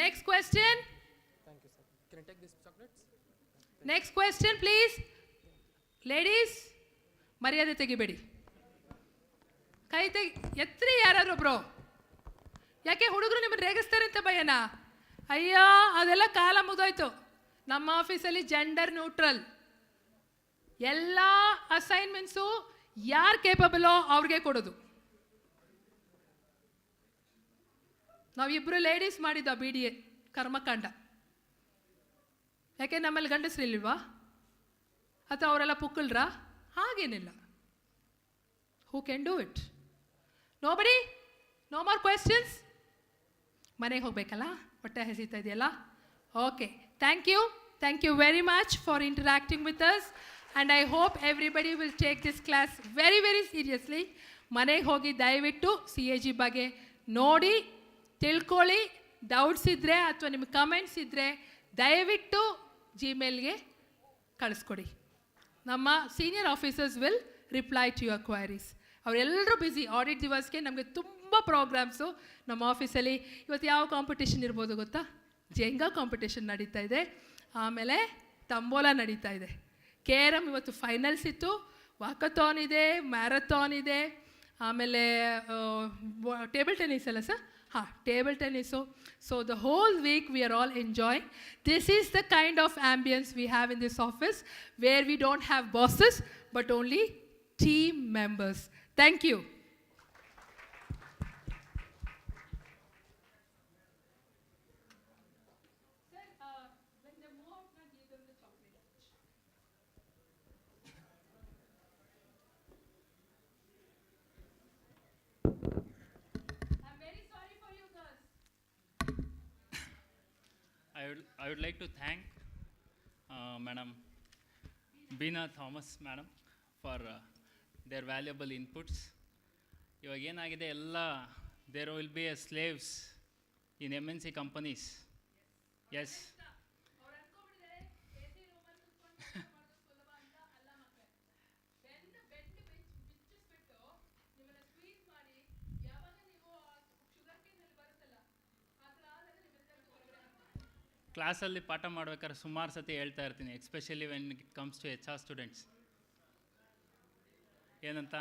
Next question. Thank you, sir. Can I take these chocolates? Next question, please. Ladies, ಮರ್ಯಾದೆ ತೆಗಿಬೇಡಿ. ಕೈ ಎತ್ರಿ ಯಾರಾದ್ರು ಒಬ್ರು. ಯಾಕೆ ಹುಡುಗರು ನಿಮ್ಮನ್ನು ರೇಗಿಸ್ತಾರೆ ಅಂತ ಭಯನಾ? ಅಯ್ಯೋ, ಅದೆಲ್ಲ ಕಾಲ ಮುಗಿದೋಯ್ತು. ನಮ್ಮ ಆಫೀಸಲ್ಲಿ ಜೆಂಡರ್ ನ್ಯೂಟ್ರಲ್. ಎಲ್ಲ ಅಸೈನ್ಮೆಂಟ್ಸು ಯಾರು ಕೇಪಬಲೋ ಅವ್ರಿಗೆ ಕೊಡೋದು. ನಾವಿಬ್ಬರು ಲೇಡೀಸ್ ಮಾಡಿದ್ದ BDA ಕರ್ಮಕಾಂಡ. ಯಾಕೆ ನಮ್ಮಲ್ಲಿ ಗಂಡಸ್ರಿಲ್ವಾ? ಅಥವಾ ಅವರೆಲ್ಲ ಪುಕ್ಕಳ್ರಾ? ಹಾಗೇನಿಲ್ಲ. Who can do it? Nobody? No more questions? ಮನೆಗೆ ಹೋಗ್ಬೇಕಲ್ಲ, ಹೊಟ್ಟೆ ಹಸಿತಾ ಇದೆಯಲ್ಲ. Okay, thank you very much for interacting with us, and I hope everybody will take this class very very seriously. ಮನೆಗೆ ಹೋಗಿ ದಯವಿಟ್ಟು CAG ಬಗ್ಗೆ ನೋಡಿ, ತಿಳ್ಕೊಳ್ಳಿ. ಡೌಟ್ಸ್ ಇದ್ದರೆ ಅಥವಾ ನಿಮಗೆ ಕಮೆಂಟ್ಸ್ ಇದ್ದರೆ ದಯವಿಟ್ಟು Gmailಗೆ ಕಳಿಸ್ಕೊಡಿ. ನಮ್ಮ senior officers will reply to your queries. ಅವರೆಲ್ಲರೂ ಬ್ಯುಸಿ. ಆಡಿಟ್ ದಿವಸ್ಗೆ ನಮಗೆ ತುಂಬ ಪ್ರೋಗ್ರಾಮ್ಸು ನಮ್ಮ ಆಫೀಸಲ್ಲಿ. ಇವತ್ತು ಯಾವ ಕಾಂಪಿಟೇಷನ್ ಇರ್ಬೋದು ಗೊತ್ತಾ? ಜೆಂಗಾ ಕಾಂಪಿಟೇಷನ್ ನಡೀತಾ ಇದೆ, ಆಮೇಲೆ ತಂಬೋಲಾ ನಡೀತಾ ಇದೆ, KRM ಇವತ್ತು ಫೈನಲ್ಸ್ ಇತ್ತು, ವಾಕಥಾನ್ ಇದೆ, ಮ್ಯಾರಥಾನ್ ಇದೆ, ಆಮೇಲೆ ಟೇಬಲ್ ಟೆನ್ನಿಸ್ ಅಲ್ಲ sir? Table tennis. So the whole week we are all enjoying. This is the kind of ambience we have in this office, where we don't have bosses but only team members. Thank you. Sir, when they move out, now give them the chocolate. I'm very sorry for you girls. I would like to thank Madam Beena Thomas, Madam, for their valuable inputs. ಇವಾಗ ಏನಾಗಿದೆ, ಎಲ್ಲ there will be a slaves in MNC companies. Yes, ಕ್ಲಾಸಲ್ಲಿ ಪಾಠ ಮಾಡ್ಬೇಕಾದ್ರೆ ಸುಮಾರು ಸತಿ ಹೇಳ್ತಾ ಇರ್ತೀನಿ, especially when it comes to HR students. ಏನಂತ?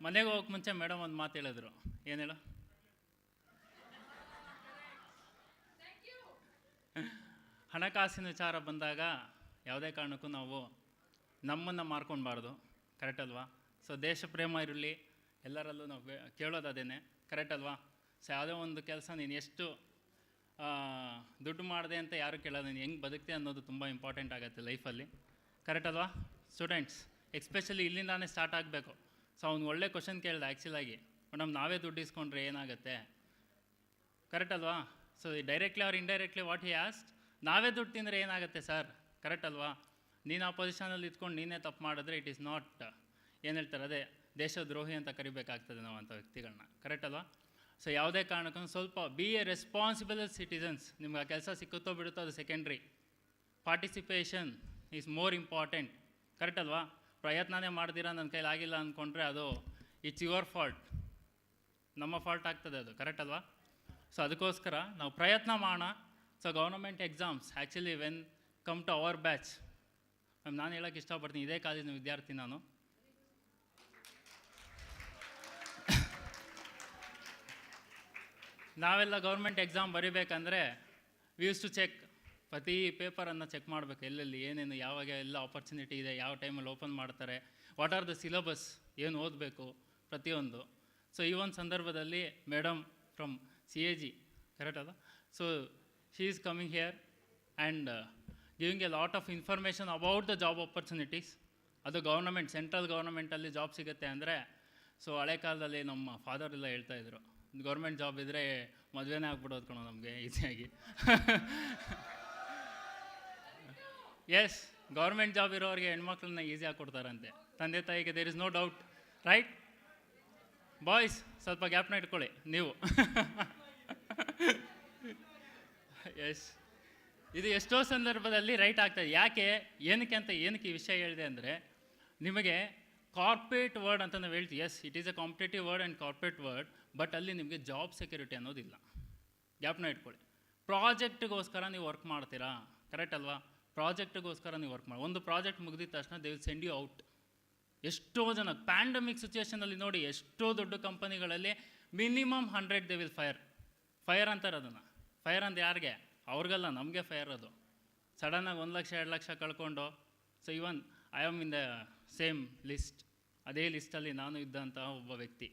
ಮನೆಗೆ ಹೋಗಕ್ಕೆ ಮುಂಚೆ ಮೇಡಮ್ ಒಂದು ಮಾತು ಹೇಳಿದ್ರು. ಏನು ಹೇಳು? ಹಣಕಾಸಿನ ವಿಚಾರ ಬಂದಾಗ ಯಾವುದೇ ಕಾರಣಕ್ಕೂ ನಾವು ನಮ್ಮನ್ನು ಮಾರ್ಕೊಳ್ಬಾರ್ದು. ಕರೆಕ್ಟ್ ಅಲ್ವಾ? ಸೊ ದೇಶ ಪ್ರೇಮ ಇರಲಿ, ಎಲ್ಲರಲ್ಲೂ ನಾವು ಕೇಳೋದು ಅದೇನೆ. ಕರೆಕ್ಟ್ ಅಲ್ವಾ? ಸೊ ಯಾವುದೇ ಒಂದು ಕೆಲಸ ನೀನು ಎಷ್ಟು ದುಡ್ಡು ಮಾಡಿದೆ ಅಂತ ಯಾರು ಕೇಳೋದು, ನೀನು ಹೆಂಗೆ ಬದುಕ್ತೆ ಅನ್ನೋದು ತುಂಬ ಇಂಪಾರ್ಟೆಂಟ್ ಆಗುತ್ತೆ ಲೈಫಲ್ಲಿ. ಕರೆಕ್ಟ್ ಅಲ್ವಾ ಸ್ಟೂಡೆಂಟ್ಸ್? ಎಸ್ಪೆಷಲಿ ಇಲ್ಲಿಂದಾನೇ ಸ್ಟಾರ್ಟ್ ಆಗಬೇಕು. ಸೊ ಅವ್ನು ಒಳ್ಳೆ ಕ್ವಶನ್ ಕೇಳಿದೆ ಆ್ಯಕ್ಚುಲಾಗಿ, ಮೇಡಮ್ ನಾವೇ ದುಡ್ಡು ಇಸ್ಕೊಂಡ್ರೆ ಏನಾಗುತ್ತೆ? ಕರೆಕ್ಟ್ ಅಲ್ವಾ? So directly R indirectly what he asked, ನಾವೇ ದುಡ್ಡು ತಿಂದರೆ ಏನಾಗುತ್ತೆ ಸರ್? ಕರೆಕ್ಟ್ ಅಲ್ವಾ? ನೀನು ಆ ಪೊಸಿಷನಲ್ಲಿ ಇದ್ಕೊಂಡು ನೀನೇ ತಪ್ಪು ಮಾಡಿದ್ರೆ ಇಟ್ ಈಸ್ ನಾಟ್, ಏನು ಹೇಳ್ತಾರೆ, ಅದೇ ದೇಶದ್ರೋಹಿ ಅಂತ ಕರಿಬೇಕಾಗ್ತದೆ ನಾವು ಅಂಥ ವ್ಯಕ್ತಿಗಳನ್ನ. ಕರೆಕ್ಟ್ ಅಲ್ವಾ? ಸೊ ಯಾವುದೇ ಕಾರಣಕ್ಕೂ ಸ್ವಲ್ಪ ಬಿ ಎ ರೆಸ್ಪಾನ್ಸಿಬಲ್ ಸಿಟಿಸನ್ಸ್. ನಿಮ್ಗೆ ಆ ಕೆಲಸ ಸಿಕ್ಕುತ್ತೋ ಬಿಡುತ್ತೋ ಅದು secondary. Participation is more important. Correct ಅಲ್ವಾ? ಪ್ರಯತ್ನನೇ ಮಾಡ್ದಿರಾ ನನ್ನ ಕೈಲಿ ಆಗಿಲ್ಲ ಅಂದ್ಕೊಂಡ್ರೆ ಅದು ಇಟ್ಸ್ ಯುವರ್ ಫಾಲ್ಟ್, ನಮ್ಮ ಫಾಲ್ಟ್ ಆಗ್ತದೆ ಅದು. ಕರೆಕ್ಟ್ ಅಲ್ವಾ? ಸೊ ಅದಕ್ಕೋಸ್ಕರ ನಾವು ಪ್ರಯತ್ನ ಮಾಡೋಣ. So government exams actually when come to our batch, ma'am ನಾನು ಹೇಳೋಕ್ಕೆ ಇಷ್ಟಪಡ್ತೀನಿ, ಇದೇ ಕಾಲೇಜಿನ ವಿದ್ಯಾರ್ಥಿ ನಾನು. ನಾವೆಲ್ಲ ಗೌರ್ಮೆಂಟ್ ಎಕ್ಸಾಮ್ ಬರೀಬೇಕಂದ್ರೆ ವಿ ಯೂಸ್ ಟು ಚೆಕ್, ಪ್ರತಿ ಪೇಪರನ್ನು ಚೆಕ್ ಮಾಡಬೇಕು, ಎಲ್ಲೆಲ್ಲಿ ಏನೇನು ಯಾವಾಗ ಎಲ್ಲ ಆಪರ್ಚುನಿಟಿ ಇದೆ, ಯಾವ ಟೈಮಲ್ಲಿ ಓಪನ್ ಮಾಡ್ತಾರೆ, ವಾಟ್ ಆರ್ ದ ಸಿಲಬಸ್, ಏನು ಓದಬೇಕು ಪ್ರತಿಯೊಂದು. ಸೊ ಈ ಒಂದು ಸಂದರ್ಭದಲ್ಲಿ ಮೇಡಮ್ ಫ್ರಮ್ CAG, ಕರೆಕ್ಟ್ ಅಲ್ಲ? So she is coming here and giving A lot of information about the job opportunities. ಅದು ಗೌರ್ನಮೆಂಟ್, ಸೆಂಟ್ರಲ್ ಗೌರ್ನಮೆಂಟಲ್ಲಿ ಜಾಬ್ ಸಿಗುತ್ತೆ ಅಂದರೆ, ಸೊ ಹಳೆ ಕಾಲದಲ್ಲಿ ನಮ್ಮ ಫಾದರ್ ಎಲ್ಲ ಹೇಳ್ತಾಯಿದ್ರು, ಗೌರ್ಮೆಂಟ್ ಜಾಬ್ ಇದ್ದರೆ ಮದುವೆನೇ ಆಗ್ಬಿಡೋದು ಕಣೋ ನಮಗೆ ಈಸಿಯಾಗಿ. ಎಸ್, ಗೌರ್ಮೆಂಟ್ ಜಾಬ್ ಇರೋರಿಗೆ ಹೆಣ್ಮಕ್ಳನ್ನ ಈಸಿಯಾಗಿ ಕೊಡ್ತಾರಂತೆ ತಂದೆ ತಾಯಿಗೆ, there is no doubt, right? Boys ಸ್ವಲ್ಪ ಗ್ಯಾಪ್ನ ಇಟ್ಕೊಳ್ಳಿ ನೀವು. ಎಸ್, ಇದು ಎಷ್ಟೋ ಸಂದರ್ಭದಲ್ಲಿ ರೈಟ್ ಆಗ್ತದೆ. ಯಾಕೆ, ಏನಕ್ಕೆ ಈ ವಿಷಯ ಹೇಳಿದೆ ಅಂದರೆ, ನಿಮಗೆ ಕಾರ್ಪೊರೇಟ್ ವರ್ಡ್ ಅಂತ ನಾವು ಹೇಳ್ತೀವಿ. Yes, it is a competitive world and corporate world, but ಅಲ್ಲಿ ನಿಮಗೆ ಜಾಬ್ ಸೆಕ್ಯೂರಿಟಿ ಅನ್ನೋದಿಲ್ಲ. ಗ್ಯಾಪ್ನ ಇಟ್ಕೊಳ್ಳಿ. ಪ್ರಾಜೆಕ್ಟಿಗೋಸ್ಕರ ನೀವು ವರ್ಕ್ ಮಾಡ್ತೀರಾ, ಕರೆಕ್ಟ್ ಅಲ್ವಾ? ಪ್ರಾಜೆಕ್ಟಿಗೋಸ್ಕರ ನೀವು ವರ್ಕ್ ಮಾಡಿ, ಒಂದು ಪ್ರಾಜೆಕ್ಟ್ ಮುಗಿದಿದ ತಕ್ಷಣ they will send you out. ಎಷ್ಟೋ ಜನ ಪ್ಯಾಂಡಮಿಕ್ ಸಿಚುವೇಷನಲ್ಲಿ ನೋಡಿ, ಎಷ್ಟೋ ದೊಡ್ಡ ಕಂಪನಿಗಳಲ್ಲಿ ಮಿನಿಮಮ್ 100 ದೇ ವಿಲ್ ಫೈರ್ ಅಂತಾರೆ ಅದನ್ನು. ಫೈರ್ ಅಂತ ಯಾರಿಗೆ? ಅವ್ರಿಗಲ್ಲ, ನಮಗೆ ಫೈರ್ ಅದು. ಸಡನ್ನಾಗಿ 1 ಲಕ್ಷ 2 ಲಕ್ಷ ಕಳ್ಕೊಂಡು, so even I am in the same list, ಅದೇ ಲಿಸ್ಟಲ್ಲಿ ನಾನು ಇದ್ದಂತಹ ಒಬ್ಬ ವ್ಯಕ್ತಿ.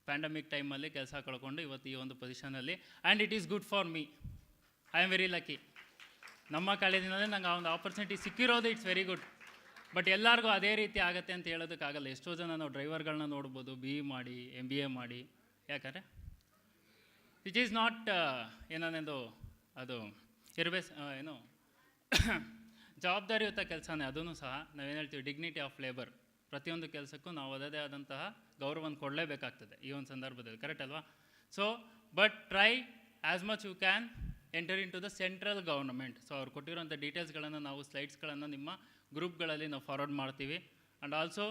ಪ್ಯಾಂಡಮಿಕ್ ಟೈಮಲ್ಲಿ ಕೆಲಸ ಕಳ್ಕೊಂಡು ಇವತ್ತು ಈ ಒಂದು ಪೊಸಿಷನಲ್ಲಿ, and it is good for me. I am very lucky. ನಮ್ಮ ಕಾಲೇಜಿನಲ್ಲಿ ನಂಗೆ ಆ ಒಂದು ಆಪರ್ಚುನಿಟಿ ಸಿಕ್ಕಿರೋದು ಇಟ್ಸ್ ವೆರಿ ಗುಡ್. ಬಟ್ ಎಲ್ಲರಿಗೂ ಅದೇ ರೀತಿ ಆಗುತ್ತೆ ಅಂತ ಹೇಳೋದಕ್ಕಾಗಲ್ಲ. ಎಷ್ಟೋ ಜನ ನಾವು ಡ್ರೈವರ್ಗಳನ್ನ ನೋಡ್ಬೋದು, BE ಮಾಡಿ MBA ಮಾಡಿ. ಯಾಕಂದರೆ ಇಟ್ ಈಸ್ ನಾಟ್ ಏನದು, ಅದು ಏನು ಜವಾಬ್ದಾರಿಯುತ ಕೆಲಸನೇ ಅದೂ ಸಹ. ನಾವೇನು ಹೇಳ್ತೀವಿ, ಡಿಗ್ನಿಟಿ ಆಫ್ ಲೇಬರ್. ಪ್ರತಿಯೊಂದು ಕೆಲಸಕ್ಕೂ ನಾವು ಅದೇ ಆದಂತಹ ಗೌರವವನ್ನು ಕೊಡಲೇಬೇಕಾಗ್ತದೆ ಈ ಒಂದು ಸಂದರ್ಭದಲ್ಲಿ. ಕರೆಕ್ಟ್ ಅಲ್ವಾ? So but try as much you can enter into the central government. So ಅವ್ರು ಕೊಟ್ಟಿರೋಂಥ ಡೀಟೇಲ್ಸ್ಗಳನ್ನು ನಾವು ಸ್ಲೈಡ್ಸ್ಗಳನ್ನು ನಿಮ್ಮ ಗ್ರೂಪ್ಗಳಲ್ಲಿ ನಾವು ಫಾರ್ವರ್ಡ್ ಮಾಡ್ತೀವಿ. And also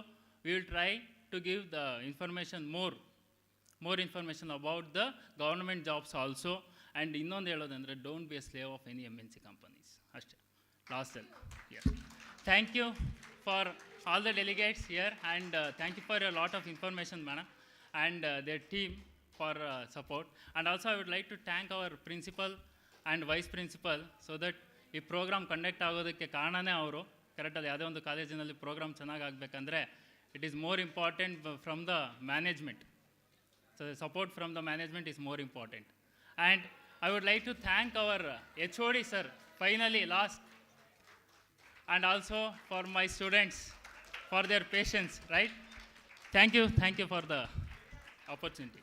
we will try to give the information more information about the government jobs also. And ಇನ್ನೊಂದು ಹೇಳೋದಂದರೆ, don't be a slave of any MNC companies. ಅಷ್ಟೇ ಲಾಸ್ಟಲ್ಲಿ. Yes, thank you for all the delegates here, and thank you for a lot of information, madam, and their team for support. And also I would like to thank our principal and vice principal, so that ಈ program conduct ಆಗೋದಕ್ಕೆ ಕಾರಣನೇ ಅವರು. ಕರೆಕ್ಟಲ್ಲಿ ಯಾವುದೇ ಒಂದು ಕಾಲೇಜಿನಲ್ಲಿ programme ಚೆನ್ನಾಗಿ ಆಗಬೇಕಂದ್ರೆ it is more important from the management. So support from the management is more important. And I would like to thank our HOD sir, finally last, and also for my students for their patience, right? Thank you for the opportunity.